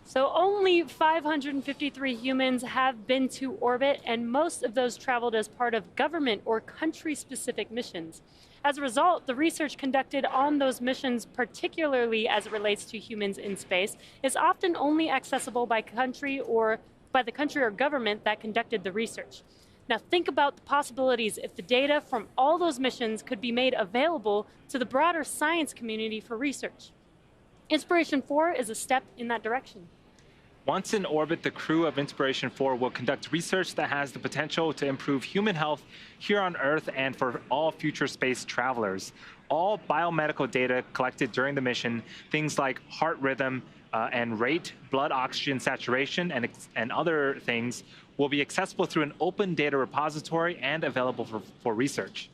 Speaker 2: So only 553 humans have been to orbit, and most of those traveled as part of government or country-specific missions. As a result, the research conducted on those missions, particularly as it relates to humans in space, is often only accessible by the country or government that conducted the research. Now think about the possibilities if the data from all those missions could be made available to the broader science community for research. Inspiration4 is a step in that direction.
Speaker 3: Once in orbit, the crew of Inspiration4 will conduct research that has the potential to improve human health here on Earth and for all future space travelers. All biomedical data collected during the mission, things like heart rhythm and rate, blood oxygen saturation, and other things, will be accessible through an open data repository and available for research.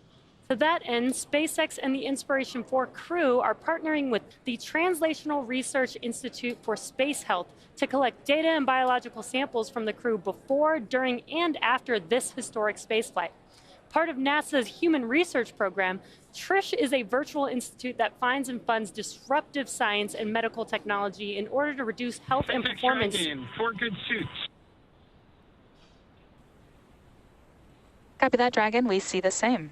Speaker 2: To that end, SpaceX and the Inspiration4 crew are partnering with the Translational Research Institute for Space Health to collect data and biological samples from the crew before, during, and after this historic spaceflight. Part of NASA's Human Research Program, TRISH is a virtual institute that finds and funds disruptive science and medical technology in order to reduce health and performance.
Speaker 23: 4 good suits.
Speaker 22: Copy that, Dragon. We see the same.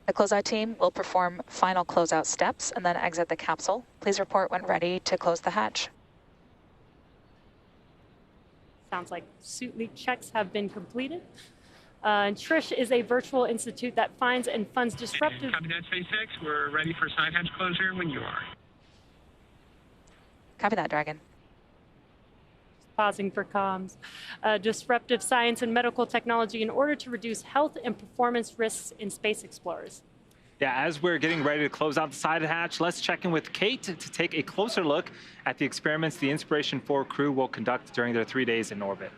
Speaker 22: The closeout team will perform final closeout steps and then exit the capsule. Please report when ready to close the hatch.
Speaker 2: Sounds like suit leak checks have been completed. And Trish is a virtual institute that finds and funds disruptive...
Speaker 23: Copy that, SpaceX. We're ready for side hatch closure when you are.
Speaker 22: Copy that, Dragon.
Speaker 2: Pausing for comms. Disruptive science and medical technology in order to reduce health and performance risks in space explorers.
Speaker 3: Yeah, as we're getting ready to close out the side hatch, let's check in with Kate to take a closer look at the experiments the Inspiration4 crew will conduct during their 3 days in orbit.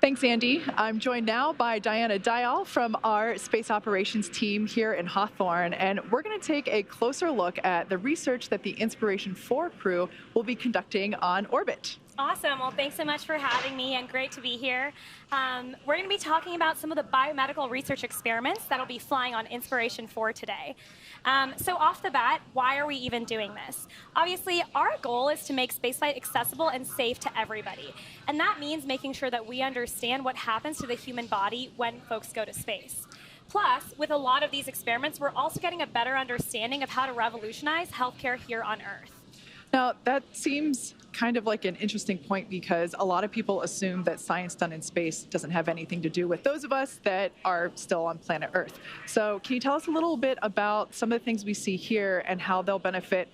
Speaker 8: Thanks, Andy. I'm joined now by Diana Dial from our space operations team here in Hawthorne, and we're going to take a closer look at the research that the Inspiration4 crew will be conducting on orbit.
Speaker 16: Awesome. Well, thanks so much for having me, and great to be here. We're going to be talking about some of the biomedical research experiments that'll be flying on Inspiration4 today. So off the bat, why are we even doing this? Obviously, our goal is to make spaceflight accessible and safe to everybody. And that means making sure that we understand what happens to the human body when folks go to space. Plus, with a lot of these experiments, we're also getting a better understanding of how to revolutionize healthcare here on Earth.
Speaker 8: Now, that seems kind of like an interesting point because a lot of people assume that science done in space doesn't have anything to do with those of us that are still on planet Earth. So can you tell us a little bit about some of the things we see here and how they'll benefit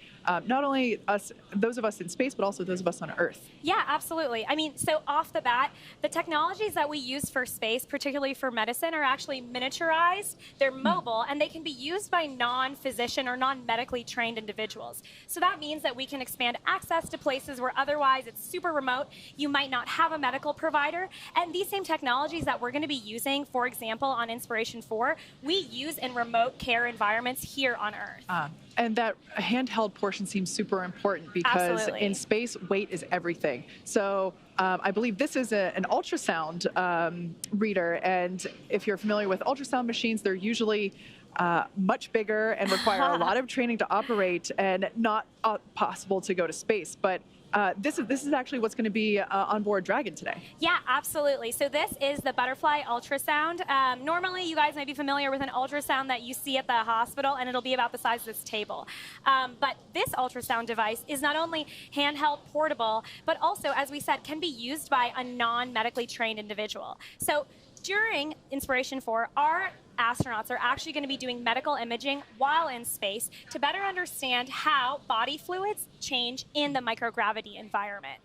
Speaker 8: not only us, those of us in space, but also those of us on Earth?
Speaker 16: Yeah, absolutely. I mean, so off the bat, the technologies that we use for space, particularly for medicine, are actually miniaturized, they're mobile, and they can be used by non-physician or non-medically trained individuals. So that means that we can expand access to places where otherwise it's super remote, you might not have a medical provider, and these same technologies that we're going to be using, for example, on Inspiration4, we use in remote care environments here on Earth.
Speaker 8: And that handheld portion seems super important because
Speaker 16: Absolutely.
Speaker 8: In space, weight is everything. So I believe this is an ultrasound reader, and if you're familiar with ultrasound machines, they're usually much bigger and require a lot of training to operate and not possible to go to space. But this is actually what's going to be on board Dragon today.
Speaker 16: Yeah, absolutely. So this is the butterfly ultrasound. Normally, you guys may be familiar with an ultrasound that you see at the hospital, and it'll be about the size of this table. But this ultrasound device is not only handheld, portable, but also, as we said, can be used by a non-medically trained individual. So during Inspiration4, our astronauts are actually going to be doing medical imaging while in space to better understand how body fluids change in the microgravity environment.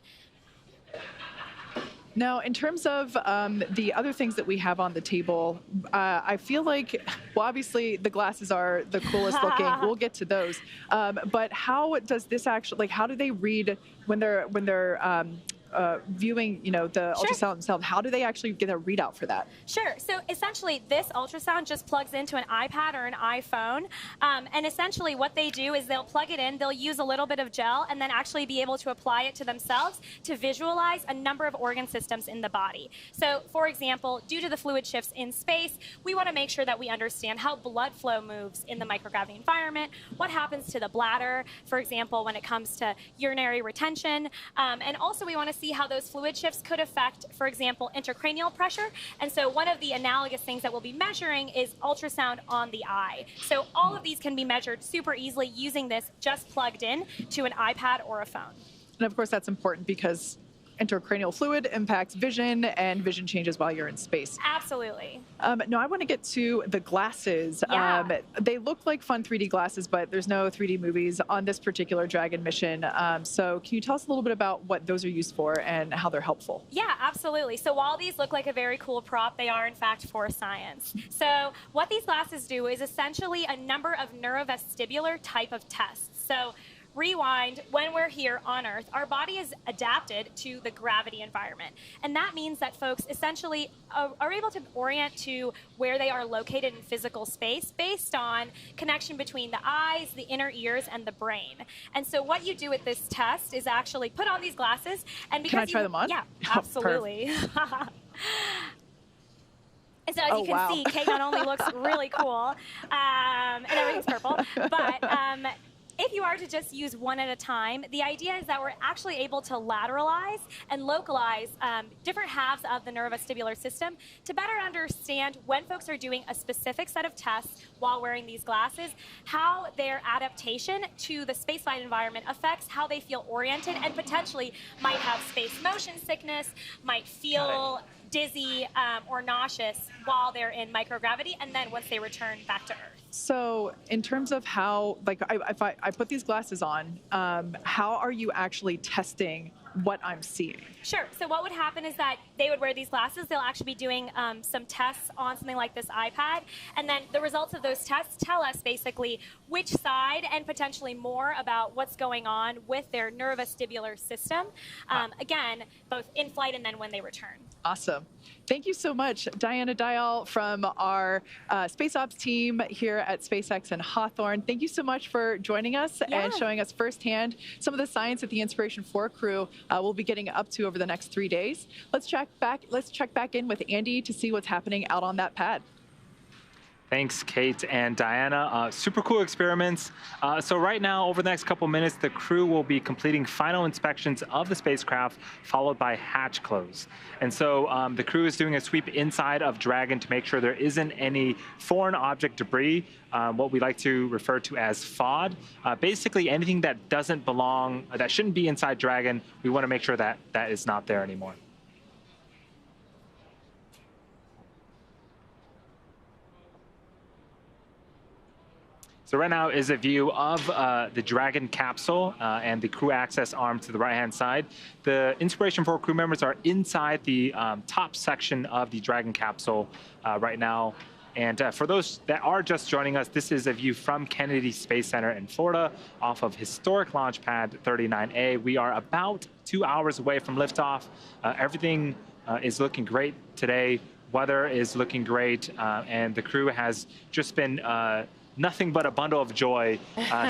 Speaker 8: Now, in terms of the other things that we have on the table, I feel like, well, obviously the glasses are the coolest looking. We'll get to those. But how does this actually, like, how do they read when they're viewing, the ultrasound themselves? How do they actually get a readout for that?
Speaker 16: Sure. So essentially, this ultrasound just plugs into an iPad or an iPhone. And essentially what they do is they'll plug it in, they'll use a little bit of gel, and then actually be able to apply it to themselves to visualize a number of organ systems in the body. So, for example, due to the fluid shifts in space, we want to make sure that we understand how blood flow moves in the microgravity environment, what happens to the bladder, for example, when it comes to urinary retention, and also we want to see how those fluid shifts could affect, for example, intracranial pressure. And so one of the analogous things that we'll be measuring is ultrasound on the eye. So all of these can be measured super easily using this just plugged in to an iPad or a phone.
Speaker 8: And of course, that's important because intracranial fluid impacts vision, and vision changes while you're in space.
Speaker 16: Absolutely.
Speaker 8: No, I want to get to the glasses.
Speaker 16: Yeah.
Speaker 8: They look like fun 3D glasses, but there's no 3D movies on this particular Dragon mission. So can you tell us a little bit about what those are used for and how they're helpful?
Speaker 16: Yeah, absolutely. So while these look like a very cool prop, they are in fact for science. So what these glasses do is essentially a number of neurovestibular type of tests. So rewind, when we're here on Earth, our body is adapted to the gravity environment. And that means that folks essentially are able to orient to where they are located in physical space based on connection between the eyes, the inner ears, and the brain. And so what you do with this test is actually put on these glasses. And because
Speaker 8: Can I try them on?
Speaker 16: Yeah, absolutely. And so as you can see, Kate not only looks really cool, and everything's purple, but if you are to just use one at a time, the idea is that we're actually able to lateralize and localize different halves of the neurovestibular system to better understand when folks are doing a specific set of tests while wearing these glasses, how their adaptation to the spaceflight environment affects how they feel oriented and potentially might have space motion sickness, might feel dizzy or nauseous while they're in microgravity, and then once they return back to Earth.
Speaker 8: So in terms of how, like, if I put these glasses on, how are you actually testing what I'm seeing?
Speaker 16: Sure. So what would happen is that they would wear these glasses. They'll actually be doing some tests on something like this iPad. And then the results of those tests tell us basically which side and potentially more about what's going on with their neurovestibular system. Again, both in flight and then when they return.
Speaker 8: Awesome. Thank you so much, Diana Dial from our Space Ops team here at SpaceX in Hawthorne. Thank you so much for joining us and showing us firsthand some of the science that the Inspiration4 crew will be getting up to over the next 3 days. Let's check back in with Andy to see what's happening out on that pad.
Speaker 3: Thanks, Kate and Diana. Super cool experiments. So right now, over the next couple minutes, the crew will be completing final inspections of the spacecraft, followed by hatch close. And so the crew is doing a sweep inside of Dragon to make sure there isn't any foreign object debris, what we like to refer to as FOD. Basically, anything that doesn't belong, that shouldn't be inside Dragon, we want to make sure that that is not there anymore. So right now is a view of the Dragon capsule and the crew access arm to the right-hand side. The Inspiration4 crew members are inside the top section of the Dragon capsule right now. And for those that are just joining us, this is a view from Kennedy Space Center in Florida off of historic launch pad 39A. We are about 2 hours away from liftoff. Everything is looking great today. Weather is looking great, and the crew has just been nothing but a bundle of joy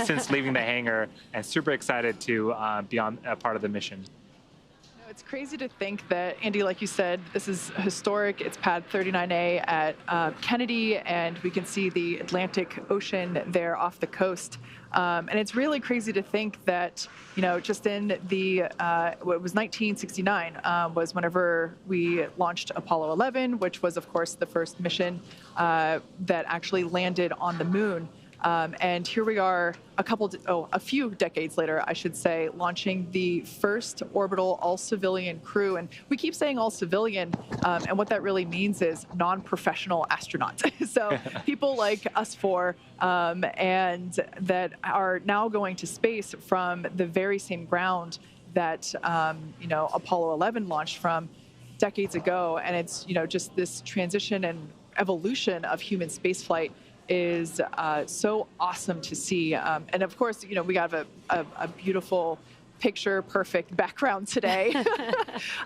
Speaker 3: since leaving the hangar, and super excited to be on a part of the mission.
Speaker 8: It's crazy to think that, Andy, like you said, this is historic. It's pad 39A at Kennedy, and we can see the Atlantic Ocean there off the coast. And it's really crazy to think that, you know, just in the, what was 1969 was whenever we launched Apollo 11, which was, of course, the first mission that actually landed on the moon. And here we are a few decades later, I should say, launching the first orbital all-civilian crew. And we keep saying all-civilian, and what that really means is non-professional astronauts. So people like us four, and that are now going to space from the very same ground that, you know, Apollo 11 launched from decades ago. And it's, you know, just this transition and evolution of human spaceflight is so awesome to see. And of course, you know, we got a beautiful picture perfect background today.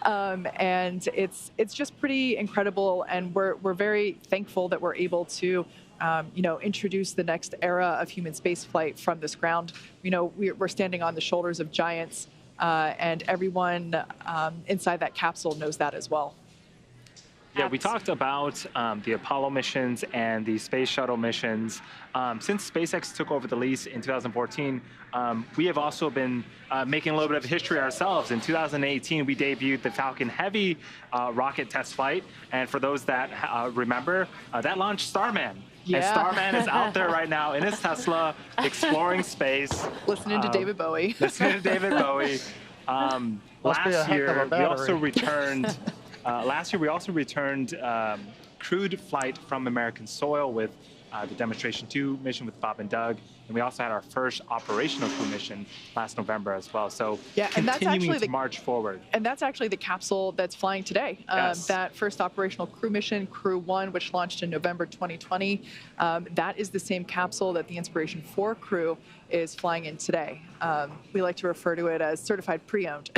Speaker 8: And it's just pretty incredible. And we're very thankful that we're able to, you know, introduce the next era of human spaceflight from this ground. You know, we're standing on the shoulders of giants, and everyone inside that capsule knows that as well.
Speaker 3: Yeah, we talked about the Apollo missions and the space shuttle missions. Since SpaceX took over the lease in 2014, we have also been making a little bit of history ourselves. In 2018, we debuted the Falcon Heavy rocket test flight. And for those that remember, that launched Starman. Yeah. And Starman is out there right now in his Tesla, exploring space.
Speaker 8: Listening to David Bowie.
Speaker 3: Listening to David Bowie. Last year, we also returned... last year, we also returned crewed flight from American soil with the Demonstration 2 mission with Bob and Doug. And we also had our first operational crew mission last November as well. So yeah, and continuing to march forward.
Speaker 8: And that's actually the capsule that's flying today.
Speaker 3: Yes.
Speaker 8: That first operational crew mission, Crew 1, which launched in November 2020, that is the same capsule that the Inspiration4 crew is flying in today. We like to refer to it as certified pre-owned.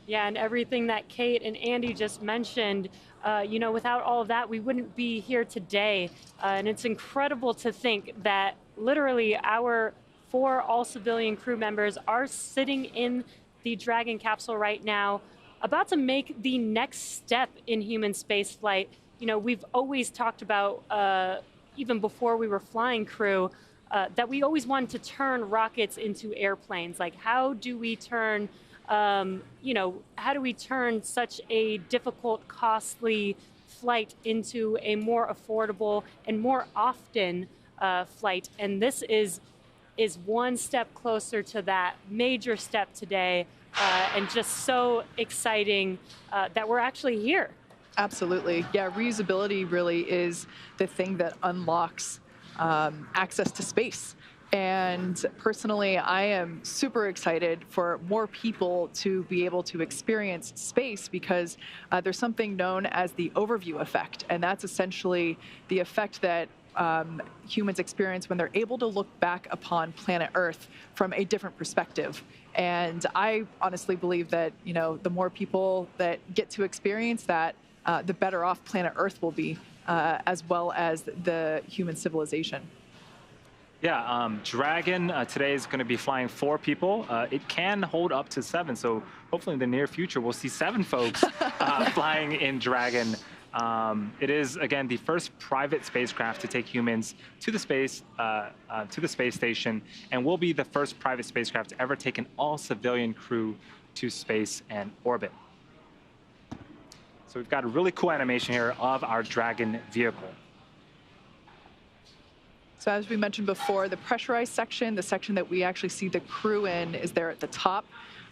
Speaker 2: Yeah, and everything that Kate and Andy just mentioned, you know, without all of that, we wouldn't be here today. And it's incredible to think that literally our 4 all-civilian crew members are sitting in the Dragon capsule right now, about to make the next step in human spaceflight. You know, we've always talked about, even before we were flying crew, that we always wanted to turn rockets into airplanes. Like, how do we turn, how do we turn such a difficult, costly flight into a more affordable and more often flight? And this is one step closer to that major step today, and just so exciting that we're actually here.
Speaker 8: Absolutely. Yeah, reusability really is the thing that unlocks access to space. And personally, I am super excited for more people to be able to experience space, because there's something known as the overview effect. And that's essentially the effect that humans experience when they're able to look back upon planet Earth from a different perspective. And I honestly believe that, the more people that get to experience that, the better off planet Earth will be, as well as the human civilization.
Speaker 3: Yeah, Dragon today is going to be flying 4 people. It can hold up to 7, so hopefully in the near future we'll see 7 folks flying in Dragon. It is, again, the first private spacecraft to take humans to the space station, and will be the first private spacecraft to ever take an all-civilian crew to space and orbit. So we've got a really cool animation here of our Dragon vehicle.
Speaker 8: So as we mentioned before, the pressurized section, the section that we actually see the crew in, is there at the top.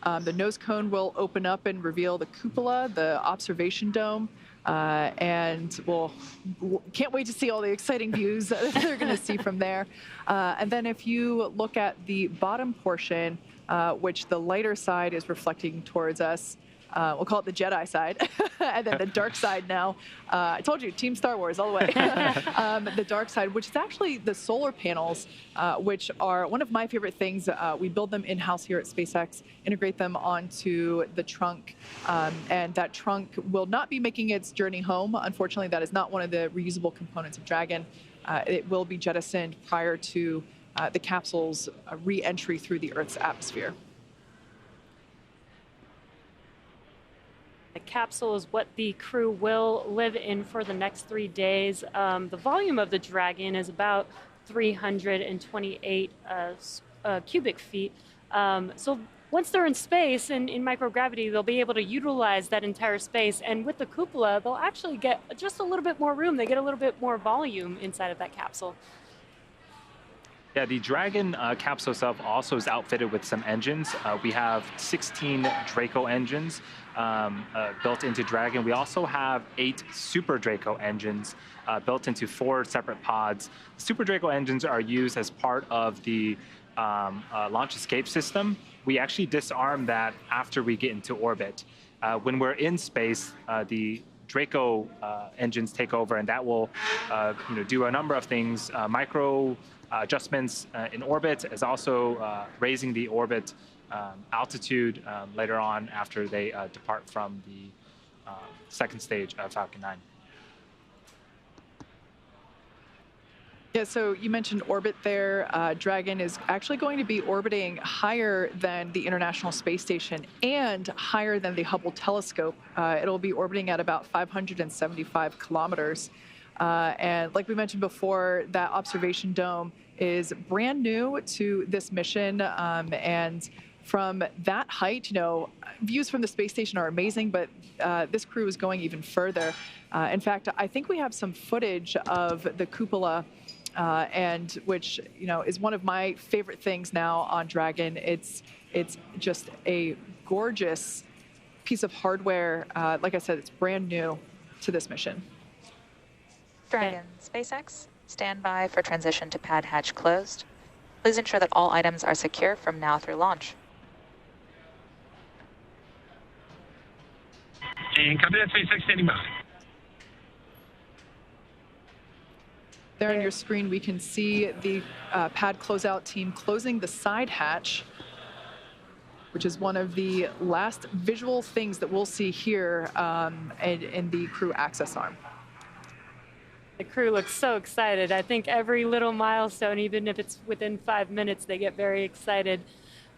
Speaker 8: The nose cone will open up and reveal the cupola, the observation dome, and we'll can't wait to see all the exciting views that they're going to see from there. And then if you look at the bottom portion, which the lighter side is reflecting towards us, we'll call it the Jedi side, and then the dark side now. I told you, Team Star Wars all the way. The dark side, which is actually the solar panels, which are one of my favorite things. We build them in-house here at SpaceX, integrate them onto the trunk, and that trunk will not be making its journey home. Unfortunately, that is not one of the reusable components of Dragon. It will be jettisoned prior to the capsule's re-entry through the Earth's atmosphere.
Speaker 2: The capsule is what the crew will live in for the next 3 days. The volume of the Dragon is about 328 cubic feet. So once they're in space and in microgravity, they'll be able to utilize that entire space. And with the cupola, they'll actually get just a little bit more room. They get a little bit more volume inside of that capsule.
Speaker 3: Yeah, the Dragon capsule itself also is outfitted with some engines. We have 16 Draco engines built into Dragon. We also have 8 Super Draco engines built into 4 separate pods. The Super Draco engines are used as part of the launch escape system. We actually disarm that after we get into orbit. When we're in space, the Draco engines take over, and that will do a number of things. Micro adjustments in orbit, as also raising the orbit altitude later on after they depart from the second stage of Falcon 9.
Speaker 8: Yeah, so you mentioned orbit there. Dragon is actually going to be orbiting higher than the International Space Station and higher than the Hubble telescope. It'll be orbiting at about 575 kilometers. And like we mentioned before, that observation dome is brand new to this mission. And from that height, views from the space station are amazing, but this crew is going even further. In fact, I think we have some footage of the cupola, and which is one of my favorite things now on Dragon. It's just a gorgeous piece of hardware. Like I said, it's brand new to this mission.
Speaker 22: Dragon, SpaceX, stand by for transition to pad hatch closed. Please ensure that all items are secure from now through launch.
Speaker 23: And copy that, SpaceX standing by.
Speaker 8: There on your screen, we can see the pad closeout team closing the side hatch, which is one of the last visual things that we'll see here in the crew access arm.
Speaker 2: The crew looks so excited. I think every little milestone, even if it's within 5 minutes, they get very excited.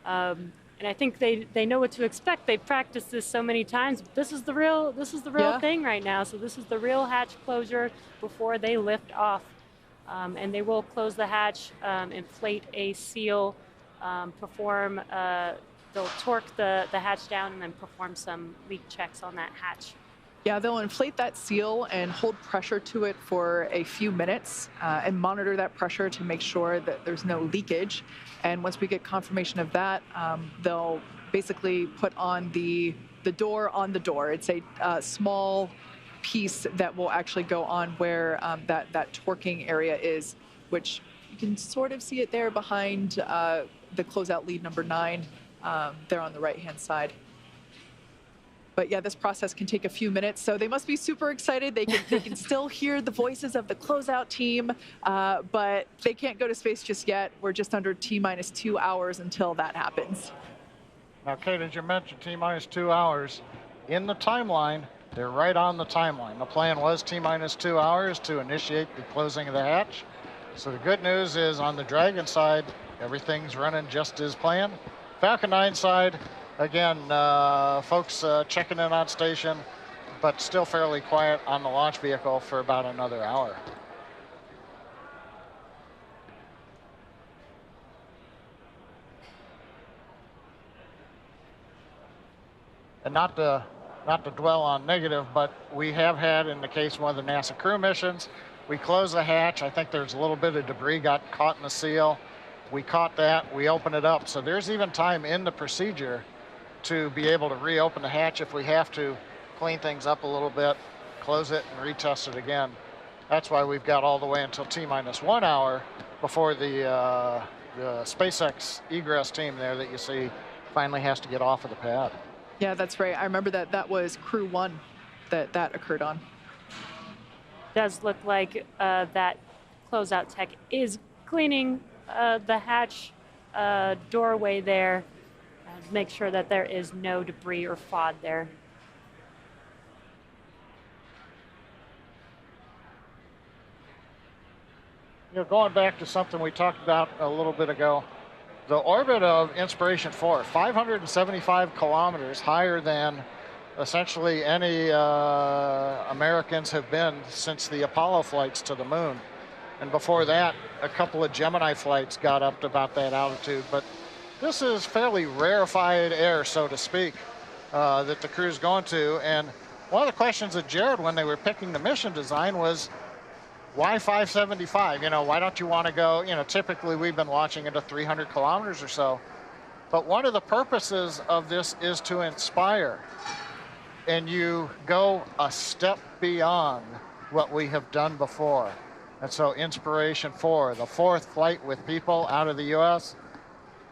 Speaker 2: And I think they know what to expect. They've practiced this so many times. This is the real thing right now. So this is the real hatch closure before they lift off. And they will close the hatch, inflate a seal, they'll torque the hatch down and then perform some leak checks on that hatch.
Speaker 8: Yeah, they'll inflate that seal and hold pressure to it for a few minutes and monitor that pressure to make sure that there's no leakage. And once we get confirmation of that, they'll basically put on the door on the door. It's a small piece that will actually go on where that torquing area is, which you can sort of see it there behind the closeout lead number 9 there on the right-hand side. But yeah, this process can take a few minutes, so they must be super excited. They can still hear the voices of the closeout team, but they can't go to space just yet. We're just under T-minus 2 hours until that happens.
Speaker 9: Now, Kate, as you mentioned, T-minus 2 hours. In the timeline, they're right on the timeline. The plan was T-minus 2 hours to initiate the closing of the hatch. So the good news is on the Dragon side, everything's running just as planned. Falcon 9 side, again, folks checking in on station, but still fairly quiet on the launch vehicle for about another hour. And not to dwell on negative, but we have had, in the case of one of the NASA crew missions, we closed the hatch. I think there's a little bit of debris got caught in the seal. We caught that, we opened it up. So there's even time in the procedure to be able to reopen the hatch if we have to, clean things up a little bit, close it and retest it again. That's why we've got all the way until T-minus 1 hour before the SpaceX Ingress team there that you see finally has to get off of the pad.
Speaker 8: Yeah, that's right. I remember that was Crew 1 that occurred on.
Speaker 2: Does look like that closeout tech is cleaning the hatch doorway there. Make sure that there is no debris or FOD there.
Speaker 9: You know, going back to something we talked about a little bit ago, the orbit of Inspiration4, 575 kilometers higher than essentially any Americans have been since the Apollo flights to the moon. And before that, a couple of Gemini flights got up to about that altitude. But this is fairly rarefied air, so to speak, that the crew's going to. And one of the questions of Jared when they were picking the mission design was, why 575? You know, why don't you want to go, you know, typically we've been launching into 300 kilometers or so. But one of the purposes of this is to inspire. And you go a step beyond what we have done before. And so Inspiration4, the 4th flight with people out of the U.S.,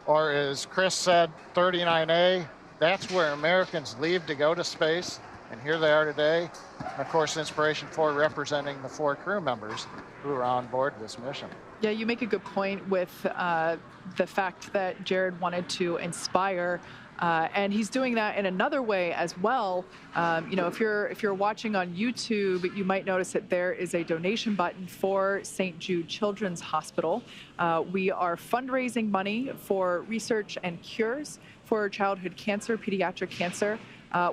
Speaker 9: or as Chris said, 39A, that's where Americans leave to go to space. And here they are today. And of course, Inspiration4 representing the 4 crew members who are on board this mission.
Speaker 8: Yeah, you make a good point with the fact that Jared wanted to inspire, and he's doing that in another way as well. You know, if you're watching on YouTube, you might notice that there is a donation button for St. Jude Children's Hospital. We are fundraising money for research and cures for childhood cancer, pediatric cancer.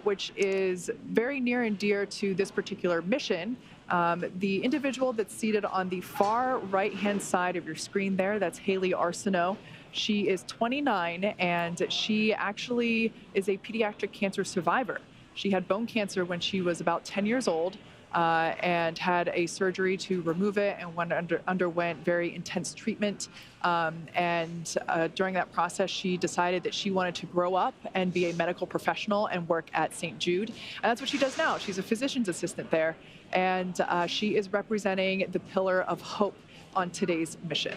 Speaker 8: Which is very near and dear to this particular mission. The individual that's seated on the far right-hand side of your screen there, that's Hayley Arceneaux. She is 29, and she actually is a pediatric cancer survivor. She had bone cancer when she was about 10 years old and had a surgery to remove it and underwent very intense treatment. During that process, she decided that she wanted to grow up and be a medical professional and work at St. Jude. And that's what she does now. She's a physician's assistant there. And she is representing the pillar of hope on today's mission.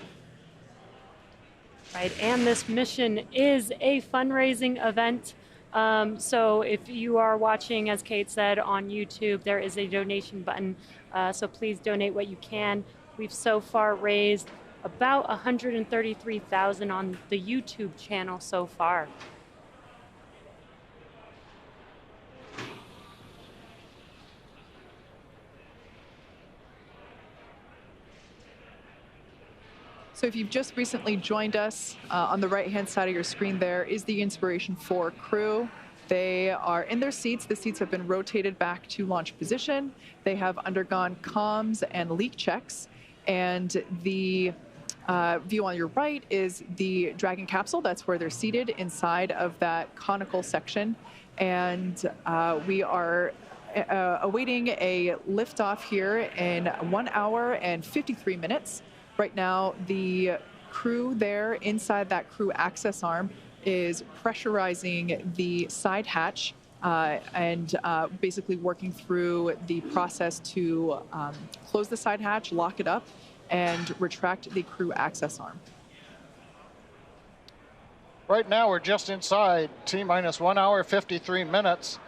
Speaker 2: Right, and this mission is a fundraising event. So if you are watching, as Kate said, on YouTube, there is a donation button. So please donate what you can. We've so far raised about $133,000 on the YouTube channel so far.
Speaker 8: So if you've just recently joined us, on the right-hand side of your screen there is the Inspiration4 crew. They are in their seats. The seats have been rotated back to launch position. They have undergone comms and leak checks. And the view on your right is the Dragon capsule. That's where they're seated inside of that conical section. And we are awaiting a liftoff here in 1 hour and 53 minutes. Right now, the crew there inside that crew access arm is pressurizing the side hatch and basically working through the process to close the side hatch, lock it up, and retract the crew access arm.
Speaker 9: Right now, we're just inside T-minus 1 hour, 53 minutes.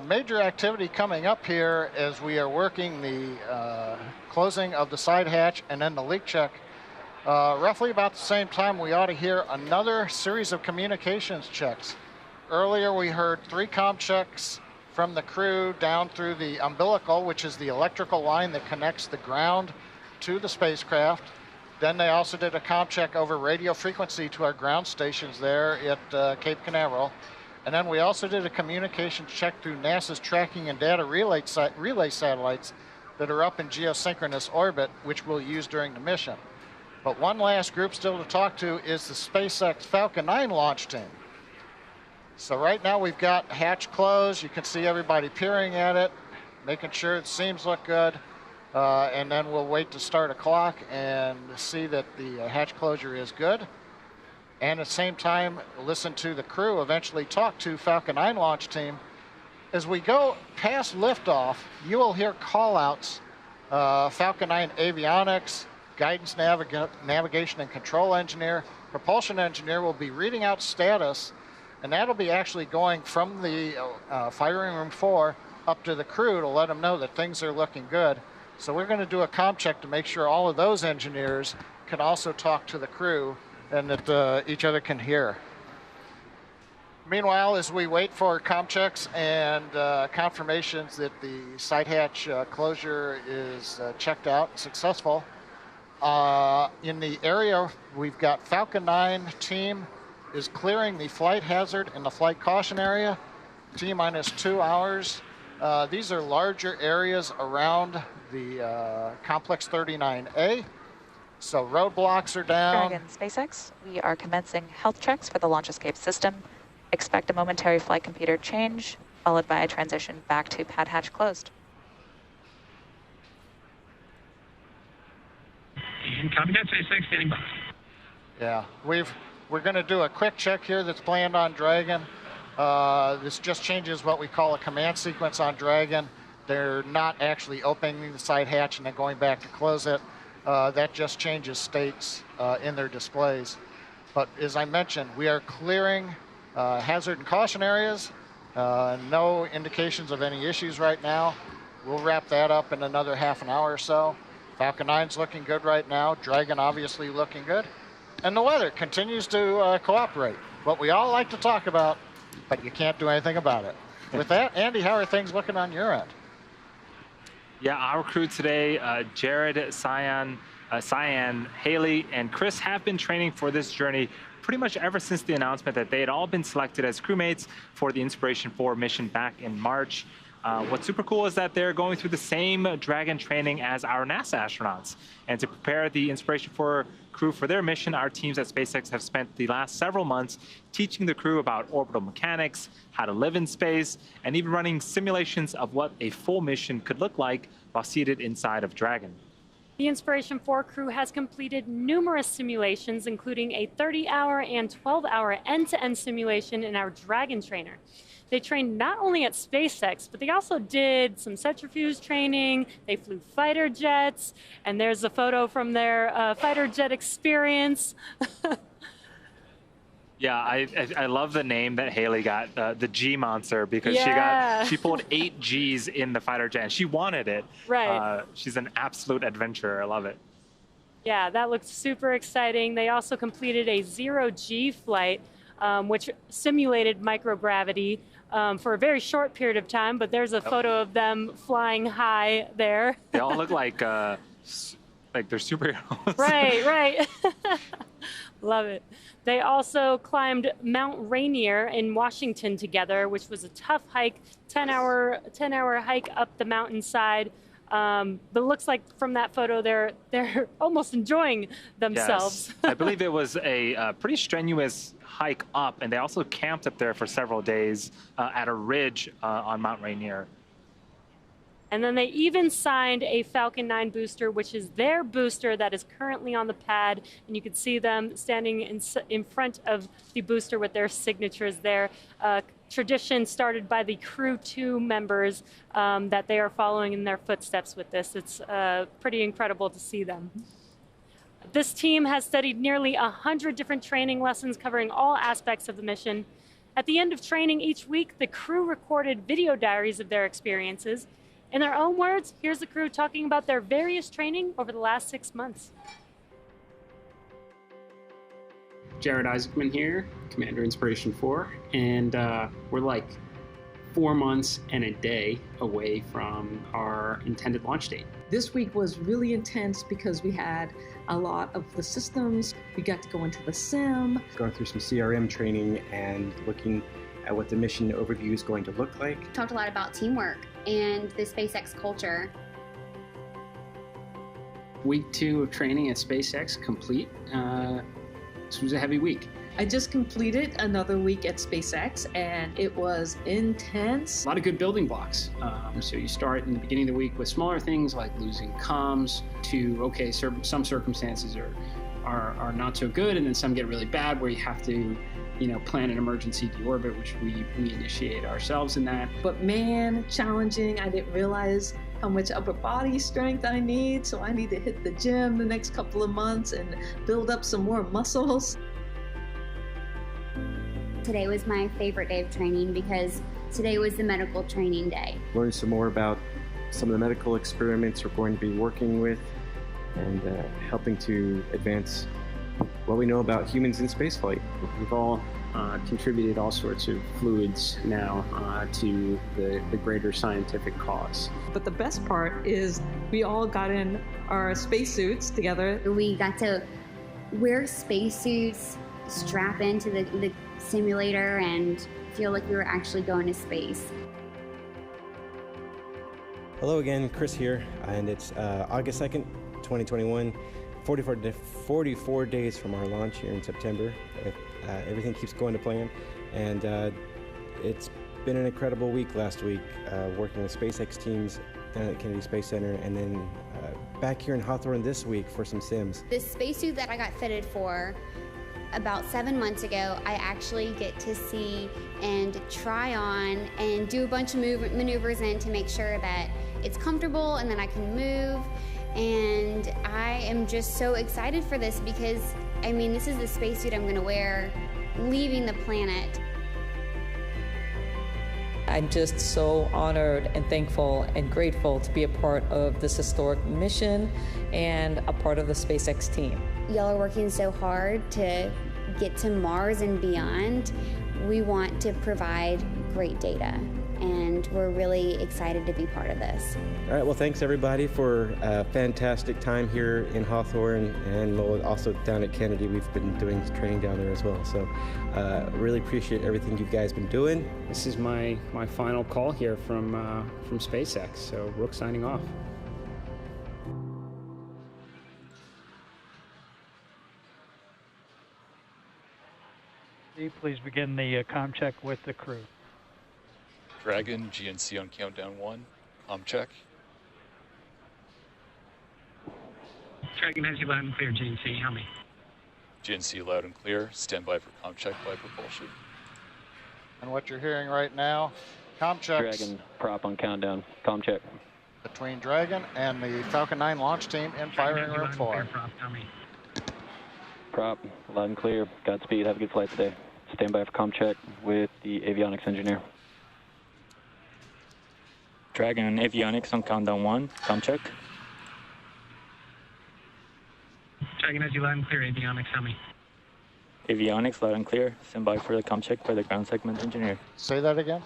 Speaker 9: Major activity coming up here as we are working the closing of the side hatch and then the leak check. Roughly about the same time, we ought to hear another series of communications checks. Earlier, we heard 3 comm checks from the crew down through the umbilical, which is the electrical line that connects the ground to the spacecraft. Then they also did a comm check over radio frequency to our ground stations there at Cape Canaveral. And then we also did a communications check through NASA's tracking and data relay satellites that are up in geosynchronous orbit, which we'll use during the mission. But one last group still to talk to is the SpaceX Falcon 9 launch team. So right now we've got hatch closed. You can see everybody peering at it, making sure the seams look good. And then we'll wait to start a clock and see that the hatch closure is good. And at the same time, listen to the crew eventually talk to Falcon 9 launch team. As we go past liftoff, you will hear call-outs, Falcon 9 avionics, guidance navigation and control engineer, propulsion engineer will be reading out status, and that'll be actually going from the firing room 4 up to the crew to let them know that things are looking good. So we're going to do a comm check to make sure all of those engineers can also talk to the crew and that each other can hear. Meanwhile, as we wait for comm checks and confirmations that the side hatch closure is checked out and successful, in the area we've got Falcon 9 team is clearing the flight hazard and the flight caution area, T-minus 2 hours. These are larger areas around the Complex 39A. So roadblocks are down.
Speaker 22: Dragon SpaceX, we are commencing health checks for the launch escape system. Expect a momentary flight computer change, followed by a transition back to pad hatch closed.
Speaker 23: And copy that, SpaceX, standing by.
Speaker 9: Yeah, we're going to do a quick check here that's planned on Dragon. This just changes what we call a command sequence on Dragon. They're not actually opening the side hatch and then going back to close it. That just changes states in their displays. But as I mentioned, we are clearing hazard and caution areas. No indications of any issues right now. We'll wrap that up in another half an hour or so. Falcon 9's looking good right now. Dragon obviously looking good. And the weather continues to cooperate. What we all like to talk about, but you can't do anything about it. With that, Andy, how are things looking on your end?
Speaker 3: Yeah, our crew today, Jared, Sian, Hayley, and Chris have been training for this journey pretty much ever since the announcement that they had all been selected as crewmates for the Inspiration4 mission back in March. What's super cool is that they're going through the same Dragon training as our NASA astronauts. And to prepare the Inspiration4 crew for their mission, our teams at SpaceX have spent the last several months teaching the crew about orbital mechanics, how to live in space, and even running simulations of what a full mission could look like while seated inside of Dragon.
Speaker 2: The Inspiration4 crew has completed numerous simulations, including a 30-hour and 12-hour end-to-end simulation in our Dragon trainer. They trained not only at SpaceX, but they also did some centrifuge training. They flew fighter jets, and there's a photo from their fighter jet experience.
Speaker 3: Yeah, I love the name that Hayley got, the G Monster, because she pulled 8 Gs in the fighter jet, and she wanted it.
Speaker 2: Right.
Speaker 3: She's an absolute adventurer. I love it.
Speaker 2: Yeah, that looked super exciting. They also completed a 0G flight, which simulated microgravity for a very short period of time, but there's a photo of them flying high there.
Speaker 3: They all look like they're superheroes.
Speaker 2: Right. Love it. They also climbed Mount Rainier in Washington together, which was a tough hike, 10-hour hike up the mountainside. But it looks like from that photo, they're almost enjoying themselves.
Speaker 3: Yes. I believe it was a pretty strenuous hike up, and they also camped up there for several days at a ridge on Mount Rainier.
Speaker 2: And then they even signed a Falcon 9 booster, which is their booster that is currently on the pad. And you can see them standing in front of the booster with their signatures there. Tradition started by the Crew 2 members that they are following in their footsteps with this. It's pretty incredible to see them. This team has studied nearly 100 different training lessons covering all aspects of the mission. At the end of training each week, the crew recorded video diaries of their experiences. In their own words, here's the crew talking about their various training over the last 6 months.
Speaker 10: Jared Isaacman here, Commander Inspiration4, and we're like 4 months and a day away from our intended launch date.
Speaker 17: This week was really intense because we had a lot of the systems. We got to go into the sim.
Speaker 6: Going through some CRM training and looking at what the mission overview is going to look like.
Speaker 4: Talked a lot about teamwork and the SpaceX culture.
Speaker 10: Week 2 of training at SpaceX complete. This was a heavy week.
Speaker 17: I just completed another week at SpaceX and it was intense.
Speaker 10: A lot of good building blocks. So you start in the beginning of the week with smaller things like losing comms to, okay, some circumstances are not so good, and then some get really bad where you have to plan an emergency deorbit, which we initiate ourselves in that.
Speaker 17: But man, challenging. I didn't realize how much upper body strength I need, so I need to hit the gym the next couple of months and build up some more muscles.
Speaker 4: Today was my favorite day of training because today was the medical training day.
Speaker 6: Learn some more about some of the medical experiments we're going to be working with and helping to advance what we know about humans in spaceflight.
Speaker 10: We've all contributed all sorts of fluids now to the greater scientific cause.
Speaker 17: But the best part is we all got in our spacesuits together.
Speaker 4: We got to wear spacesuits, strap into the simulator, and feel like we were actually going to space.
Speaker 6: Hello again, Chris here, and it's August 2nd, 2021. 44 days from our launch here in September. Everything keeps going to plan, and it's been an incredible week last week, working with SpaceX teams down at Kennedy Space Center, and then back here in Hawthorne this week for some sims.
Speaker 4: This spacesuit that I got fitted for about 7 months ago, I actually get to see and try on and do a bunch of maneuvers in to make sure that it's comfortable and that I can move. And I am just so excited for this because, I mean, this is the spacesuit I'm going to wear leaving the planet.
Speaker 17: I'm just so honored and thankful and grateful to be a part of this historic mission and a part of the SpaceX team.
Speaker 4: Y'all are working so hard to get to Mars and beyond. We want to provide great data, and we're really excited to be part of this.
Speaker 6: All right, well, thanks everybody for a fantastic time here in Hawthorne and also down at Kennedy. We've been doing training down there as well, so really appreciate everything you guys been doing.
Speaker 10: This is my final call here from SpaceX, so Rook signing off.
Speaker 18: Please begin the comm check with the crew.
Speaker 19: Dragon, GNC on countdown 1, comm check.
Speaker 23: Dragon has you loud and clear, GNC, how me?
Speaker 19: GNC loud and clear, stand by for comm check by propulsion.
Speaker 9: And what you're hearing right now, comm checks.
Speaker 14: Dragon, prop on countdown, comm check.
Speaker 9: Between Dragon and the Falcon 9 launch team in firing room 4.
Speaker 14: Prop, loud and clear, Godspeed, have a good flight today. Stand by for comm check with the avionics engineer.
Speaker 24: Dragon avionics on countdown 1, comm check.
Speaker 23: Dragon has you loud and clear, avionics, how me?
Speaker 24: Avionics loud and clear, stand by for the comm check by the ground segment engineer.
Speaker 9: Say that again.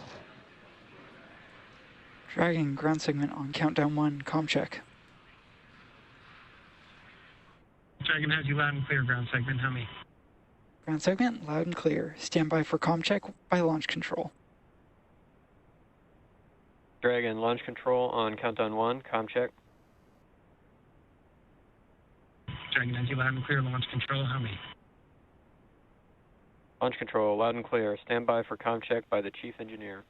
Speaker 25: Dragon ground segment on countdown 1, comm check.
Speaker 23: Dragon has you loud and clear, ground segment, how me?
Speaker 25: Ground segment loud and clear, stand by for comm check by launch control.
Speaker 14: Dragon, launch control on countdown 1, comm check.
Speaker 23: Dragon, as you loud and clear, launch control, how many?
Speaker 14: Launch control, loud and clear. Stand by for comm check by the chief engineer.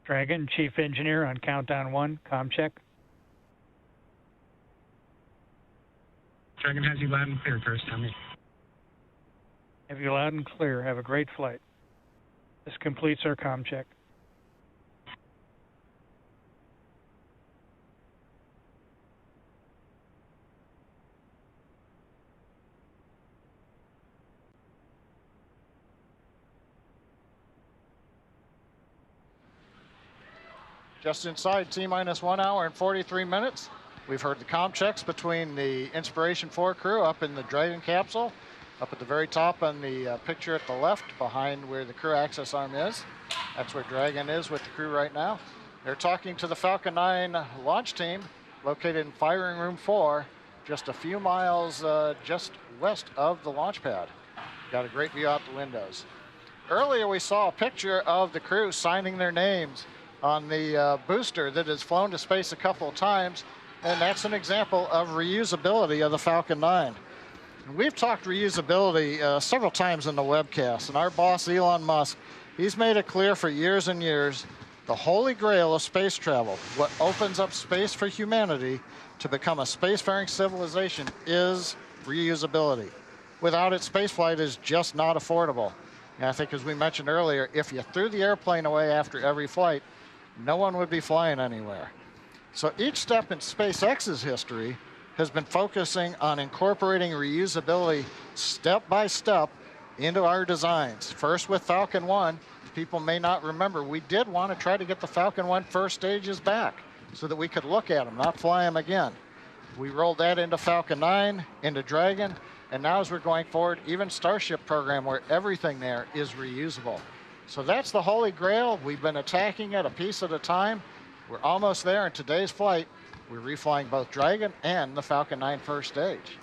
Speaker 18: Dragon, chief engineer on countdown 1, comm check.
Speaker 23: Dragon has you loud and clear, first, how many?
Speaker 18: Have you loud and clear. Have a great flight. This completes our comm check.
Speaker 9: Just inside T-minus 1 hour and 43 minutes. We've heard the comm checks between the Inspiration4 crew up in the Dragon capsule, up at the very top on the picture at the left, behind where the crew access arm is. That's where Dragon is with the crew right now. They're talking to the Falcon 9 launch team located in Firing Room 4, just a few miles just west of the launch pad. Got a great view out the windows. Earlier we saw a picture of the crew signing their names on the booster that has flown to space a couple of times, and that's an example of reusability of the Falcon 9. And we've talked reusability several times in the webcast, and our boss Elon Musk, he's made it clear for years and years, the holy grail of space travel, what opens up space for humanity to become a spacefaring civilization, is reusability. Without it, spaceflight is just not affordable. And I think, as we mentioned earlier, if you threw the airplane away after every flight, no one would be flying anywhere. So each step in SpaceX's history has been focusing on incorporating reusability step by step into our designs. First with Falcon 1, people may not remember, we did want to try to get the Falcon 1 first stages back so that we could look at them, not fly them again. We rolled that into Falcon 9, into Dragon, and now as we're going forward, even Starship program where everything there is reusable. So that's the holy grail. We've been attacking it a piece at a time. We're almost there in today's flight. We're reflying both Dragon and the Falcon 9 first stage.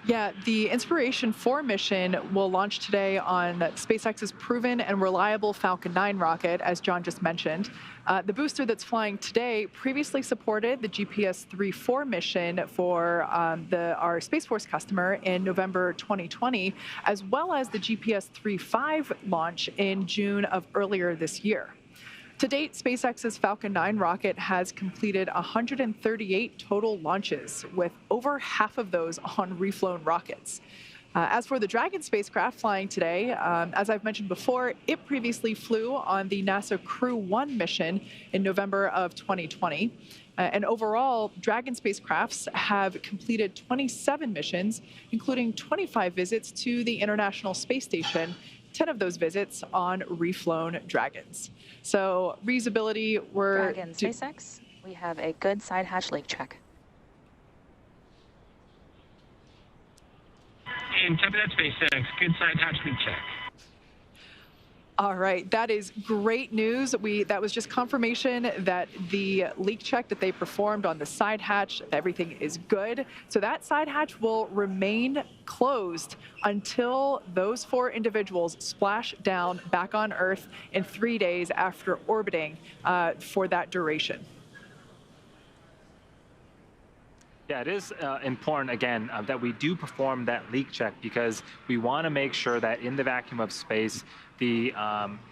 Speaker 8: Yeah, the Inspiration4 mission will launch today on SpaceX's proven and reliable Falcon 9 rocket, as John just mentioned. The booster that's flying today previously supported the GPS-3-4 mission for our Space Force customer in November 2020, as well as the GPS-3-5 launch in June of earlier this year. To date, SpaceX's Falcon 9 rocket has completed 138 total launches, with over half of those on reflown rockets. As for the Dragon spacecraft flying today, as I've mentioned before, it previously flew on the NASA Crew 1 mission in November of 2020. And overall, Dragon spacecrafts have completed 27 missions, including 25 visits to the International Space Station, 10 of those visits on reflown Dragons. So reusability,
Speaker 22: Dragon SpaceX, we have a good side hatch leak check.
Speaker 23: And copy that, SpaceX. Good side hatch leak check.
Speaker 8: All right, that is great news. That was just confirmation that the leak check that they performed on the side hatch, everything is good. So that side hatch will remain closed until those 4 individuals splash down back on Earth in 3 days after orbiting for that duration.
Speaker 3: Yeah, it is important, again, that we do perform that leak check, because we want to make sure that in the vacuum of space, the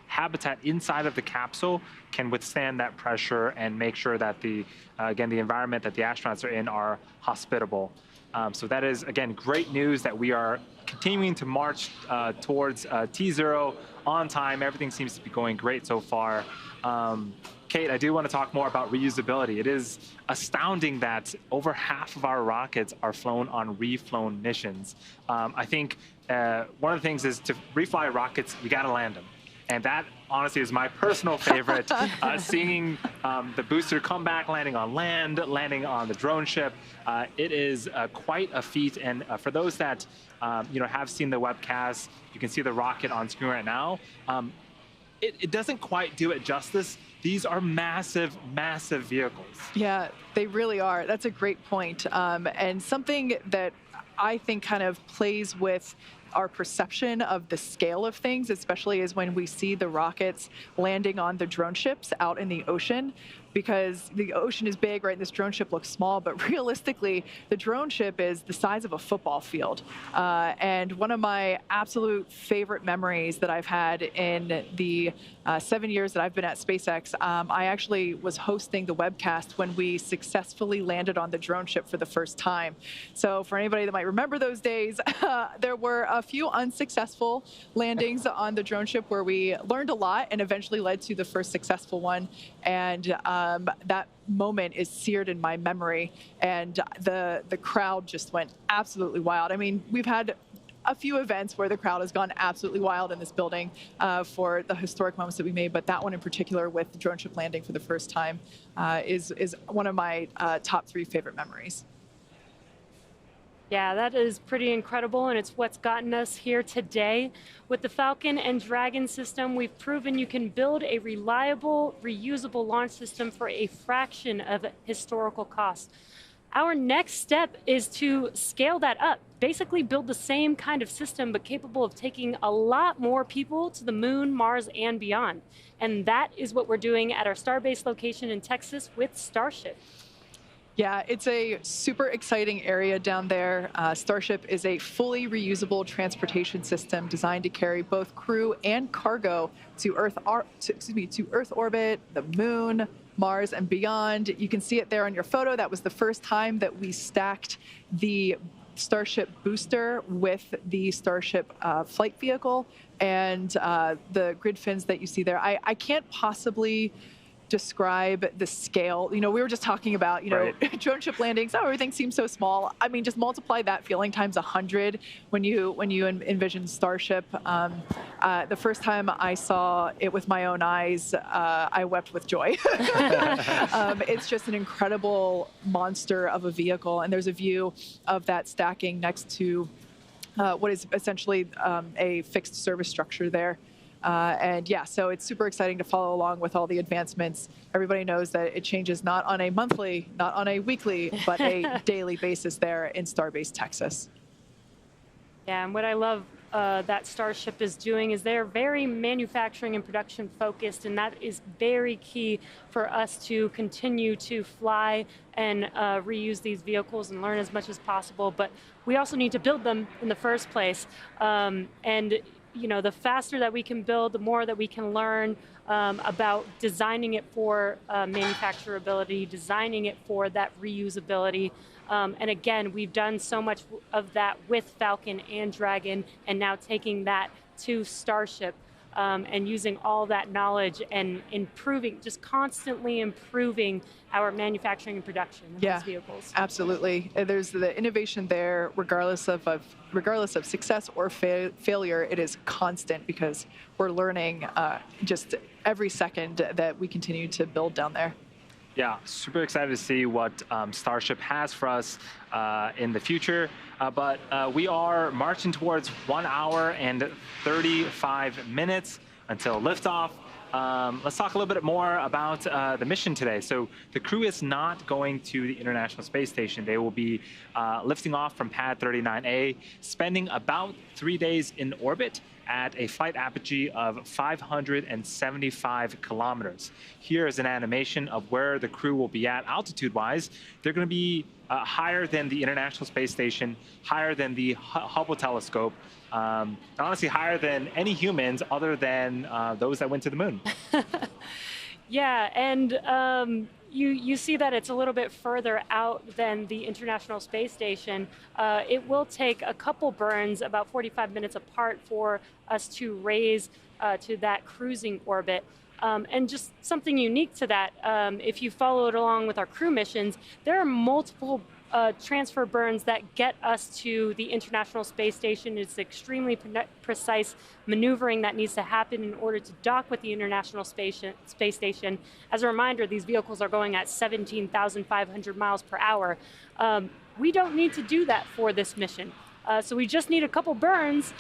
Speaker 3: habitat inside of the capsule can withstand that pressure and make sure that again, the environment that the astronauts are in are hospitable. So that is, again, great news that we are continuing to march towards T0 on time. Everything seems to be going great so far. Kate, I do want to talk more about reusability. It is astounding that over half of our rockets are flown on reflown missions. I think one of the things is to refly rockets, you got to land them. And that, honestly, is my personal favorite. Seeing the booster come back, landing on land, landing on the drone ship, it is quite a feat. And for those that have seen the webcast, you can see the rocket on screen right now. It doesn't quite do it justice. These are massive, massive vehicles.
Speaker 8: Yeah, they really are. That's a great point. And something that I think kind of plays with our perception of the scale of things, especially is when we see the rockets landing on the drone ships out in the ocean, because the ocean is big, right? And this drone ship looks small, but realistically, the drone ship is the size of a football field. And one of my absolute favorite memories that I've had in the 7 years that I've been at SpaceX, I actually was hosting the webcast when we successfully landed on the drone ship for the first time. So for anybody that might remember those days, there were a few unsuccessful landings on the drone ship where we learned a lot and eventually led to the first successful one. And that moment is seared in my memory, and the crowd just went absolutely wild. I mean, we've had a few events where the crowd has gone absolutely wild in this building for the historic moments that we made, but that one in particular with the drone ship landing for the first time is one of my top 3 favorite memories.
Speaker 2: Yeah, that is pretty incredible, and it's what's gotten us here today. With the Falcon and Dragon system, we've proven you can build a reliable, reusable launch system for a fraction of historical cost. Our next step is to scale that up, basically build the same kind of system, but capable of taking a lot more people to the moon, Mars, and beyond. And that is what we're doing at our Starbase location in Texas with Starship.
Speaker 8: Yeah, it's a super exciting area down there. Starship is a fully reusable transportation system designed to carry both crew and cargo to Earth orbit, the moon, Mars, and beyond. You can see it there on your photo. That was the first time that we stacked the Starship booster with the Starship flight vehicle and the grid fins that you see there. I can't possibly describe the scale. You know, we were just talking about, you know, right. Drone ship landings. Oh, everything seems so small. I mean, just multiply that feeling times 100 when you envision Starship. The first time I saw it with my own eyes, I wept with joy. It's just an incredible monster of a vehicle, and there's a view of that stacking next to what is essentially a fixed service structure there. And yeah, so it's super exciting to follow along with all the advancements. Everybody knows that it changes not on a monthly, not on a weekly, but a daily basis there in Starbase, Texas.
Speaker 2: Yeah, and what I love that Starship is doing is they're very manufacturing and production focused, and that is very key for us to continue to fly and reuse these vehicles and learn as much as possible. But we also need to build them in the first place. And you know, the faster that we can build, the more that we can learn about designing it for manufacturability, designing it for that reusability. And again, we've done so much of that with Falcon and Dragon, and now taking that to Starship and using all that knowledge and improving, just constantly improving our manufacturing and production of these vehicles.
Speaker 8: Absolutely. There's the innovation there, regardless of success or failure. It is constant because we're learning just every second that we continue to build down there.
Speaker 3: Yeah, super excited to see what Starship has for us in the future. But we are marching towards 1 hour and 35 minutes until liftoff. Let's talk a little bit more about the mission today. So the crew is not going to the International Space Station. They will be lifting off from pad 39A, spending about 3 days in orbit at a flight apogee of 575 kilometers. Here is an animation of where the crew will be at altitude-wise. They're going to be higher than the International Space Station, higher than the Hubble telescope, honestly higher than any humans other than those that went to the moon.
Speaker 2: Yeah, and you see that it's a little bit further out than the International Space Station. It will take a couple burns, about 45 minutes apart, for us to raise to that cruising orbit. And just something unique to that, if you follow it along with our crew missions, there are multiple transfer burns that get us to the International Space Station. It's extremely precise maneuvering that needs to happen in order to dock with the International Space Station. As a reminder, these vehicles are going at 17,500 miles per hour. We don't need to do that for this mission. So we just need a couple burns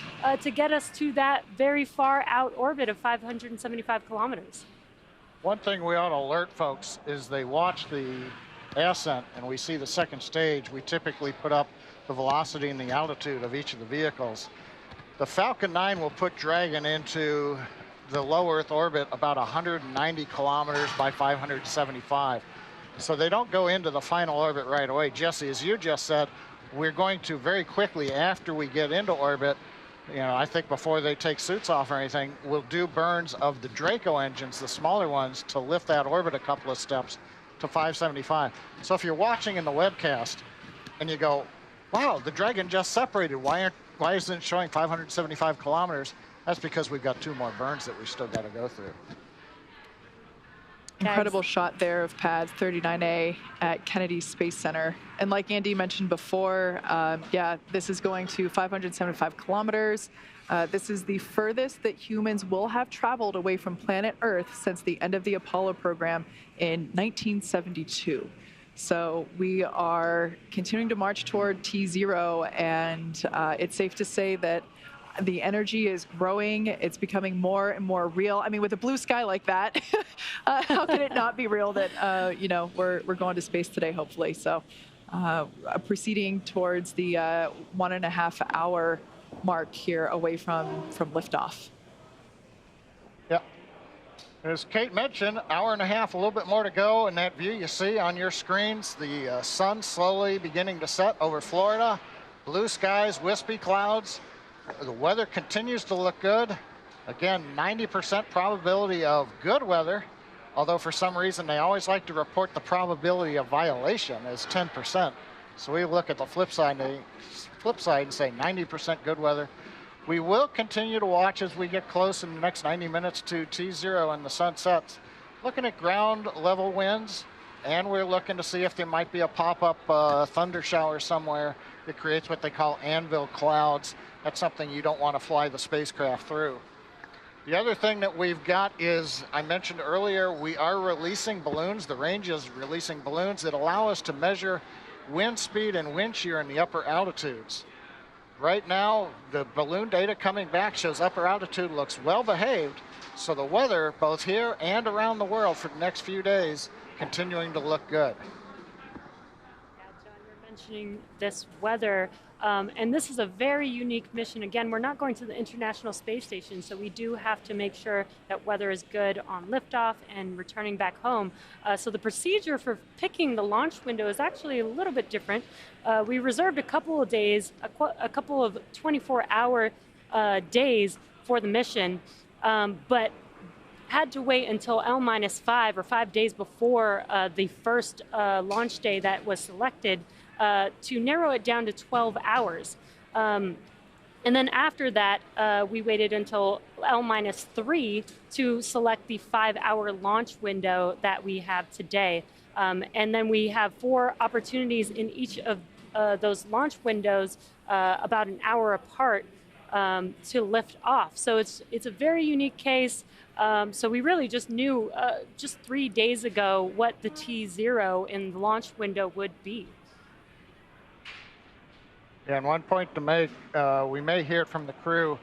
Speaker 2: to get us to that very far out orbit of 575 kilometers.
Speaker 9: One thing we ought to alert folks is they watch the ascent and we see the second stage. We typically put up the velocity and the altitude of each of the vehicles. The Falcon 9 will put Dragon into the low Earth orbit about 190 kilometers by 575. So they don't go into the final orbit right away. Jesse, as you just said, we're going to very quickly after we get into orbit, I think before they take suits off or anything, we'll do burns of the Draco engines, the smaller ones, to lift that orbit a couple of steps to 575. So if you're watching in the webcast and you go, wow, the Dragon just separated, why isn't it showing 575 kilometers? That's because we've got 2 more burns that we've still got to go through.
Speaker 8: Incredible shot there of pad 39A at Kennedy Space Center. And like Andy mentioned before, yeah, this is going to 575 kilometers. This is the furthest that humans will have traveled away from planet Earth since the end of the Apollo program in 1972. So we are continuing to march toward T0, and it's safe to say that the energy is growing. It's becoming more and more real. I mean, with a blue sky like that, how can it not be real that, we're going to space today, hopefully. So proceeding towards the 1.5 hour mark here away from liftoff.
Speaker 9: Yep. As Kate mentioned, 1.5 hours, a little bit more to go. In that view you see on your screens, the sun slowly beginning to set over Florida. Blue skies, wispy clouds. The weather continues to look good. Again, 90% probability of good weather, although for some reason they always like to report the probability of violation as 10%. So we look at the flip side and say 90% good weather. We will continue to watch as we get close in the next 90 minutes to T0 and the sun sets. Looking at ground level winds, and we're looking to see if there might be a pop-up thunder shower somewhere that creates what they call anvil clouds. That's something you don't want to fly the spacecraft through. The other thing that we've got is, I mentioned earlier, we are releasing balloons. The range is releasing balloons that allow us to measure wind speed and wind shear in the upper altitudes. Right now, the balloon data coming back shows upper altitude looks well behaved. So the weather, both here and around the world for the next few days, continuing to look good.
Speaker 2: Yeah, John, you're mentioning this weather. And this is a very unique mission. Again, we're not going to the International Space Station, so we do have to make sure that weather is good on liftoff and returning back home. So the procedure for picking the launch window is actually a little bit different. We reserved a couple of days, a couple of 24-hour days for the mission, but had to wait until L-5 or 5 days before the first launch day that was selected to narrow it down to 12 hours. And then after that, we waited until L-3 to select the 5-hour launch window that we have today. And then we have 4 opportunities in each of those launch windows about an hour apart to lift off. So it's a very unique case. So we really just knew just 3 days ago what the T0 in the launch window would be.
Speaker 9: Yeah, and one point to make, we may hear it from the crew.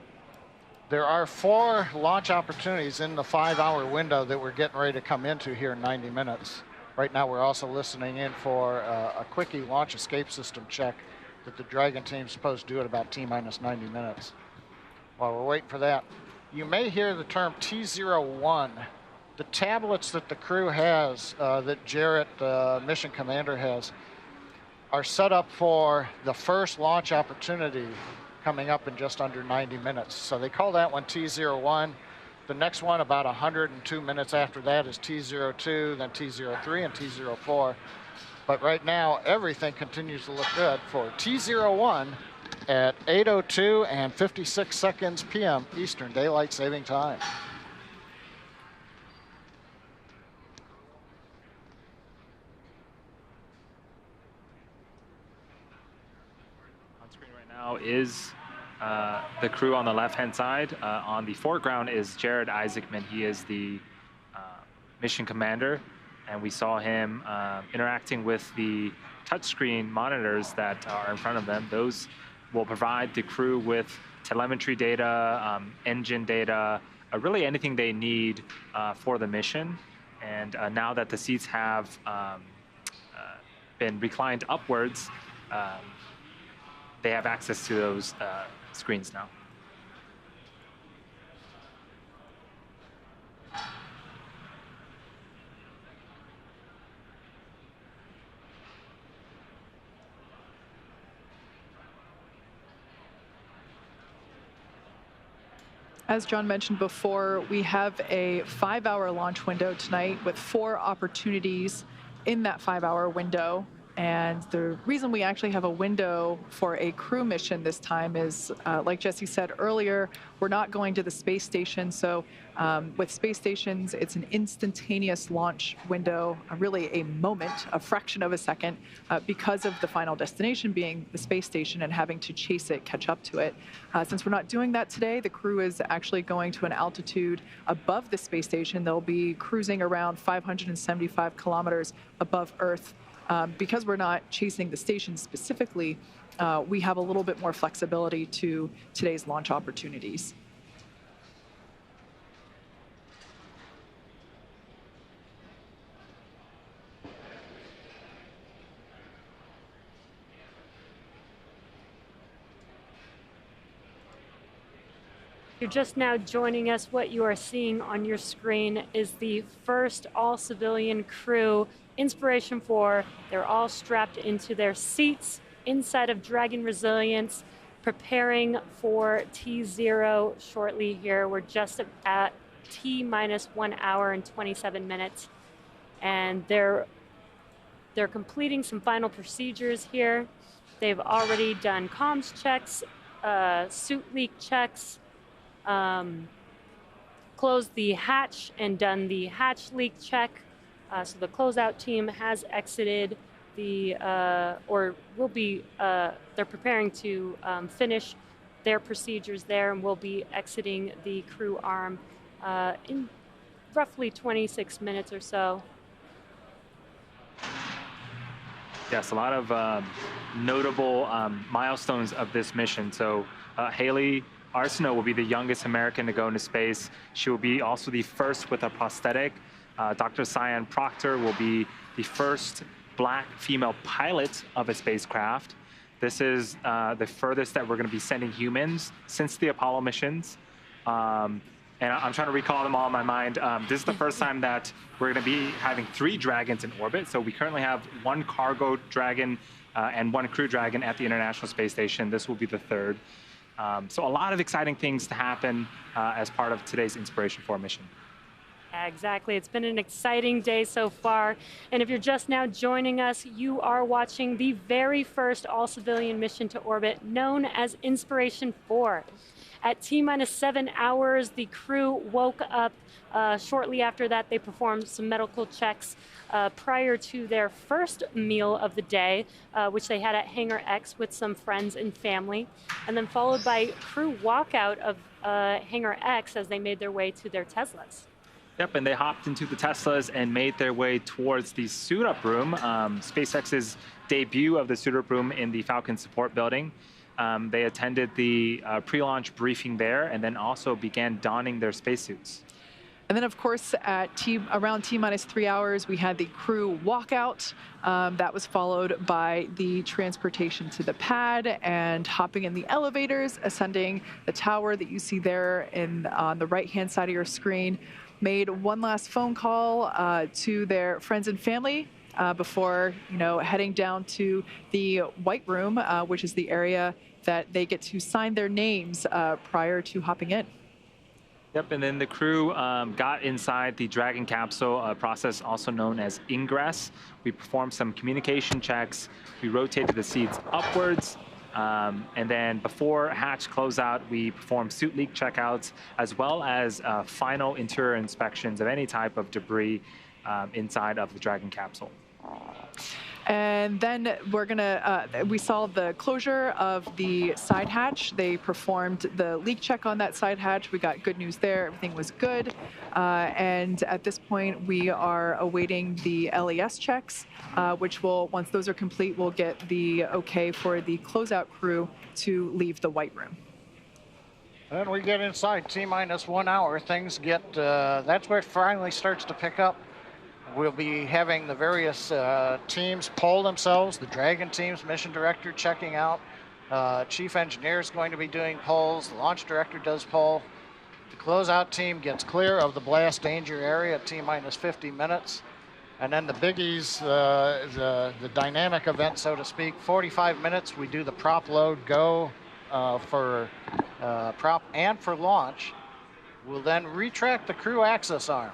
Speaker 9: There are 4 launch opportunities in the 5-hour window that we're getting ready to come into here in 90 minutes. Right now, we're also listening in for a quickie launch escape system check that the Dragon team's supposed to do at about T-minus 90 minutes. While we're waiting for that, you may hear the term T01. The tablets that the crew has, that Jared, mission commander, has, are set up for the first launch opportunity coming up in just under 90 minutes. So they call that one T01. The next one, about 102 minutes after that, is T02, then T03, and T04. But right now, everything continues to look good for T01 at 8:02 and 56 seconds p.m. Eastern Daylight Saving Time.
Speaker 3: Now is the crew on the left-hand side. On the foreground is Jared Isaacman. He is the mission commander, and we saw him interacting with the touchscreen monitors that are in front of them. Those will provide the crew with telemetry data, engine data, really anything they need for the mission. And now that the seats have been reclined upwards, they have access to those screens now.
Speaker 8: As John mentioned before, we have a 5-hour launch window tonight with 4 opportunities in that 5-hour window. And the reason we actually have a window for a crew mission this time is, like Jesse said earlier, we're not going to the space station. So with space stations, it's an instantaneous launch window, really a moment, a fraction of a second, because of the final destination being the space station and having to chase it, catch up to it. Since we're not doing that today, the crew is actually going to an altitude above the space station. They'll be cruising around 575 kilometers above Earth. Because we're not chasing the station specifically, we have a little bit more flexibility to today's launch opportunities.
Speaker 2: You're just now joining us. What you are seeing on your screen is the first all-civilian crew, Inspiration4. They're all strapped into their seats inside of Dragon Resilience, preparing for T0 shortly here. We're just at T-minus 1 hour and 27 minutes. And they're completing some final procedures here. They've already done comms checks, suit leak checks, closed the hatch and done the hatch leak check. So the closeout team has exited the, or will be, they're preparing to finish their procedures there, and will be exiting the crew arm in roughly 26 minutes or so.
Speaker 3: Yes, a lot of notable milestones of this mission. So Hayley Arceneaux will be the youngest American to go into space. She will be also the first with a prosthetic. Dr. Sian Proctor will be the first Black female pilot of a spacecraft. This is the furthest that we're going to be sending humans since the Apollo missions. And I'm trying to recall them all in my mind. This is the first time that we're going to be having 3 Dragons in orbit. So we currently have 1 cargo Dragon and 1 crew Dragon at the International Space Station. This will be the 3rd. So a lot of exciting things to happen as part of today's Inspiration4 mission.
Speaker 2: Exactly. It's been an exciting day so far. And if you're just now joining us, you are watching the very first all-civilian mission to orbit, known as Inspiration4. At T-minus 7 hours, the crew woke up. Shortly after that, they performed some medical checks prior to their first meal of the day, which they had at Hangar X with some friends and family, and then followed by crew walkout of Hangar X as they made their way to their Teslas.
Speaker 3: Yep, and they hopped into the Teslas and made their way towards the suit-up room, SpaceX's debut of the suit-up room in the Falcon support building. They attended the pre-launch briefing there and then also began donning their spacesuits.
Speaker 8: And then, of course, at around T-minus 3 hours, we had the crew walkout. That was followed by the transportation to the pad and hopping in the elevators, ascending the tower that you see there on the right-hand side of your screen. Made one last phone call to their friends and family before, heading down to the White Room, which is the area that they get to sign their names prior to hopping in.
Speaker 3: Yep, and then the crew got inside the Dragon capsule, a process also known as Ingress. We performed some communication checks. We rotated the seats upwards. And then before hatch closeout, we performed suit leak checkouts, as well as final interior inspections of any type of debris inside of the Dragon capsule.
Speaker 8: And then we saw the closure of the side hatch. They performed the leak check on that side hatch. We got good news there. Everything was good. And at this point, we are awaiting the LES checks, which once those are complete, we'll get the okay for the closeout crew to leave the White Room.
Speaker 9: Then we get inside T-minus 1 hour. Things get, that's where it finally starts to pick up. We'll be having the various teams poll themselves. The Dragon team's mission director checking out. Chief engineer is going to be doing polls. The launch director does poll. The closeout team gets clear of the blast danger area at T-minus 50 minutes. And then the biggies, the dynamic event, so to speak, 45 minutes, we do the prop load go for prop and for launch. We'll then retract the crew access arm.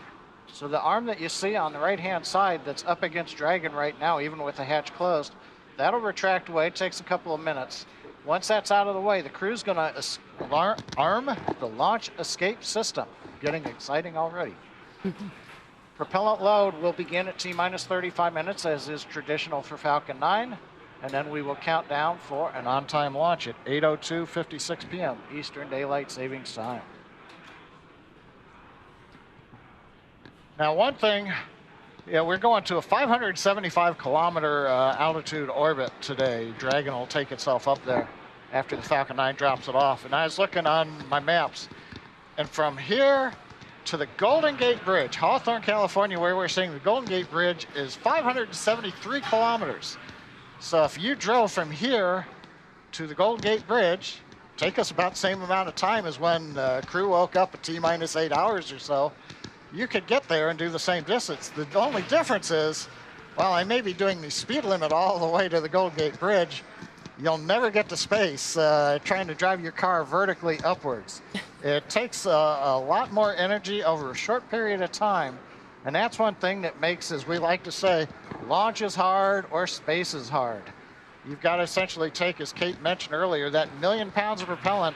Speaker 9: So the arm that you see on the right-hand side that's up against Dragon right now, even with the hatch closed, that'll retract away. It takes a couple of minutes. Once that's out of the way, the crew's going to arm the launch escape system. Getting exciting already. Propellant load will begin at T-minus 35 minutes, as is traditional for Falcon 9, and then we will count down for an on-time launch at 8:02:56 p.m. Eastern Daylight Savings Time. Now, one thing, we're going to a 575-kilometer altitude orbit today. Dragon will take itself up there after the Falcon 9 drops it off. And I was looking on my maps, and from here to the Golden Gate Bridge, Hawthorne, California, where we're seeing the Golden Gate Bridge, is 573 kilometers. So if you drove from here to the Golden Gate Bridge, take us about the same amount of time as when the crew woke up at T-minus 8 hours or so. You could get there and do the same distance. The only difference is, while I may be doing the speed limit all the way to the Golden Gate Bridge, you'll never get to space trying to drive your car vertically upwards. It takes a lot more energy over a short period of time, and that's one thing that makes, as we like to say, launch is hard or space is hard. You've got to essentially take, as Kate mentioned earlier, that 1 million pounds of propellant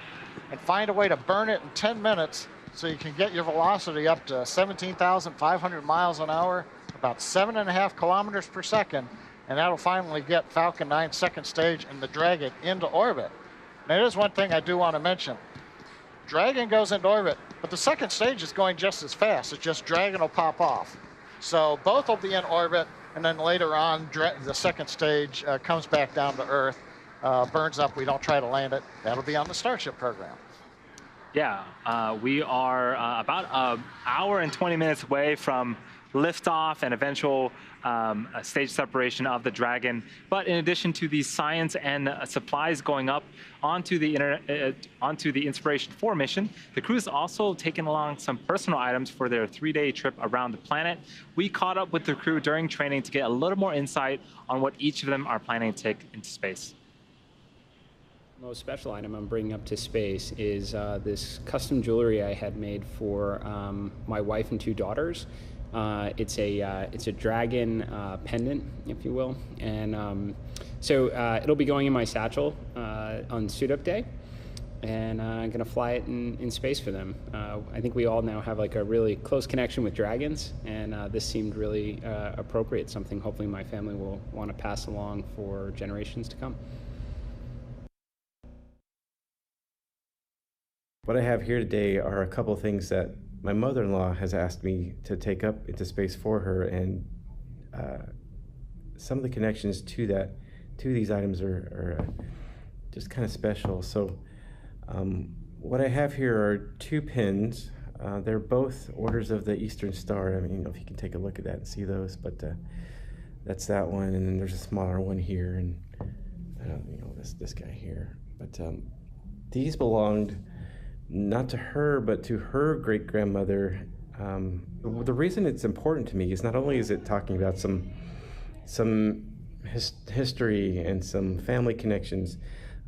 Speaker 9: and find a way to burn it in 10 minutes so you can get your velocity up to 17,500 miles an hour, about 7.5 kilometers per second, and that'll finally get Falcon 9's second stage and the Dragon into orbit. Now, there's one thing I do want to mention. Dragon goes into orbit, but the second stage is going just as fast. It's just Dragon will pop off. So both will be in orbit, and then later on, the second stage comes back down to Earth, burns up. We don't try to land it. That'll be on the Starship program.
Speaker 3: Yeah, we are about an hour and 20 minutes away from liftoff and eventual stage separation of the Dragon. But in addition to the science and supplies going up onto the Inspiration4 mission, the crew's also taken along some personal items for their 3-day trip around the planet. We caught up with the crew during training to get a little more insight on what each of them are planning to take into space.
Speaker 13: The most special item I'm bringing up to space is this custom jewelry I had made for my wife and 2 daughters. It's a dragon pendant, if you will, and so it'll be going in my satchel on suit-up day, and I'm gonna fly it in space for them. I think we all now have like a really close connection with dragons, and this seemed really appropriate. Something hopefully my family will want to pass along for generations to come.
Speaker 6: What I have here today are a couple things that my mother-in-law has asked me to take up into space for her, and some of the connections to these items are just kind of special. So what I have here are 2 pins. They're both orders of the Eastern Star. I mean, if you can take a look at that and see those, but that's that one, and then there's a smaller one here, and this guy here. But these belonged not to her, but to her great-grandmother. The reason it's important to me is not only is it talking about some history and some family connections.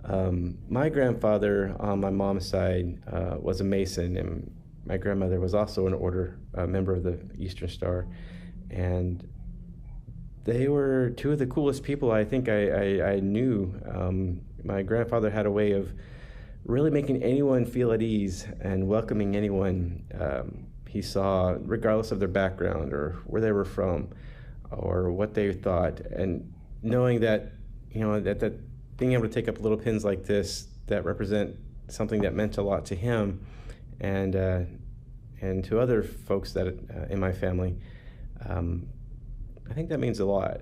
Speaker 6: My grandfather on my mom's side was a Mason, and my grandmother was also an order member of the Eastern Star, and they were 2 of the coolest people I think I knew. My grandfather had a way of really making anyone feel at ease and welcoming anyone he saw, regardless of their background or where they were from or what they thought. And knowing that, that being able to take up little pins like this that represent something that meant a lot to him and to other folks that in my family, I think that means a lot.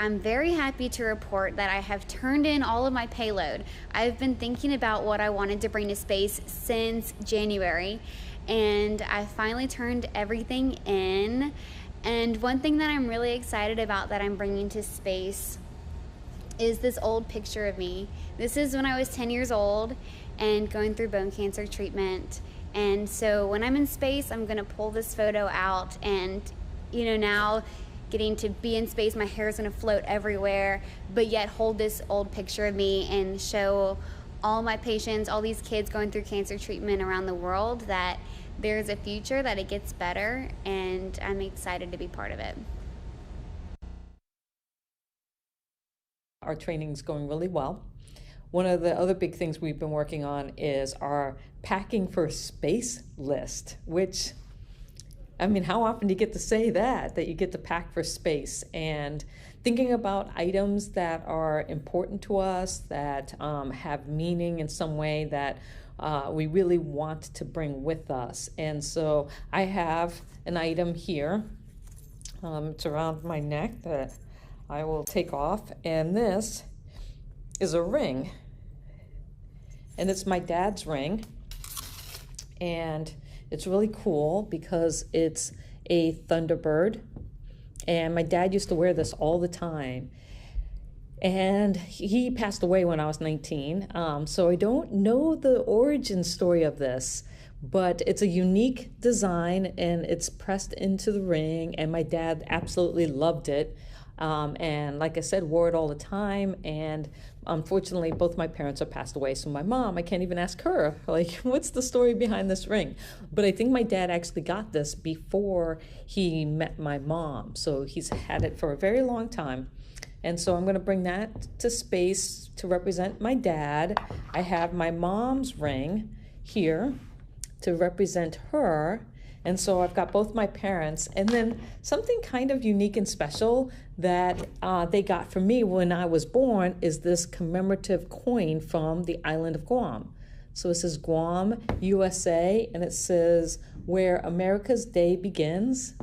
Speaker 4: I'm very happy to report that I have turned in all of my payload. I've been thinking about what I wanted to bring to space since January, and I finally turned everything in. And one thing that I'm really excited about that I'm bringing to space is this old picture of me. This is when I was 10 years old and going through bone cancer treatment. And so when I'm in space, I'm gonna pull this photo out, and now getting to be in space, my hair is gonna float everywhere, but yet hold this old picture of me and show all my patients, all these kids going through cancer treatment around the world, that there's a future, that it gets better, and I'm excited to be part of it.
Speaker 7: Our training's going really well. One of the other big things we've been working on is our packing for space list, which, I mean, how often do you get to say that you get to pack for space? And thinking about items that are important to us, that have meaning in some way, that we really want to bring with us. And so I have an item here. It's around my neck that I will take off, and this is a ring, and it's my dad's ring, and it's really cool because it's a Thunderbird, and my dad used to wear this all the time, and he passed away when I was 19, so I don't know the origin story of this, but it's a unique design, and it's pressed into the ring, and my dad absolutely loved it. And like I said, wore it all the time. And unfortunately, both my parents have passed away. So my mom, I can't even ask her, like, what's the story behind this ring? But I think my dad actually got this before he met my mom. So he's had it for a very long time. And so I'm going to bring that to space to represent my dad. I have my mom's ring here to represent her. And so I've got both my parents, and then something kind of unique and special that they got for me when I was born is this commemorative coin from the island of Guam. So it says Guam, USA, and it says where America's day begins.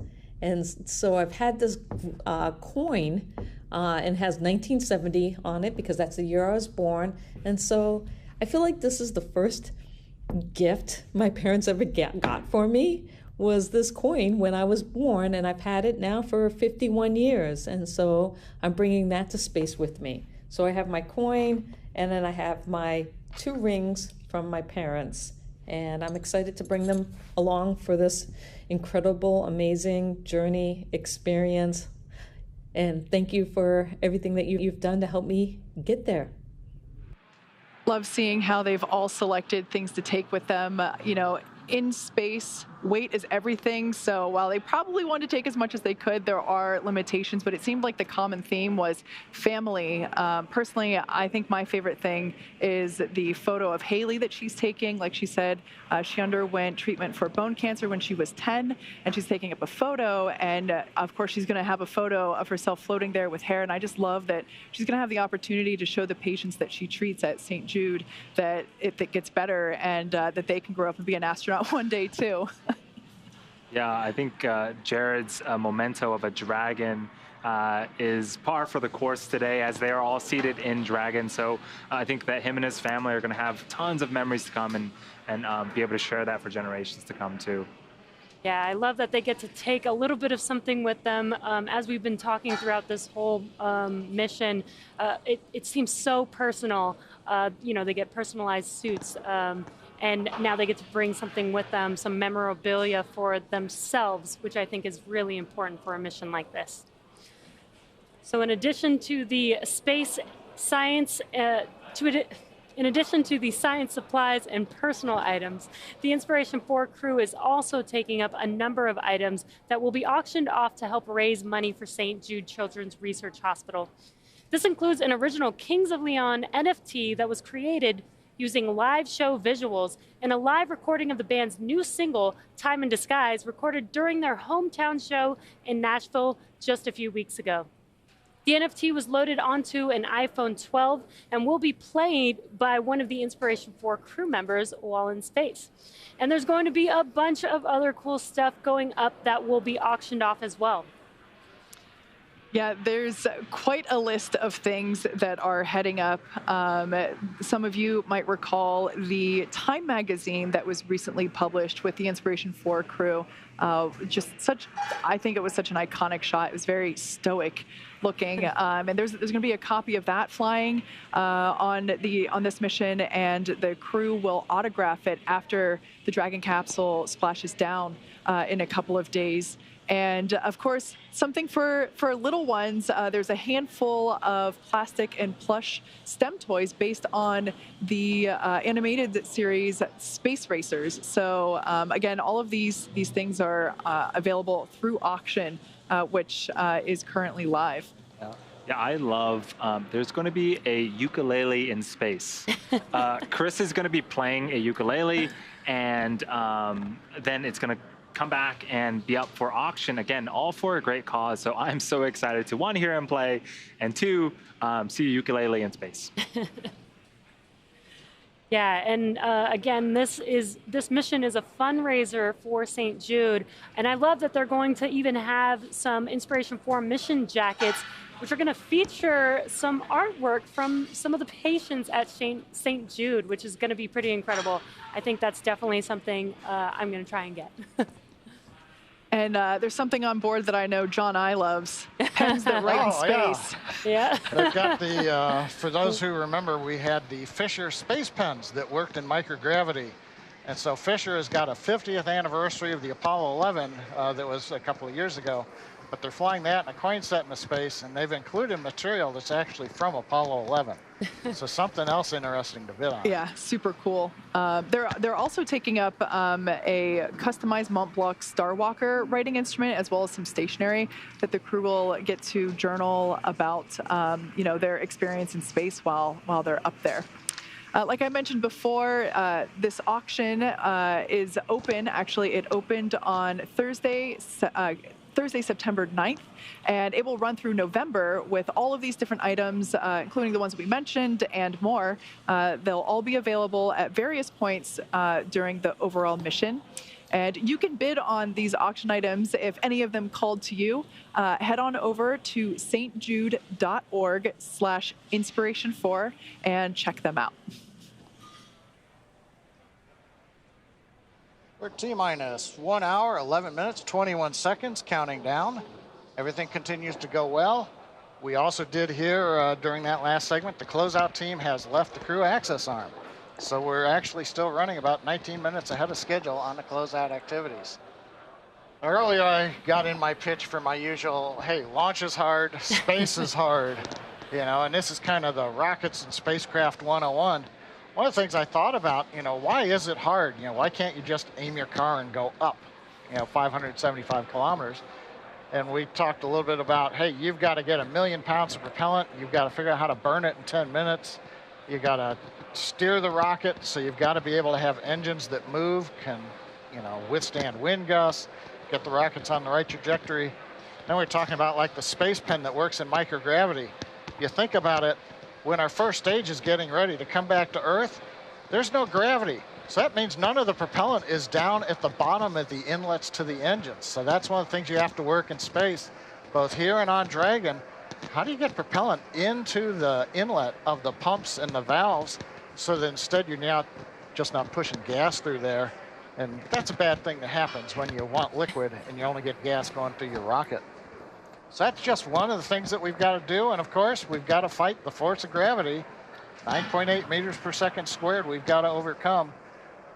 Speaker 7: And so I've had this coin, and has 1970 on it because that's the year I was born. And so I feel like this is the first gift my parents ever got for me, was this coin when I was born, and I've had it now for 51 years. And so I'm bringing that to space with me. So I have my coin, and then I have my 2 rings from my parents, and I'm excited to bring them along for this incredible, amazing journey experience. And thank you for everything that you've done to help me get there.
Speaker 8: Love seeing how they've all selected things to take with them. In space, weight is everything. So while they probably wanted to take as much as they could, there are limitations, but it seemed like the common theme was family. Personally, I think my favorite thing is the photo of Hayley that she's taking. Like she said, she underwent treatment for bone cancer when she was 10, and she's taking up a photo. And of course, she's going to have a photo of herself floating there with hair. And I just love that she's going to have the opportunity to show the patients that she treats at St. Jude that it gets better, and that they can grow up and be an astronaut one day too.
Speaker 3: Yeah, I think Jared's memento of a dragon is par for the course today, as they are all seated in dragon. So I think that him and his family are going to have tons of memories to come, and be able to share that for generations to come too.
Speaker 2: Yeah, I love that they get to take a little bit of something with them. As we've been talking throughout this whole mission, it seems so personal. They get personalized suits. And now they get to bring something with them, some memorabilia for themselves, which I think is really important for a mission like this. So in addition to the space science, in addition to the science supplies and personal items, the Inspiration4 crew is also taking up a number of items that will be auctioned off to help raise money for St. Jude Children's Research Hospital. This includes an original Kings of Leon NFT that was created using live show visuals and a live recording of the band's new single, Time in Disguise, recorded during their hometown show in Nashville just a few weeks ago. The NFT was loaded onto an iPhone 12 and will be played by one of the Inspiration4 crew members while in space. And there's going to be a bunch of other cool stuff going up that will be auctioned off as well.
Speaker 8: Yeah, there's quite a list of things that are heading up. Some of you might recall the Time magazine that was recently published with the Inspiration4 crew. I think it was such an iconic shot. It was very stoic. looking. And there's going to be a copy of that flying on this mission, and the crew will autograph it after the Dragon capsule splashes down in a couple of days. And of course, something for little ones, there's a handful of plastic and plush STEM toys based on the animated series Space Racers. So again, all of these things are available through auction, which is currently live.
Speaker 3: Yeah, I love, there's going to be a ukulele in space. Chris is going to be playing a ukulele, and then it's going to come back and be up for auction again, all for a great cause. So I'm so excited to, one, hear him play, and two, see a ukulele in space.
Speaker 2: Yeah, and again, this mission is a fundraiser for St. Jude, and I love that they're going to even have some Inspiration4 mission jackets, which are going to feature some artwork from some of the patients at St. Jude, which is going to be pretty incredible. I think that's definitely something I'm going to try and get.
Speaker 8: And there's something on board that I know John I loves, pens that write in space.
Speaker 2: Yeah.
Speaker 9: They've got the, for those who remember, we had the Fisher space pens that worked in microgravity. And so Fisher has got a 50th anniversary of the Apollo 11 that was a couple of years ago. But they're flying that in a coin set into space, and they've included material that's actually from Apollo 11. So something else interesting to bid on.
Speaker 8: Yeah, super cool. They're also taking up a customized Mont Blanc Star Walker writing instrument, as well as some stationery that the crew will get to journal about, their experience in space while they're up there. Like I mentioned before, this auction is open. Actually, it opened on Thursday, September 9th, and it will run through November with all of these different items, including the ones we mentioned and more. They'll all be available at various points during the overall mission. And you can bid on these auction items if any of them called to you. Head on over to stjude.org/inspiration4 and check them out.
Speaker 9: We're T-minus 1 hour, 11 minutes, 21 seconds, counting down. Everything continues to go well. We also did hear during that last segment, the closeout team has left the crew access arm. So we're actually still running about 19 minutes ahead of schedule on the closeout activities. Earlier, I got in my pitch for my usual, hey, launch is hard, space is hard, and this is kind of the rockets and spacecraft 101. One of the things I thought about, why is it hard? Why can't you just aim your car and go up, 575 kilometers? And we talked a little bit about, hey, you've got to get 1 million pounds of propellant. You've got to figure out how to burn it in 10 minutes. You've got to steer the rocket, so you've got to be able to have engines that move, can, withstand wind gusts, get the rockets on the right trajectory. Then we're talking about like the space pen that works in microgravity. You think about it, when our first stage is getting ready to come back to Earth, there's no gravity. So that means none of the propellant is down at the bottom of the inlets to the engines. So that's one of the things you have to work in space, both here and on Dragon. How do you get propellant into the inlet of the pumps and the valves so that instead you're not pushing gas through there? And that's a bad thing that happens when you want liquid and you only get gas going through your rocket. So that's just one of the things that we've got to do. And of course, we've got to fight the force of gravity. 9.8 meters per second squared we've got to overcome.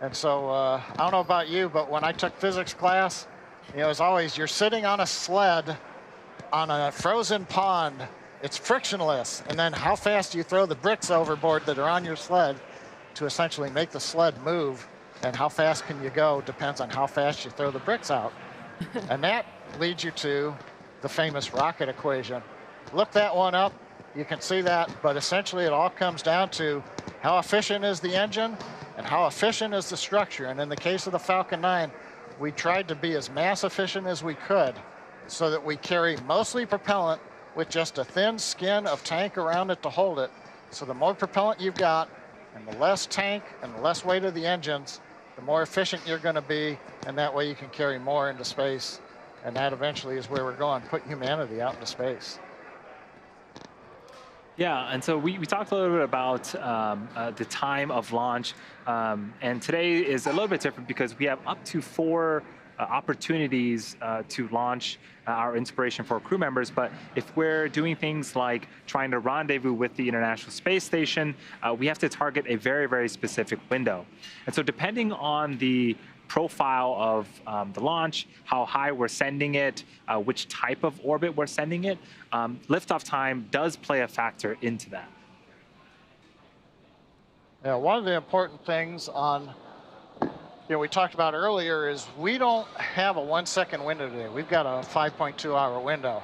Speaker 9: And so I don't know about you, but when I took physics class, as always, you're sitting on a sled on a frozen pond. It's frictionless. And then how fast do you throw the bricks overboard that are on your sled to essentially make the sled move? And how fast can you go depends on how fast you throw the bricks out. And that leads you to the famous rocket equation. Look that one up, you can see that, but essentially it all comes down to how efficient is the engine and how efficient is the structure. And in the case of the Falcon 9, we tried to be as mass efficient as we could so that we carry mostly propellant with just a thin skin of tank around it to hold it. So the more propellant you've got and the less tank and the less weight of the engines, the more efficient you're going to be, and that way you can carry more into space. And that eventually is where we're going, put humanity out into space.
Speaker 3: Yeah, and so we talked a little bit about the time of launch. And today is a little bit different because we have up to 4 opportunities to launch our Inspiration4 crew members. But if we're doing things like trying to rendezvous with the International Space Station, we have to target a very, very specific window. And so depending on the profile of the launch, how high we're sending it, which type of orbit we're sending it, liftoff time does play a factor into that.
Speaker 9: Yeah, one of the important things on, we talked about earlier is we don't have a 1 second window today. We've got a 5.2 hour window.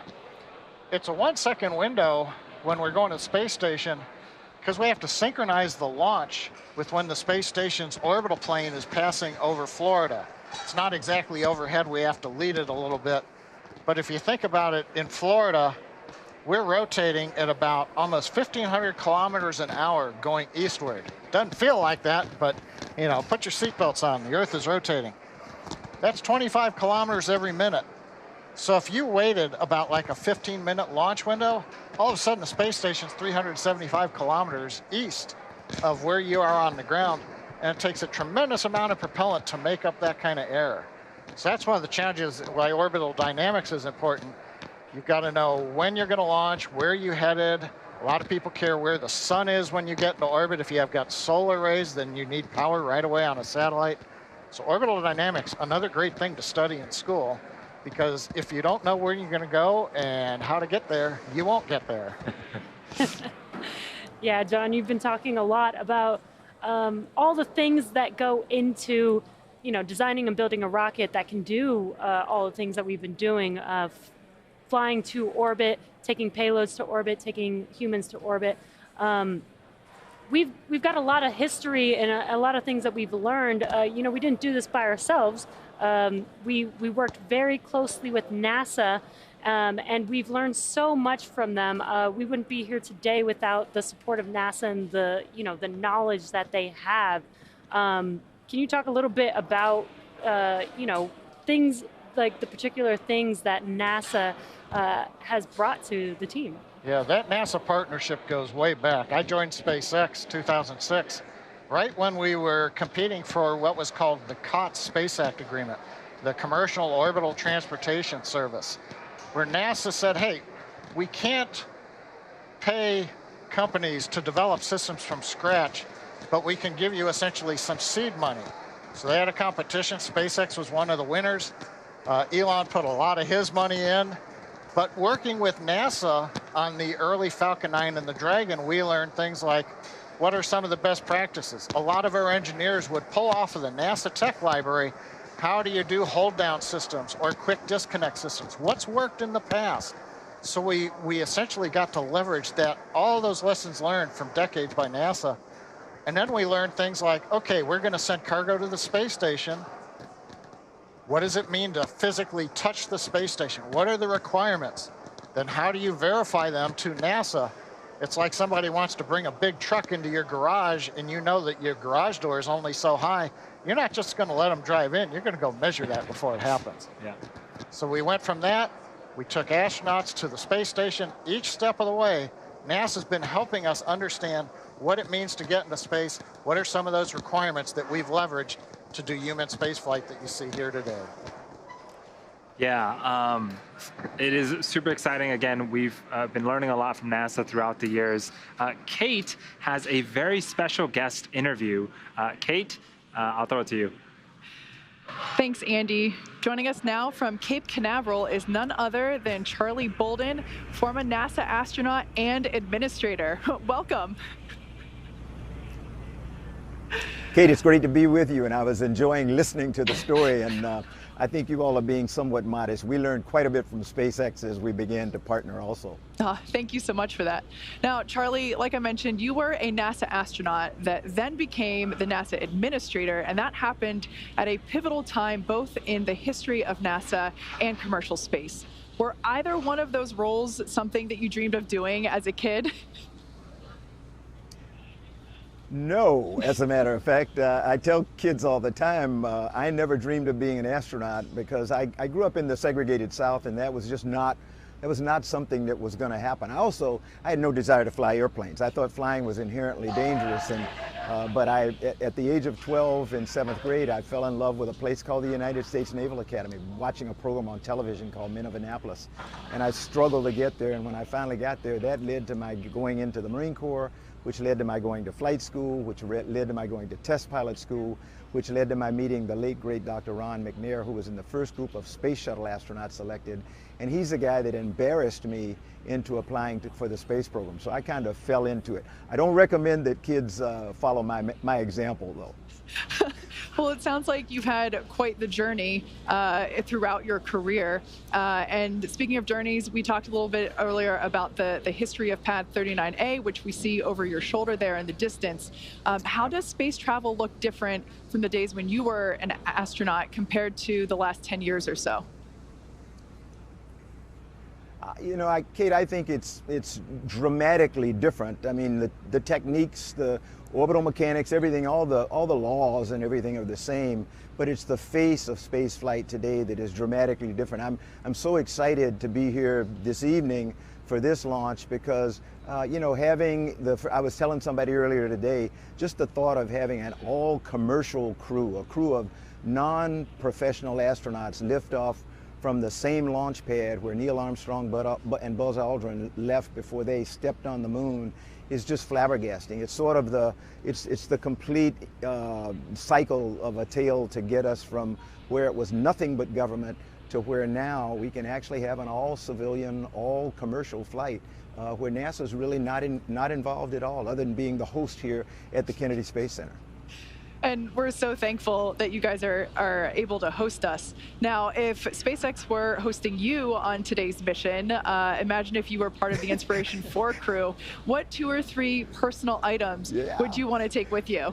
Speaker 9: It's a 1 second window when we're going to the space station because we have to synchronize the launch with when the space station's orbital plane is passing over Florida. It's not exactly overhead, we have to lead it a little bit. But if you think about it, in Florida, we're rotating at about almost 1,500 kilometers an hour going eastward. Doesn't feel like that, but put your seatbelts on, the Earth is rotating. That's 25 kilometers every minute. So if you waited about like a 15-minute launch window, all of a sudden the space station's 375 kilometers east of where you are on the ground, and it takes a tremendous amount of propellant to make up that kind of error. So that's one of the challenges why orbital dynamics is important. You've got to know when you're going to launch, where you're headed. A lot of people care where the sun is when you get into orbit. If you have got solar rays, then you need power right away on a satellite. So orbital dynamics, another great thing to study in school, because if you don't know where you're going to go and how to get there, you won't get there.
Speaker 2: Yeah, John, you've been talking a lot about all the things that go into, designing and building a rocket that can do all the things that we've been doing, flying to orbit, taking payloads to orbit, taking humans to orbit. We've got a lot of history and a lot of things that we've learned. We didn't do this by ourselves. We worked very closely with NASA, and we've learned so much from them. We wouldn't be here today without the support of NASA and the knowledge that they have. Can you talk a little bit about things like the particular things that NASA has brought to the team?
Speaker 9: Yeah, that NASA partnership goes way back. I joined SpaceX 2006, right when we were competing for what was called the COTS Space Act Agreement, the Commercial Orbital Transportation Service, where NASA said, hey, we can't pay companies to develop systems from scratch, but we can give you essentially some seed money. So they had a competition. SpaceX was one of the winners. Elon put a lot of his money in. But working with NASA on the early Falcon 9 and the Dragon, we learned things like, what are some of the best practices? A lot of our engineers would pull off of the NASA tech library, how do you do hold down systems or quick disconnect systems? What's worked in the past? So we essentially got to leverage that, all those lessons learned from decades by NASA. And then we learned things like, okay, we're gonna send cargo to the space station. What does it mean to physically touch the space station? What are the requirements? Then how do you verify them to NASA? It's like somebody wants to bring a big truck into your garage and you know that your garage door is only so high. You're not just gonna let them drive in, you're gonna go measure that before it happens.
Speaker 3: Yeah.
Speaker 9: So we went from that, we took astronauts to the space station. Each step of the way, NASA's been helping us understand what it means to get into space, what are some of those requirements that we've leveraged to do human spaceflight that you see here today.
Speaker 3: Yeah, it is super exciting. Again, we've been learning a lot from NASA throughout the years. Kate has a very special guest interview. Kate, I'll throw it to you.
Speaker 8: Thanks, Andy. Joining us now from Cape Canaveral is none other than Charlie Bolden, former NASA astronaut and administrator. Welcome.
Speaker 1: Kate, it's great to be with you, and I was enjoying listening to the story, and I think you all are being somewhat modest. We learned quite a bit from SpaceX as we began to partner also.
Speaker 8: Thank you so much for that. Now, Charlie, like I mentioned, you were a NASA astronaut that then became the NASA administrator, and that happened at a pivotal time both in the history of NASA and commercial space. Were either one of those roles something that you dreamed of doing as a kid?
Speaker 1: No, as a matter of fact, I tell kids all the time, I never dreamed of being an astronaut because I grew up in the segregated South, and that was just not, that was not something that was going to happen. I had no desire to fly airplanes. I thought flying was inherently dangerous, and But at the age of 12 in 7th grade, I fell in love with a place called the United States Naval Academy, watching a program on television called Men of Annapolis. And I struggled to get there, and when I finally got there, that led to my going into the Marine Corps, which led to my going to flight school, which led to my going to test pilot school, which led to my meeting the late, great Dr. Ron McNair, who was in the first group of space shuttle astronauts selected. And he's the guy that embarrassed me into applying for the space program. So I kind of fell into it. I don't recommend that kids follow my example, though.
Speaker 8: Well, it sounds like you've had quite the journey throughout your career. And speaking of journeys, we talked a little bit earlier about the history of Pad 39A, which we see over your shoulder there in the distance. How does space travel look different from the days when you were an astronaut compared to the last 10 years or so?
Speaker 1: You know, Kate, I think it's dramatically different. I mean, the techniques, the orbital mechanics, everything, all the laws and everything are the same, but it's the face of space flight today that is dramatically different. I'm so excited to be here this evening for this launch because, you know, I was telling somebody earlier today, just the thought of having an all-commercial crew, a crew of non-professional astronauts lift off from the same launch pad where Neil Armstrong and Buzz Aldrin left before they stepped on the moon is just flabbergasting. It's sort of it's the complete cycle of a tale to get us from where it was nothing but government to where now we can actually have an all-civilian, all-commercial flight where NASA's really not involved at all, other than being the host here at the Kennedy Space Center.
Speaker 8: And we're so thankful that you guys are able to host us. Now, if SpaceX were hosting you on today's mission, imagine if you were part of the Inspiration4 crew, what 2 or 3 personal items would you want to take with you?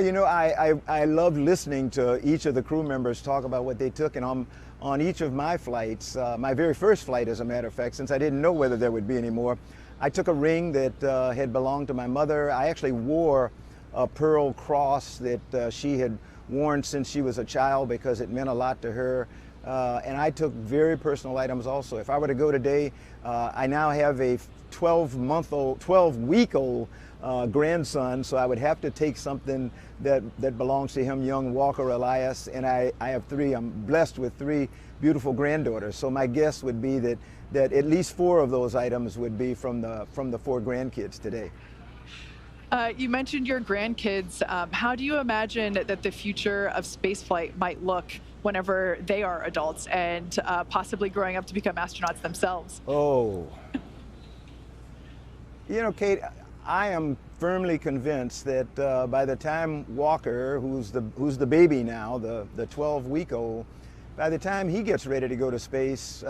Speaker 1: You know, I love listening to each of the crew members talk about what they took, and on each of my flights, my very first flight, as a matter of fact, since I didn't know whether there would be any more, I took a ring that had belonged to my mother. I actually wore a pearl cross that she had worn since she was a child because it meant a lot to her. And I took very personal items also. If I were to go today, I now have a 12-week-old grandson, so I would have to take something that belongs to him, young Walker Elias, and I have 3. I'm blessed with 3 beautiful granddaughters. So my guess would be that at least 4 of those items would be from the 4 grandkids today.
Speaker 8: You mentioned your grandkids. How do you imagine that the future of spaceflight might look whenever they are adults and possibly growing up to become astronauts themselves?
Speaker 1: Oh. You know, Kate, I am firmly convinced that by the time Walker, who's the baby now, the 12-week-old, by the time he gets ready to go to space,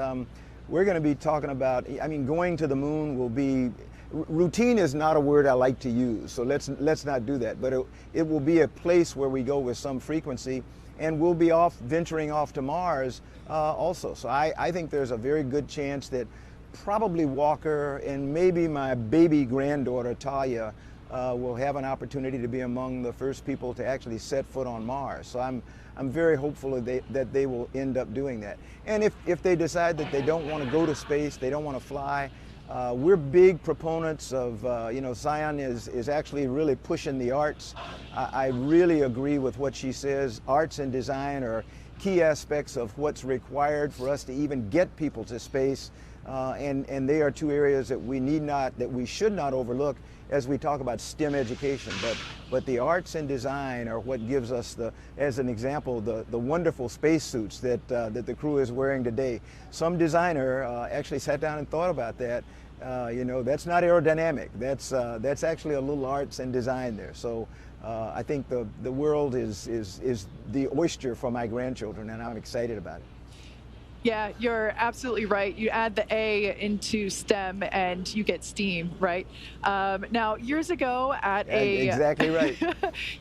Speaker 1: we're going to be talking about, I mean, going to the moon will be, routine is not a word I like to use, so let's not do that, but it will be a place where we go with some frequency, and we'll be venturing off to Mars also. So I think there's a very good chance that probably Walker and maybe my baby granddaughter, Talia, will have an opportunity to be among the first people to actually set foot on Mars. So I'm very hopeful that they will end up doing that. And if they decide that they don't want to go to space, they don't want to fly, we're big proponents of, you know, Sian is actually really pushing the arts. I really agree with what she says. Arts and design are key aspects of what's required for us to even get people to space. And they are 2 areas that we should not overlook as we talk about STEM education. But the arts and design are what gives us as an example, the wonderful spacesuits that the crew is wearing today. Some designer actually sat down and thought about that. You know, that's not aerodynamic. That's actually a little arts and design there. So I think the world is the oyster for my grandchildren, and I'm excited about it.
Speaker 8: Yeah, you're absolutely right. You add the A into STEM and you get STEAM, right? Now, years ago at
Speaker 1: exactly right.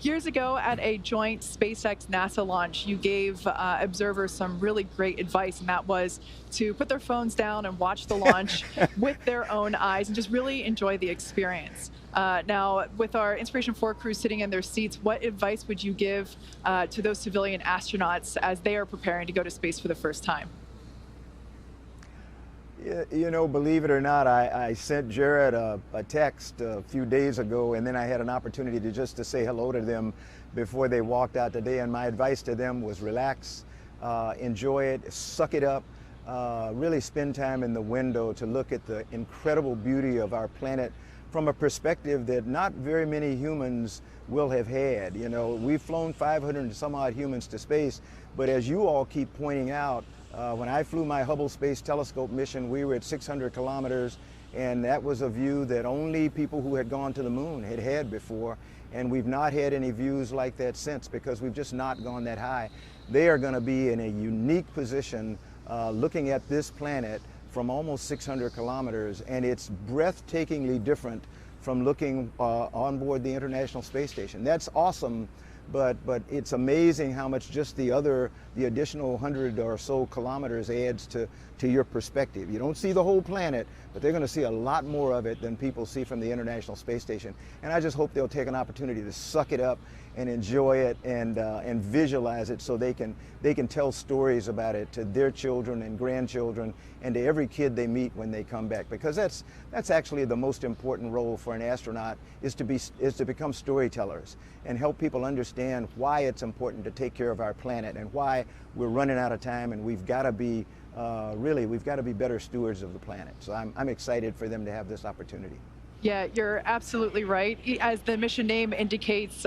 Speaker 8: Years ago at a joint SpaceX NASA launch, you gave observers some really great advice, and that was to put their phones down and watch the launch with their own eyes and just really enjoy the experience. Now, with our Inspiration4 crew sitting in their seats, what advice would you give to those civilian astronauts as they are preparing to go to space for the first time?
Speaker 1: You know, believe it or not, I sent Jared a text a few days ago, and then I had an opportunity to say hello to them before they walked out today. And my advice to them was relax, enjoy it, suck it up, really spend time in the window to look at the incredible beauty of our planet from a perspective that not very many humans will have had. You know, we've flown 500 and some odd humans to space, but as you all keep pointing out, when I flew my Hubble Space Telescope mission, we were at 600 kilometers, and that was a view that only people who had gone to the moon had had before, and we've not had any views like that since because we've just not gone that high. They are going to be in a unique position looking at this planet from almost 600 kilometers, and it's breathtakingly different from looking on board the International Space Station. That's awesome. But it's amazing how much just the additional 100 or so kilometers adds to your perspective. You don't see the whole planet, but they're going to see a lot more of it than people see from the International Space Station. And I just hope they'll take an opportunity to suck it up and enjoy it and visualize it so they can tell stories about it to their children and grandchildren and to every kid they meet when they come back, because that's actually the most important role for an astronaut is to become storytellers and help people understand why it's important to take care of our planet and why we're running out of time, and we've got to be better stewards of the planet. So I'm excited for them to have this opportunity.
Speaker 8: Yeah, you're absolutely right. As the mission name indicates,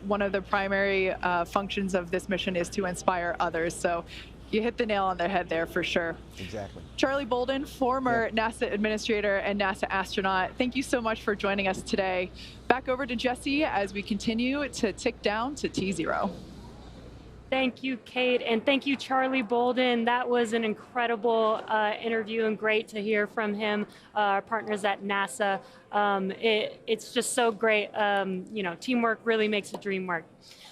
Speaker 8: one of the primary functions of this mission is to inspire others. So you hit the nail on the head there for sure.
Speaker 1: Exactly.
Speaker 8: Charlie Bolden, former NASA administrator and NASA astronaut, thank you so much for joining us today. Back over to Jesse as we continue to tick down to T0.
Speaker 2: Thank you, Kate, and thank you, Charlie Bolden. That was an incredible interview and great to hear from him, our partners at NASA. It's just so great. You know, teamwork really makes the dream work.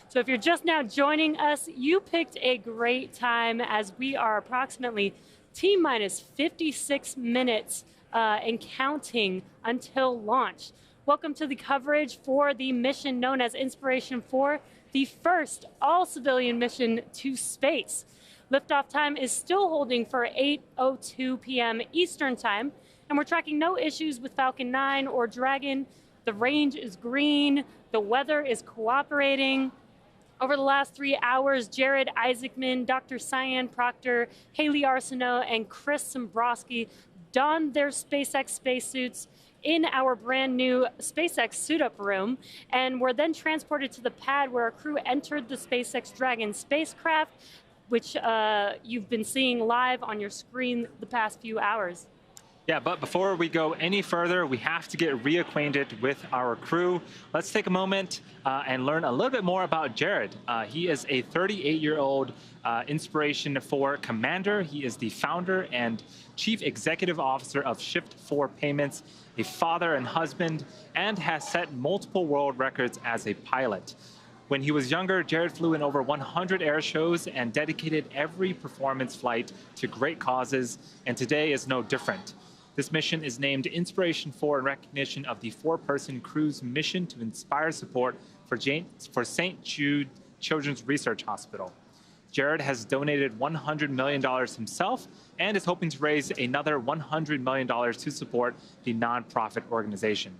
Speaker 2: So if you're just now joining us, you picked a great time as we are approximately T-minus 56 minutes and counting until launch. Welcome to the coverage for the mission known as Inspiration4, the first all-civilian mission to space. Liftoff time is still holding for 8:02 p.m. Eastern Time, and we're tracking no issues with Falcon 9 or Dragon. The range is green, the weather is cooperating. Over the last 3 hours, Jared Isaacman, Dr. Sian, Proctor, Hayley Arceneaux, and Chris Sembroski donned their SpaceX spacesuits in our brand new SpaceX suit-up room, and were then transported to the pad where our crew entered the SpaceX Dragon spacecraft, which you've been seeing live on your screen the past few hours.
Speaker 3: Yeah, but before we go any further, we have to get reacquainted with our crew. Let's take a moment and learn a little bit more about Jared. He is a 38-year-old Inspiration4 commander. He is the founder and chief executive officer of Shift4 Payments, a father and husband, and has set multiple world records as a pilot. When he was younger, Jared flew in over 100 air shows and dedicated every performance flight to great causes, and today is no different. This mission is named Inspiration4 in recognition of the 4-person crew's mission to inspire support for St. Jude Children's Research Hospital. Jared has donated $100 million himself and is hoping to raise another $100 million to support the nonprofit organization.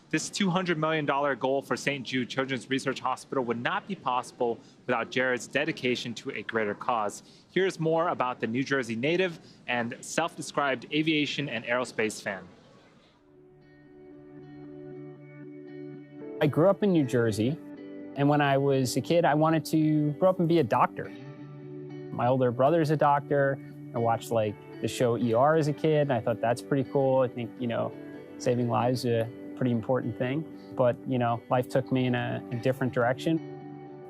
Speaker 3: This $200 million goal for St. Jude Children's Research Hospital would not be possible without Jared's dedication to a greater cause. Here's more about the New Jersey native and self-described aviation and aerospace fan.
Speaker 13: I grew up in New Jersey, and when I was a kid, I wanted to grow up and be a doctor. My older brother's a doctor. I watched like the show ER as a kid, and I thought that's pretty cool. I think, you know, saving lives is a pretty important thing. But, you know, life took me in a different direction.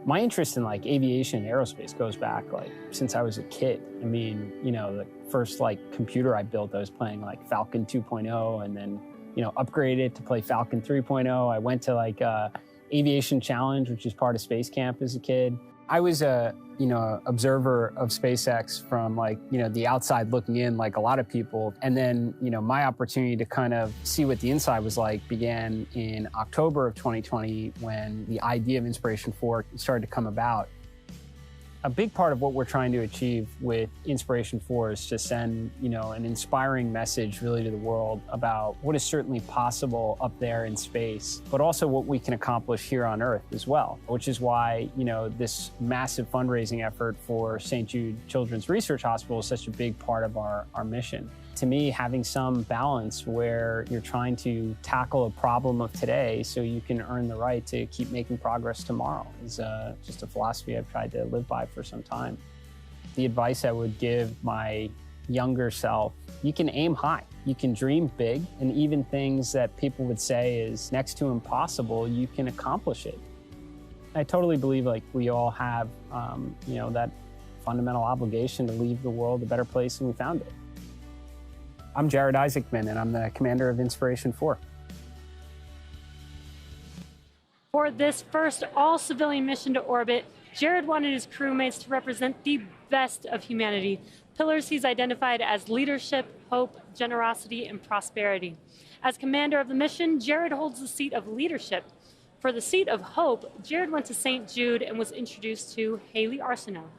Speaker 13: My interest in like aviation and aerospace goes back like since I was a kid. I mean, you know, the first like computer I built, I was playing like Falcon 2.0 and then, you know, upgraded to play Falcon 3.0. I went to like Aviation Challenge, which is part of Space Camp as a kid. I was a, you know, observer of SpaceX from like, you know, the outside looking in like a lot of people. And then, you know, my opportunity to kind of see what the inside was like began in October of 2020 when the idea of Inspiration4 started to come about. A big part of what we're trying to achieve with Inspiration4 is to send, an inspiring message really to the world about what is certainly possible up there in space, but also what we can accomplish here on Earth as well, which is why, this massive fundraising effort for St. Jude Children's Research Hospital is such a big part of our mission. To me, having some balance where you're trying to tackle a problem of today so you can earn the right to keep making progress tomorrow is just a philosophy I've tried to live by for some time. The advice I would give my younger self, you can aim high, you can dream big, and even things that people would say is next to impossible, you can accomplish it. I totally believe we all have, that fundamental obligation to leave the world a better place than we found it. I'm Jared Isaacman, and I'm the commander of Inspiration4.
Speaker 2: For this first all-civilian mission to orbit, Jared wanted his crewmates to represent the best of humanity, pillars he's identified as leadership, hope, generosity, and prosperity. As commander of the mission, Jared holds the seat of leadership. For the seat of hope, Jared went to St. Jude and was introduced to Hayley Arceneaux.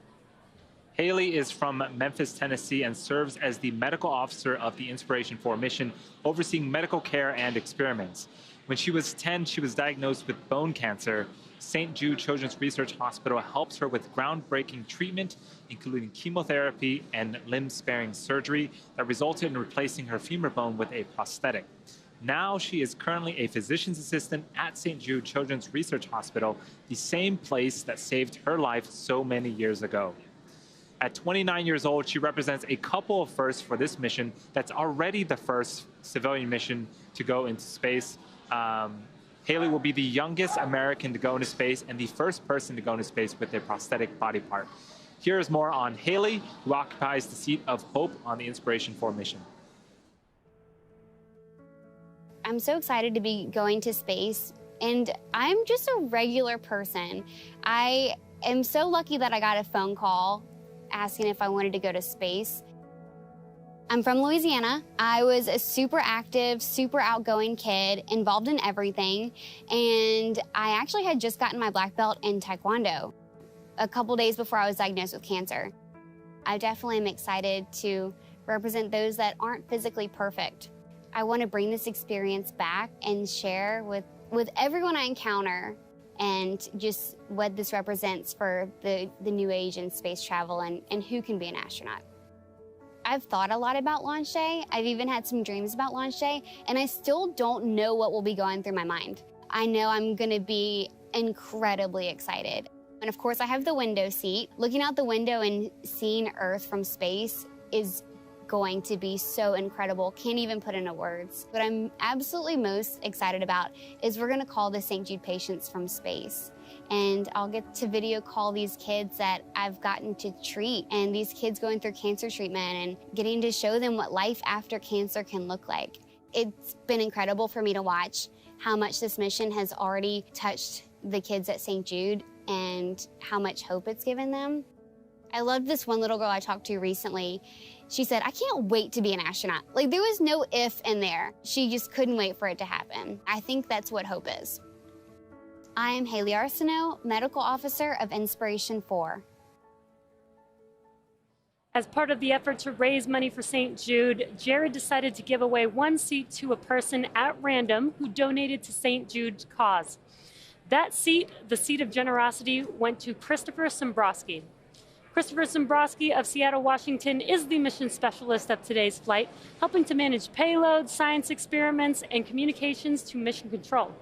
Speaker 3: Hayley is from Memphis, Tennessee, and serves as the medical officer of the Inspiration4 mission, overseeing medical care and experiments. When she was 10, she was diagnosed with bone cancer. St. Jude Children's Research Hospital helps her with groundbreaking treatment, including chemotherapy and limb-sparing surgery that resulted in replacing her femur bone with a prosthetic. Now she is currently a physician's assistant at St. Jude Children's Research Hospital, the same place that saved her life so many years ago. At 29 years old, she represents a couple of firsts for this mission that's already the first civilian mission to go into space. Hayley will be the youngest American to go into space and the first person to go into space with a prosthetic body part. Here is more on Hayley, who occupies the seat of hope on the Inspiration4 mission.
Speaker 4: I'm so excited to be going to space, and I'm just a regular person. I am so lucky that I got a phone call asking if I wanted to go to space. I'm from Louisiana. I was a super active, super outgoing kid, involved in everything, and I actually had just gotten my black belt in Taekwondo a couple days before I was diagnosed with cancer. I definitely am excited to represent those that aren't physically perfect. I want to bring this experience back and share with everyone I encounter, and just what this represents for the new age in space travel and who can be an astronaut. I've thought a lot about launch day. I've even had some dreams about launch day, and I still don't know what will be going through my mind. I know I'm gonna be incredibly excited. And of course, I have the window seat. Looking out the window and seeing Earth from space is going to be so incredible. Can't even put into words. What I'm absolutely most excited about is we're gonna call the St. Jude patients from space. And I'll get to video call these kids that I've gotten to treat, and these kids going through cancer treatment and getting to show them what life after cancer can look like. It's been incredible for me to watch how much this mission has already touched the kids at St. Jude and how much hope it's given them. I love this one little girl I talked to recently. She said, I can't wait to be an astronaut. Like, there was no if in there. She just couldn't wait for it to happen. I think that's what hope is. I am Hayley Arceneaux, Medical Officer of Inspiration4.
Speaker 2: As part of the effort to raise money for St. Jude, Jared decided to give away one seat to a person at random who donated to St. Jude's cause. That seat, the seat of generosity, went to Christopher Sembroski. Christopher Sembroski of Seattle, Washington is the mission specialist of today's flight, helping to manage payloads, science experiments, and communications to mission control.